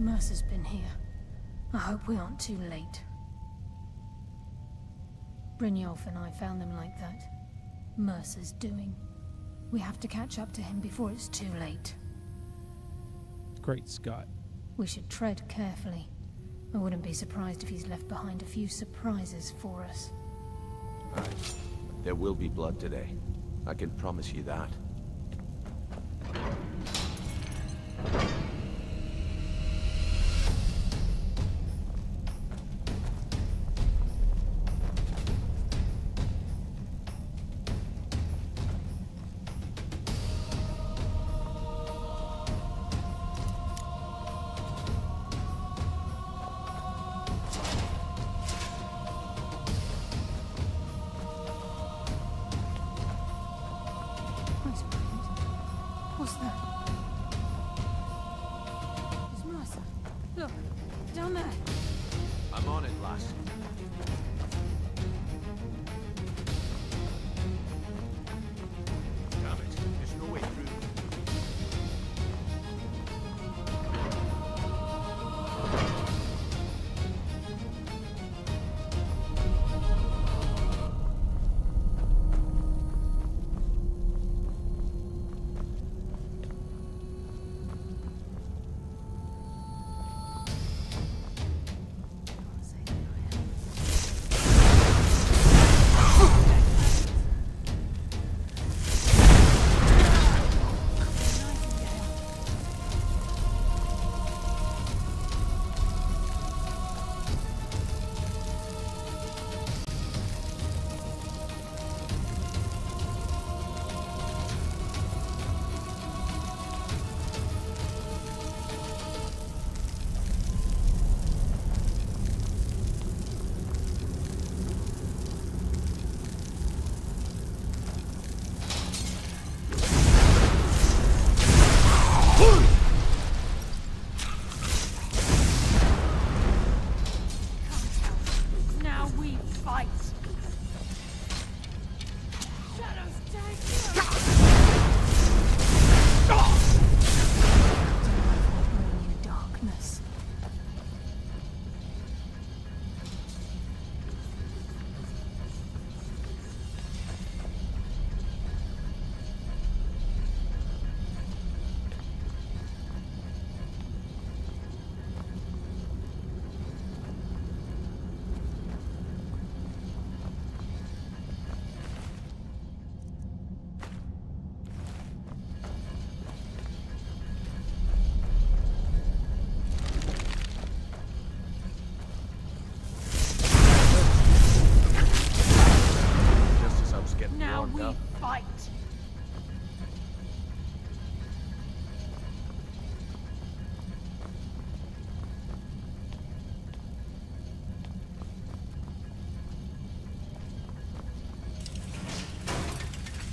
S12: Mercer's been here. I hope we aren't too late. Brynjolf and I found them like that. Mercer's doing. We have to catch up to him before it's too late.
S11: Great Scott.
S12: We should tread carefully. I wouldn't be surprised if he's left behind a few surprises for us.
S3: Aye. There will be blood today. I can promise you that.
S12: What's that? It's Mercer. Look, down there.
S3: I'm on it, lass.
S5: Damn it, there's no way through.
S10: Now we fight. Shadows take you.
S12: Darkness.
S20: Just as I was getting
S10: Now
S20: warmed
S10: we
S20: up.
S10: fight.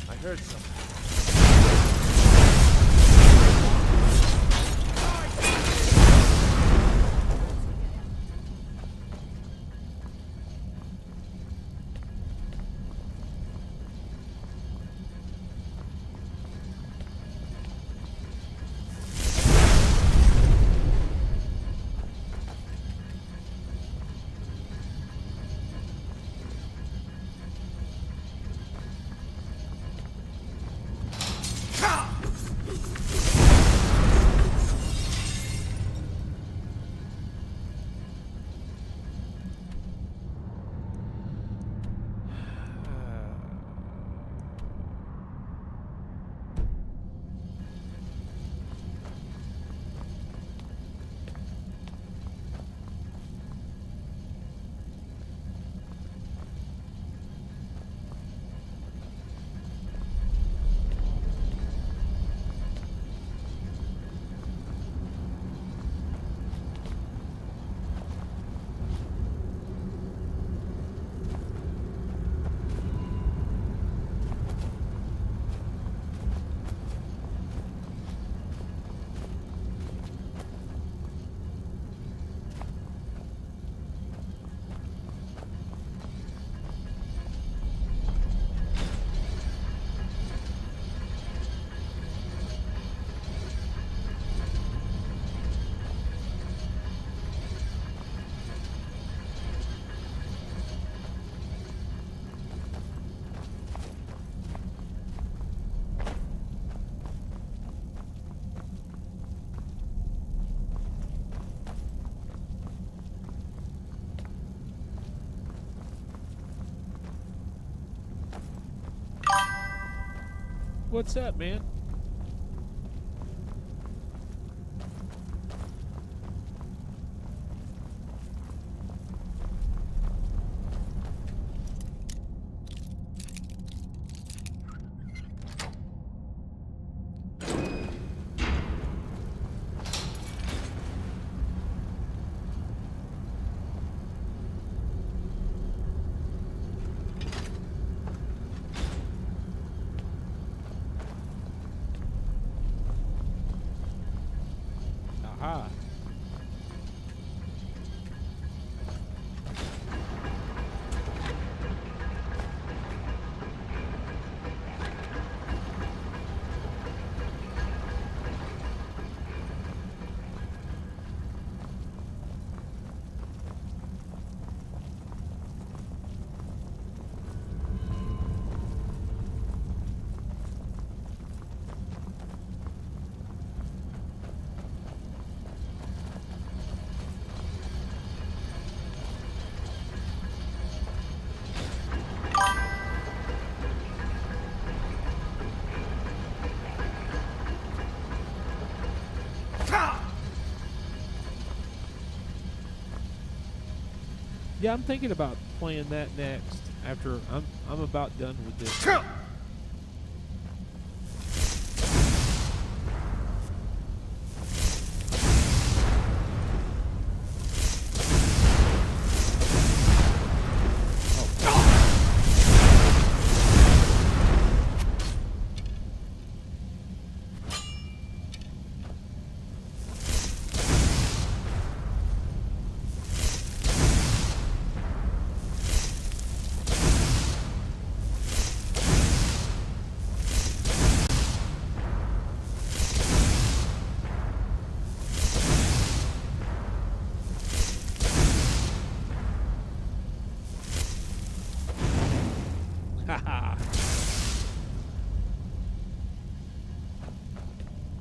S20: I heard something.
S11: What's up, man? Aha. Yeah, I'm thinking about playing that next after I'm about done with this.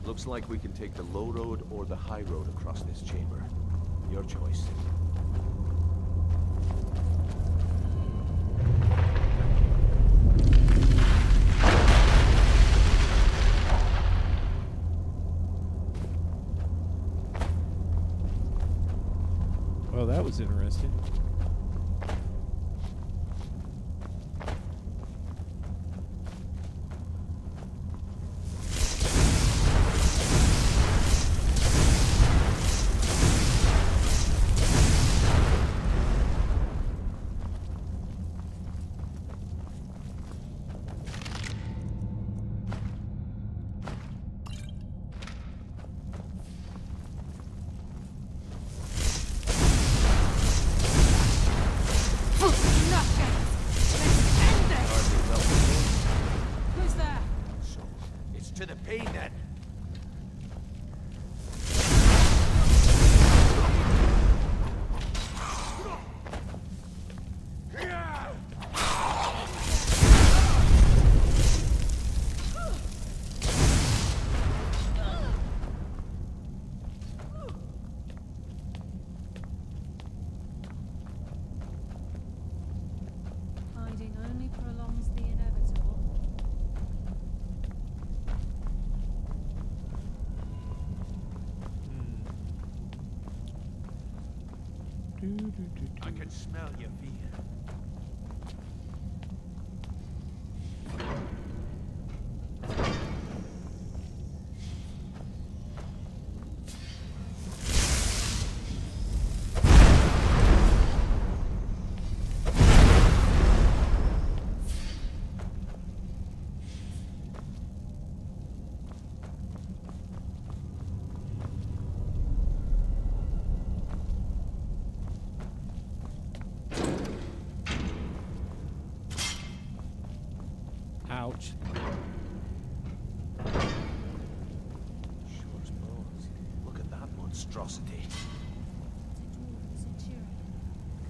S3: Looks like we can take the low road or the high road across this chamber. Your choice.
S11: Well, that was interesting.
S15: To the pain then.
S12: Hiding only prolongs the inevitable.
S15: I can smell your fear.
S11: Ouch.
S15: Sure as bones. Look at that monstrosity.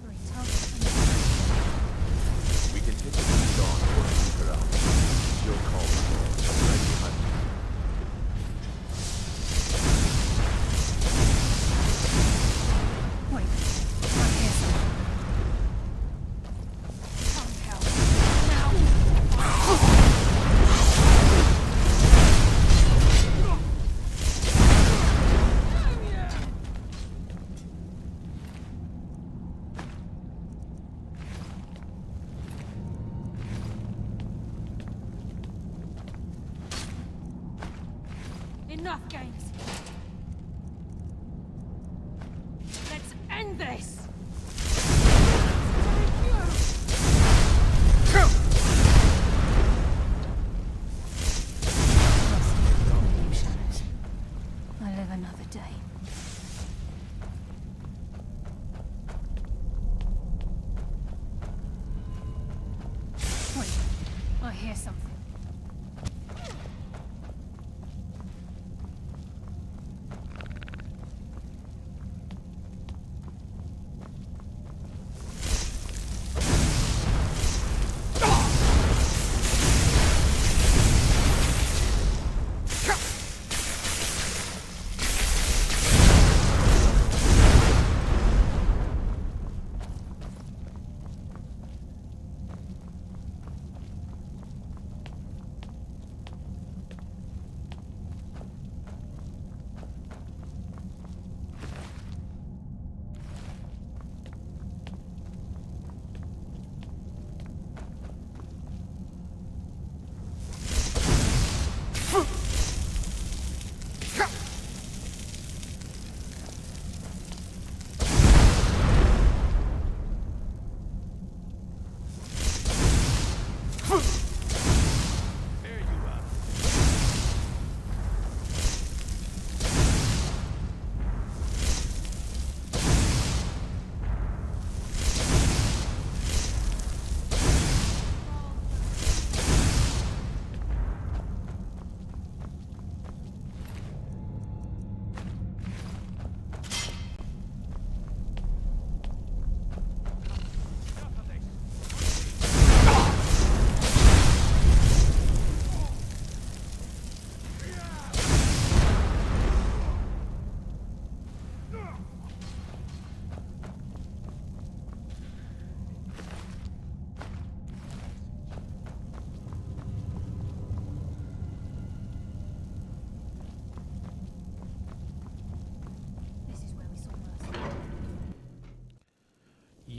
S12: Very tough.
S3: We can take the lead on or keep her out. You'll call the ball. Right behind you.
S12: Wait, I hear something. Enough games. Let's end this. Shadows. I live another day. Wait, I hear something.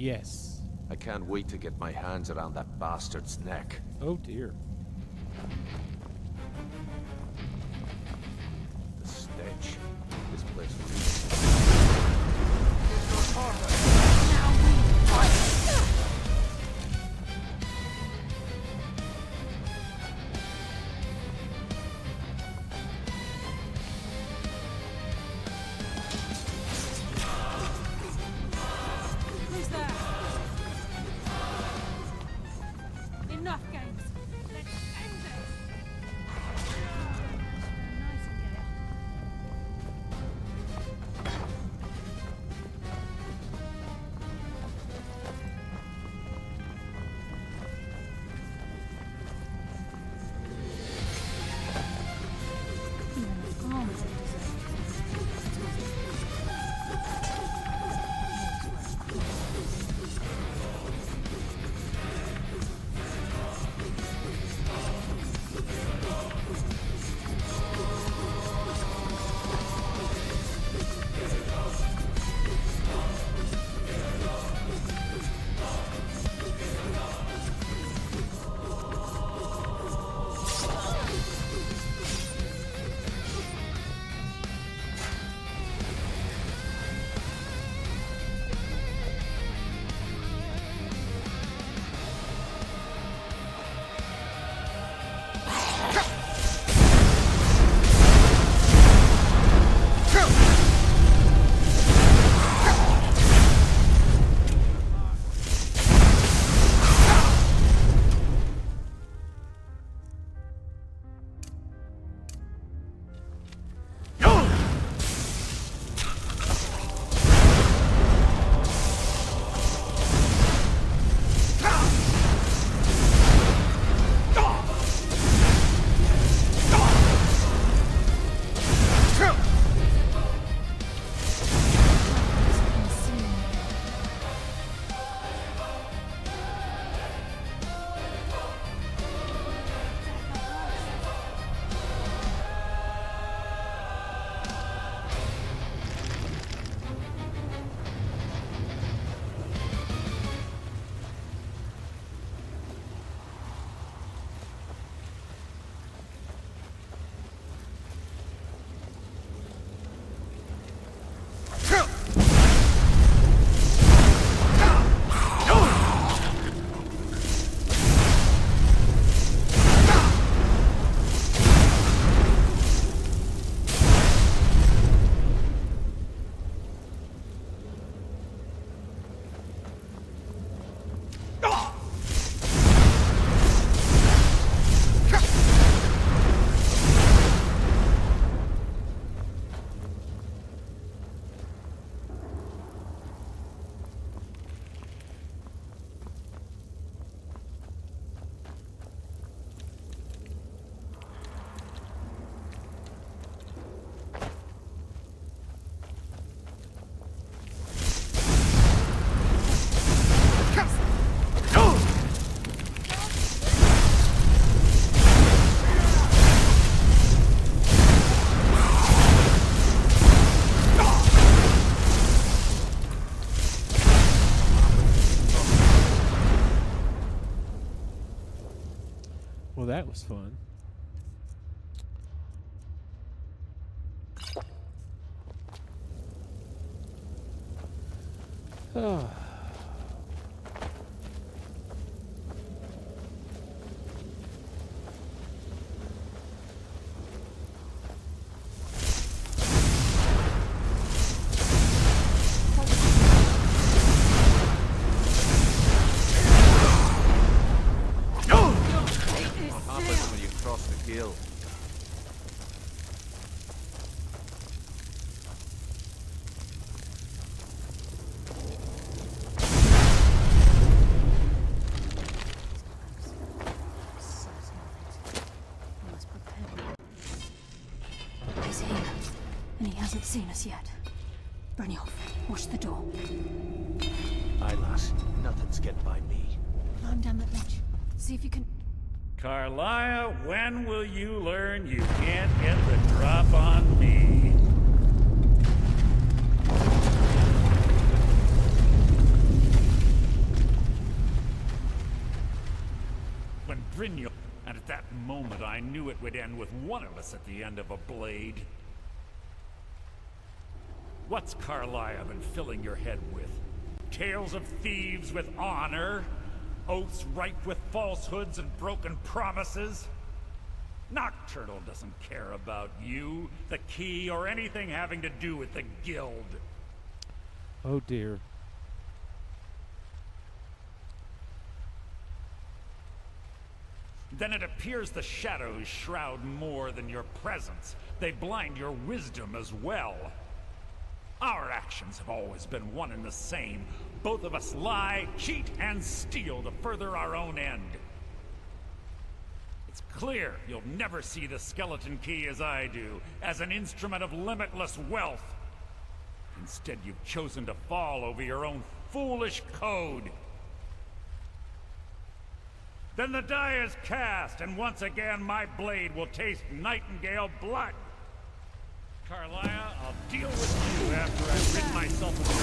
S11: Yes.
S3: I can't wait to get my hands around that bastard's neck.
S11: Oh dear.
S3: The stench. This place
S10: Who's there? Enough games. Let's end this. Nightingale.
S12: Even the farmers have deserted.
S11: Well, that was fun. Oh.
S12: He's here, and he hasn't seen us yet. Brynjolf, watch the door.
S3: Aye, lass. Nothing's getting by me.
S12: Climb down that ledge. See if you can...
S1: Carlia, when will you learn you can't get the drop on me? that moment, I knew it would end with one of us at the end of a blade. What's Carlisle been filling your head with? Tales of thieves with honor? Oaths ripe with falsehoods and broken promises? Nocturnal doesn't care about you, the key, or anything having to do with the guild.
S11: Oh dear.
S1: Then it appears the shadows shroud more than your presence. They blind your wisdom as well. Our actions have always been one and the same. Both of us lie, cheat, and steal to further our own end. It's clear you'll never see the skeleton key as I do, as an instrument of limitless wealth. Instead, you've chosen to fall over your own foolish code. Then the die is cast, and once again my blade will taste nightingale blood. Carlisle, I'll deal with you after I've rid myself of your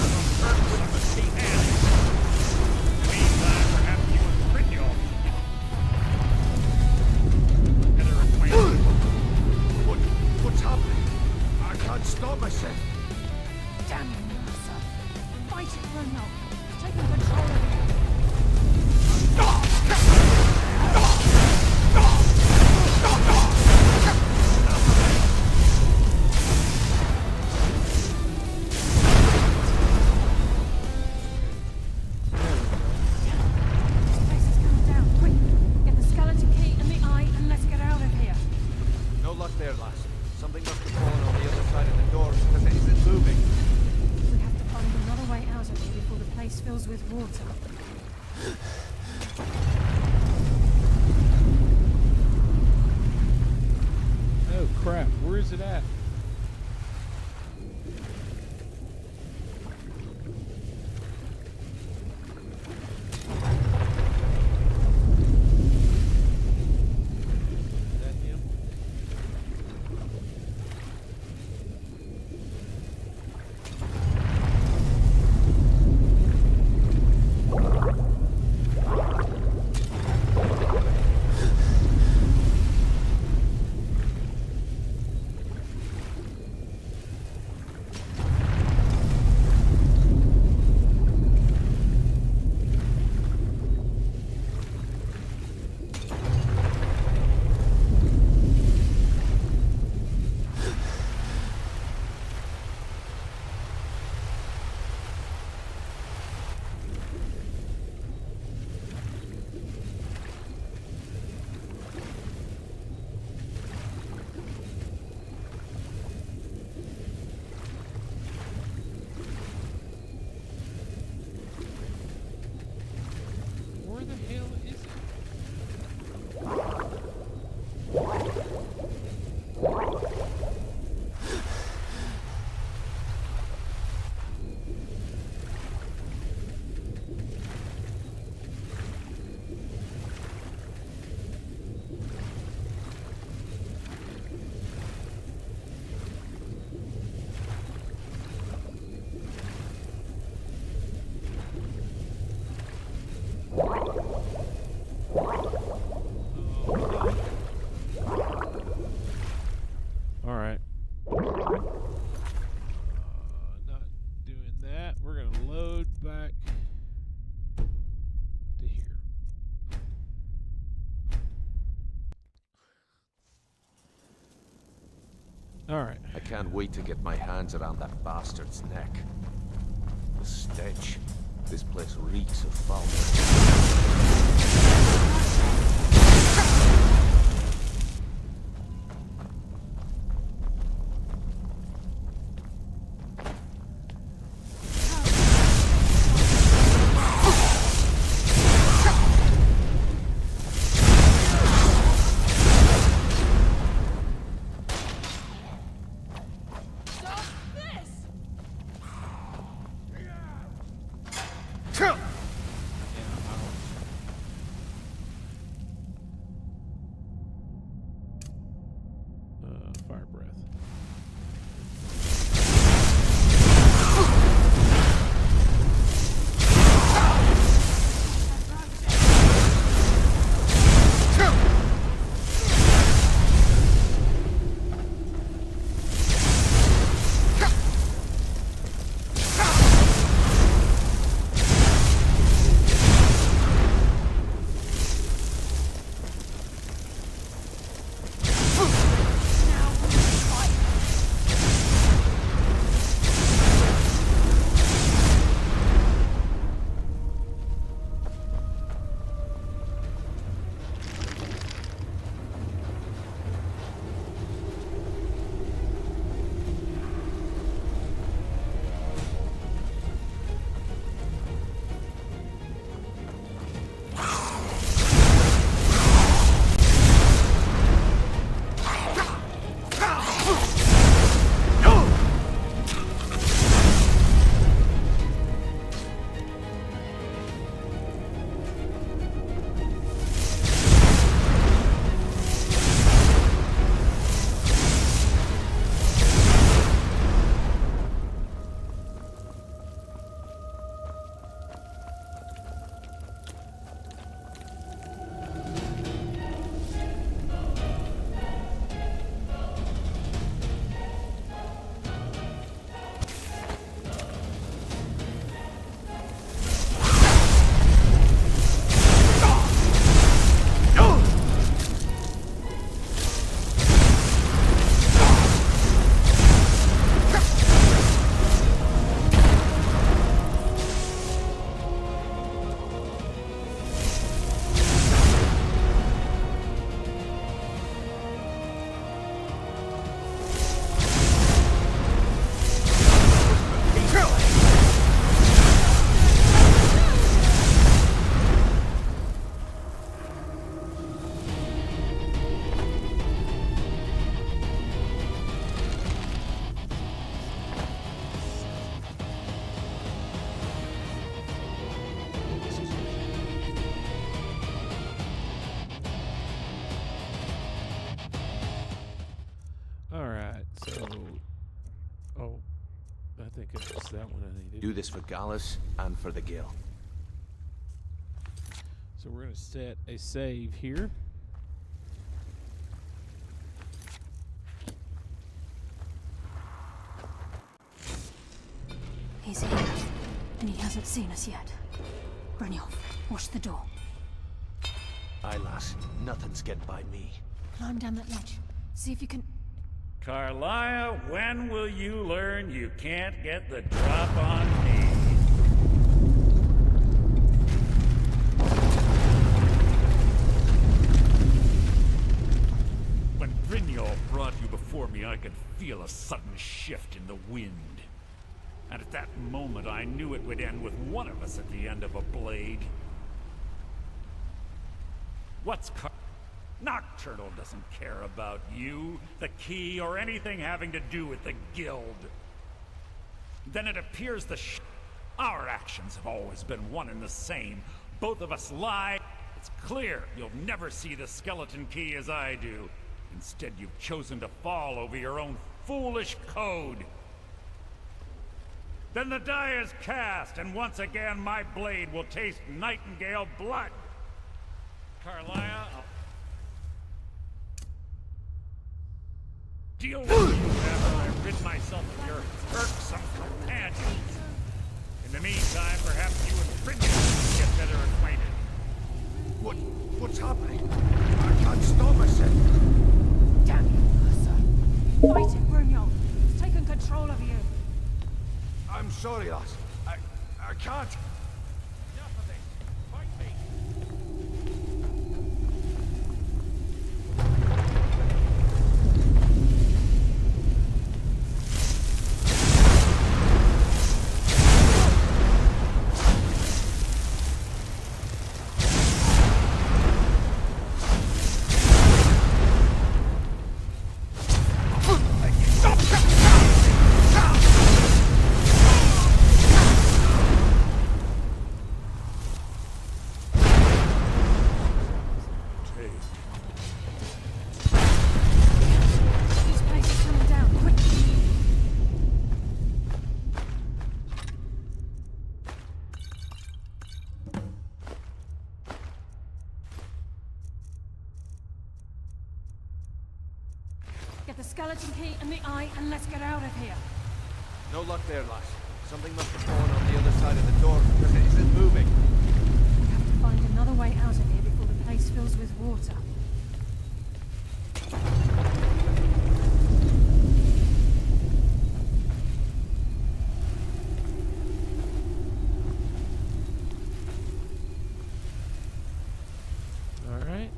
S1: unearthly hands. Meantime, perhaps you and Brynjol together acquainted.
S3: What's happening? I can't stop myself.
S12: Damn you, Mercer. Fight it, Brynjol. Taking control of you.
S11: Oh crap, where is it at? Alright.
S3: I can't wait to get my hands around that bastard's neck. The stench. This place reeks of foulness.
S11: Fire breath. So, oh, I think it was that one I needed.
S3: Do this for Gallus and for the Guild.
S11: So we're going to set a save here.
S12: He's here, and he hasn't seen us yet. Brynjolf, watch the door.
S3: Aye, lass. Nothing's getting by me.
S12: Climb down that ledge. See if you can...
S1: Carlia, when will you learn you can't get the drop on me? When Brynjolf brought you before me, I could feel a sudden shift in the wind. And at that moment, I knew it would end with one of us at the end of a blade. What's Nocturnal doesn't care about you, the key, or anything having to do with the Guild. Then it appears our actions have always been one and the same. Both of us lie. It's clear you'll never see the skeleton key as I do. Instead, you've chosen to fall over your own foolish code. Then the die is cast, and once again my blade will taste Nightingale blood. Carlia, I'll deal with you after I rid myself of your irksome companions. In the meantime, perhaps you and Brynjolf can get better acquainted.
S3: What's happening? I can't stop myself.
S12: Damn you, Mercer. Fight it, Brynjolf. He's taken control of you.
S3: I'm sorry, lass. I can't.
S1: Enough of this. Fight me.
S12: Get the skeleton key and the eye, and let's get out of here.
S20: No luck there, lass. Something must have fallen on the other side of the door because it isn't moving.
S12: We have to find another way out of here before the place fills with water.
S11: All right.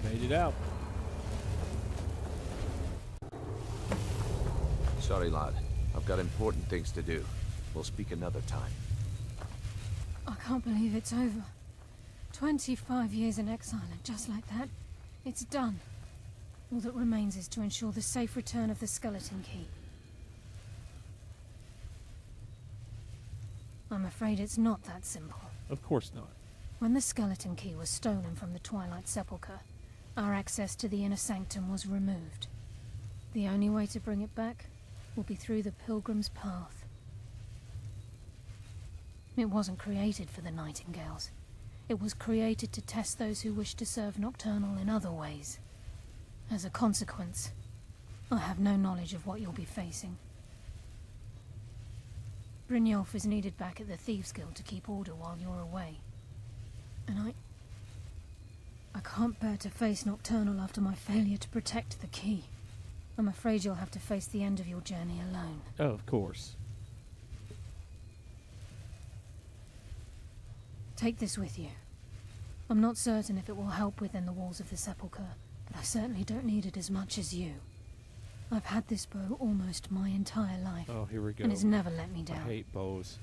S11: Made it out.
S3: Sorry, lad. I've got important things to do. We'll speak another time.
S12: I can't believe it's over. 25 years in exile, and just like that, it's done. All that remains is to ensure the safe return of the skeleton key. I'm afraid it's not that simple.
S11: Of course not.
S12: When the skeleton key was stolen from the Twilight Sepulchre, our access to the inner sanctum was removed. The only way to bring it back will be through the Pilgrim's Path. It wasn't created for the Nightingales. It was created to test those who wish to serve Nocturnal in other ways. As a consequence, I have no knowledge of what you'll be facing. Brynjolf is needed back at the Thieves' Guild to keep order while you're away. And I can't bear to face Nocturnal after my failure to protect the key. I'm afraid you'll have to face the end of your journey alone.
S11: Oh, of course.
S12: Take this with you. I'm not certain if it will help within the walls of the Sepulchre, but I certainly don't need it as much as you. I've had this bow almost my entire life.
S11: Oh, here we go.
S12: And it's never let me down.
S11: I hate bows.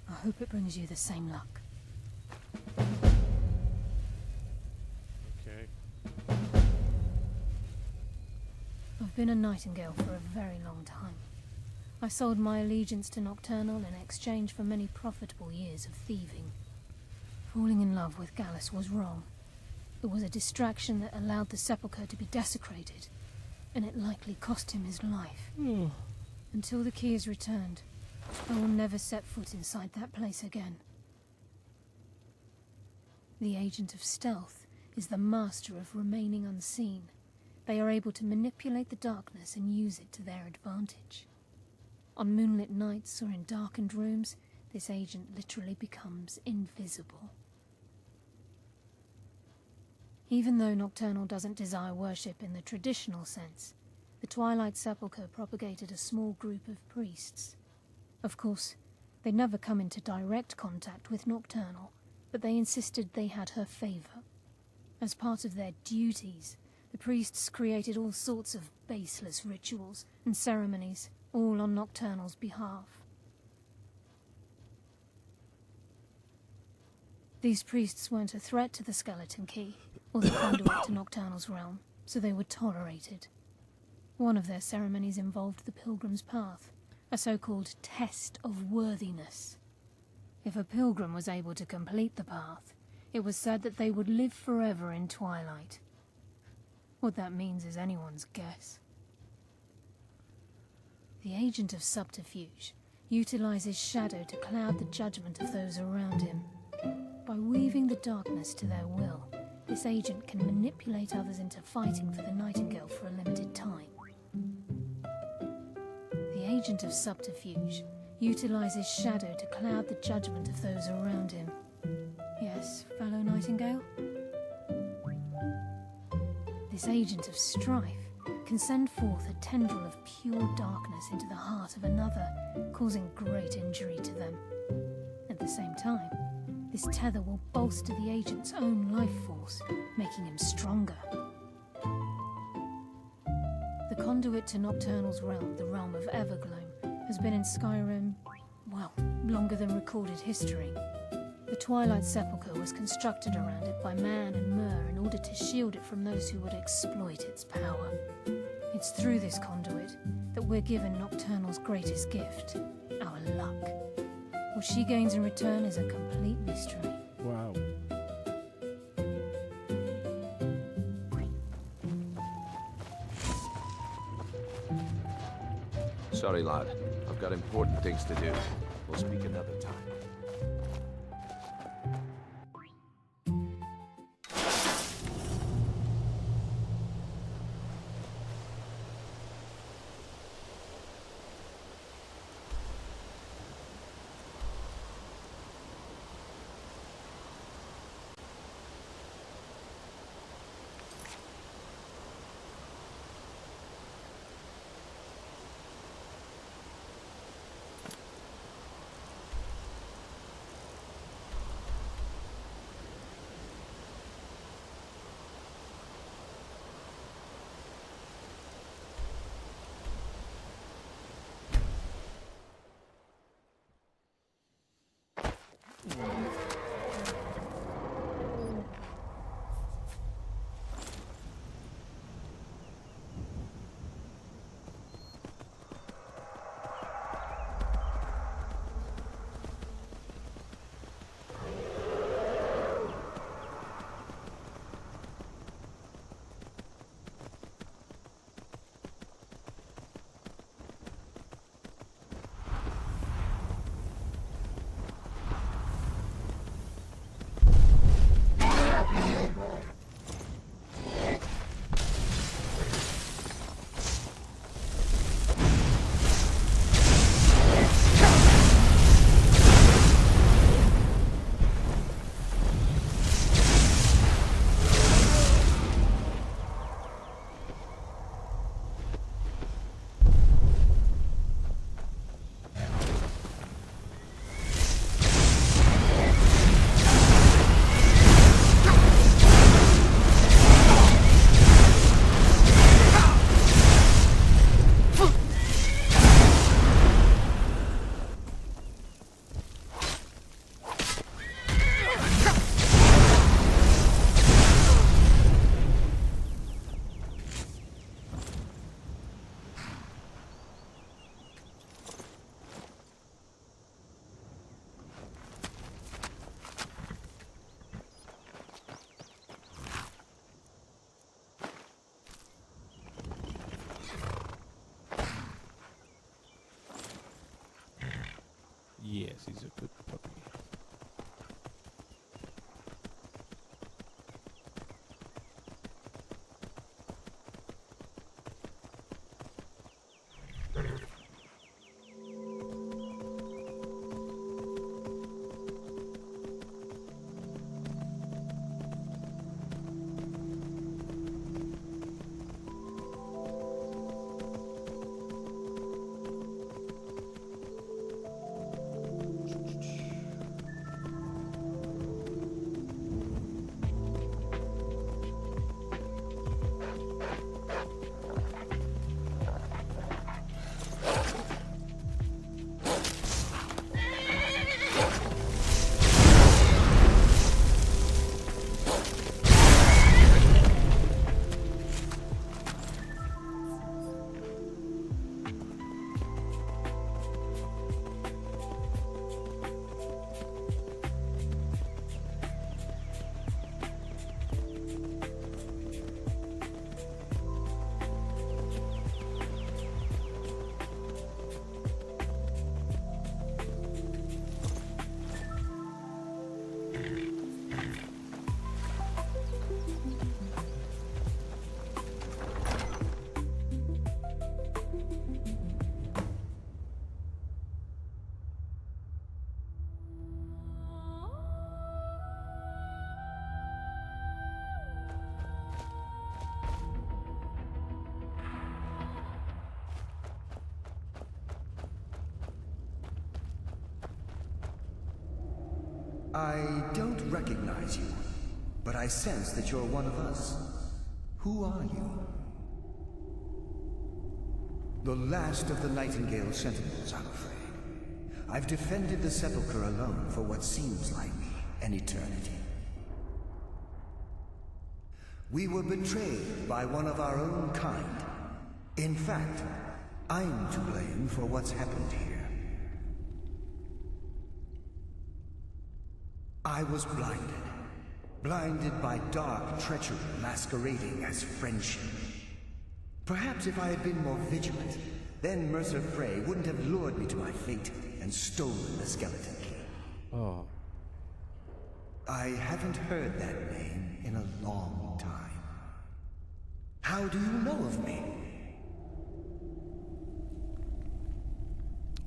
S12: I hope it brings you the same luck.
S11: Okay.
S12: I've been a Nightingale for a very long time. I sold my allegiance to Nocturnal in exchange for many profitable years of thieving. Falling in love with Gallus was wrong. It was a distraction that allowed the Sepulchre to be desecrated, and it likely cost him his life. Until the key is returned, I will never set foot inside that place again. The Agent of Stealth is the master of remaining unseen. They are able to manipulate the darkness and use it to their advantage. On moonlit nights or in darkened rooms, this agent literally becomes invisible. Even though Nocturnal doesn't desire worship in the traditional sense, the Twilight Sepulchre propagated a small group of priests. Of course, they never come into direct contact with Nocturnal, but they insisted they had her favor. As part of their duties, the priests created all sorts of baseless rituals and ceremonies, all on Nocturnal's behalf. These priests weren't a threat to the skeleton key, or the conduit to Nocturnal's realm, so they were tolerated. One of their ceremonies involved the Pilgrim's Path, a so-called test of worthiness. If a pilgrim was able to complete the path, it was said that they would live forever in Twilight. What that means is anyone's guess. The Agent of Subterfuge utilizes shadow to cloud the judgment of those around him. By weaving the darkness to their will, this agent can manipulate others into fighting for the Nightingale for a limited time. The Agent of Subterfuge utilizes shadow to cloud the judgment of those around him. Yes, fellow Nightingale? This Agent of Strife can send forth a tendril of pure darkness into the heart of another, causing great injury to them. At the same time, this tether will bolster the agent's own life force, making him stronger. The conduit to Nocturnal's realm, the realm of Evergloam, has been in Skyrim, well, longer than recorded history. The Twilight Sepulchre was constructed around it by Man and Myr in order to shield it from those who would exploit its power. It's through this conduit that we're given Nocturnal's greatest gift, our luck. What she gains in return is a complete mystery.
S11: Wow.
S3: Sorry, lad. I've got important things to do. We'll speak another time.
S11: She's a good puppy.
S4: I don't recognize you, but I sense that you're one of us. Who are you? The last of the Nightingale Sentinels, I'm afraid. I've defended the Sepulchre alone for what seems like an eternity. We were betrayed by one of our own kind. In fact, I'm to blame for what's happened here. I was blinded by dark treachery masquerading as friendship. Perhaps if I had been more vigilant, then Mercer Frey wouldn't have lured me to my fate and stolen the skeleton key.
S11: Oh.
S4: I haven't heard that name in a long time. How do you know of me?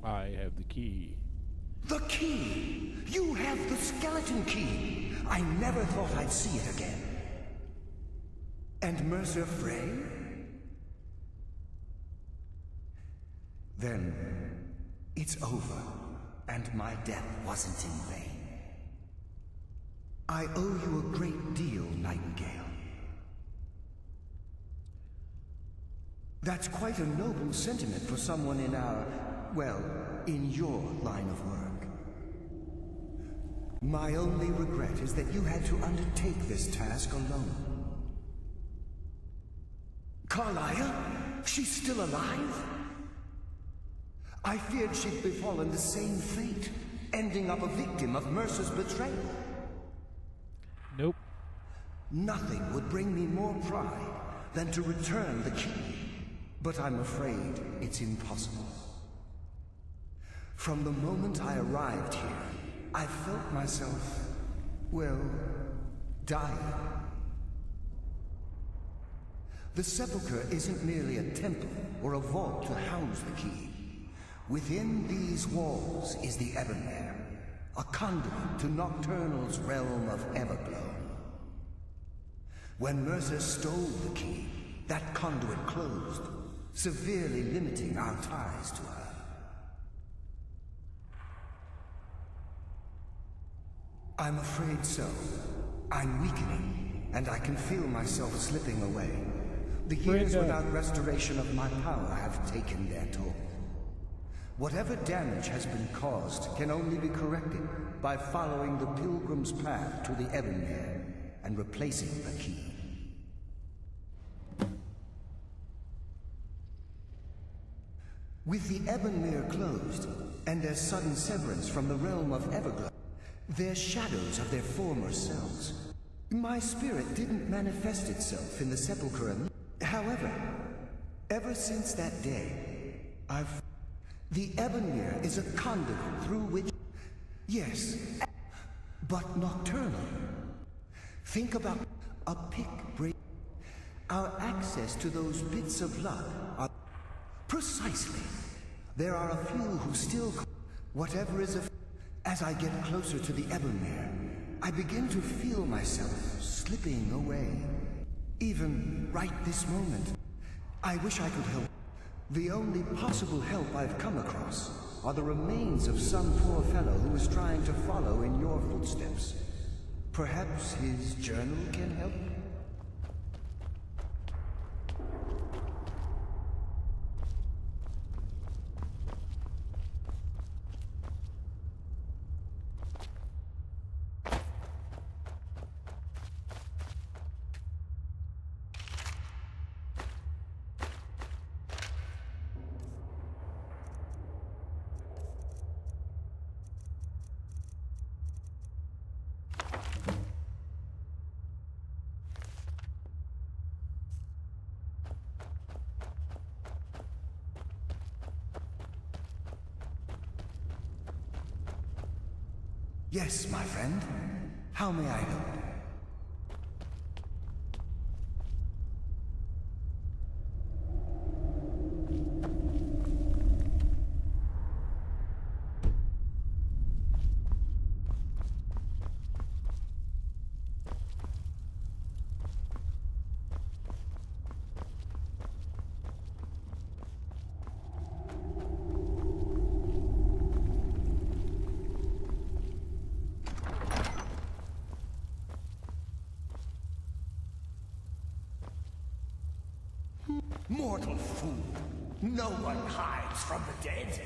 S11: I have the key.
S4: The key! You have the skeleton key! I never thought I'd see it again. And Mercer Frey? Then it's over, and my death wasn't in vain. I owe you a great deal, Nightingale. That's quite a noble sentiment for someone in our, well, in your line of work. My only regret is that you had to undertake this task alone. Carlia? She's still alive? I feared she'd befallen the same fate, ending up a victim of Mercer's betrayal.
S11: Nope.
S4: Nothing would bring me more pride than to return the key, but I'm afraid it's impossible. From the moment I arrived here, I felt myself, well, dying. The Sepulchre isn't merely a temple or a vault to house the key. Within these walls is the Ebonmere, a conduit to Nocturnal's realm of Everglow. When Mercer stole the key, that conduit closed, severely limiting our ties to her. I'm afraid so. I'm weakening, and I can feel myself slipping away. The years without restoration of my power have taken their toll. Whatever damage has been caused can only be corrected by following the Pilgrim's path to the Ebonmere and replacing the key. With the Ebonmere closed, and their sudden severance from the realm of Everglow, they're shadows of their former selves. My spirit didn't manifest itself in the Sepulchre. However, ever since that day, The Ebonmere is a conduit through which Yes, but nocturnal. Think about a pick break. Our access to those bits of luck are... Precisely. There are a few who still... Whatever is As I get closer to the Ebonmere, I begin to feel myself slipping away. Even right this moment. I wish I could help. The only possible help I've come across are the remains of some poor fellow who is trying to follow in your footsteps. Perhaps his journal can help? Yes, my friend. How may I help? Mortal fool! No one hides from the dead!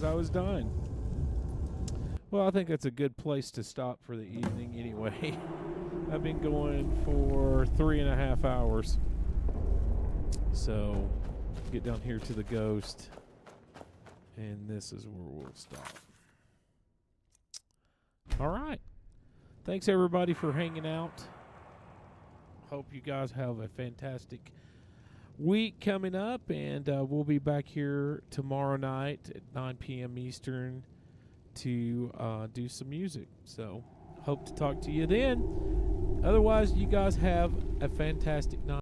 S11: I was dying. Well, I think that's a good place to stop for the evening anyway. I've been going for 3.5 hours. So, get down here to the ghost. And this is where we'll stop. Alright. Thanks everybody for hanging out. Hope you guys have a fantastic week coming up, and we'll be back here tomorrow night at 9 p.m. Eastern to do some music. So, hope to talk to you then. Otherwise, you guys have a fantastic night.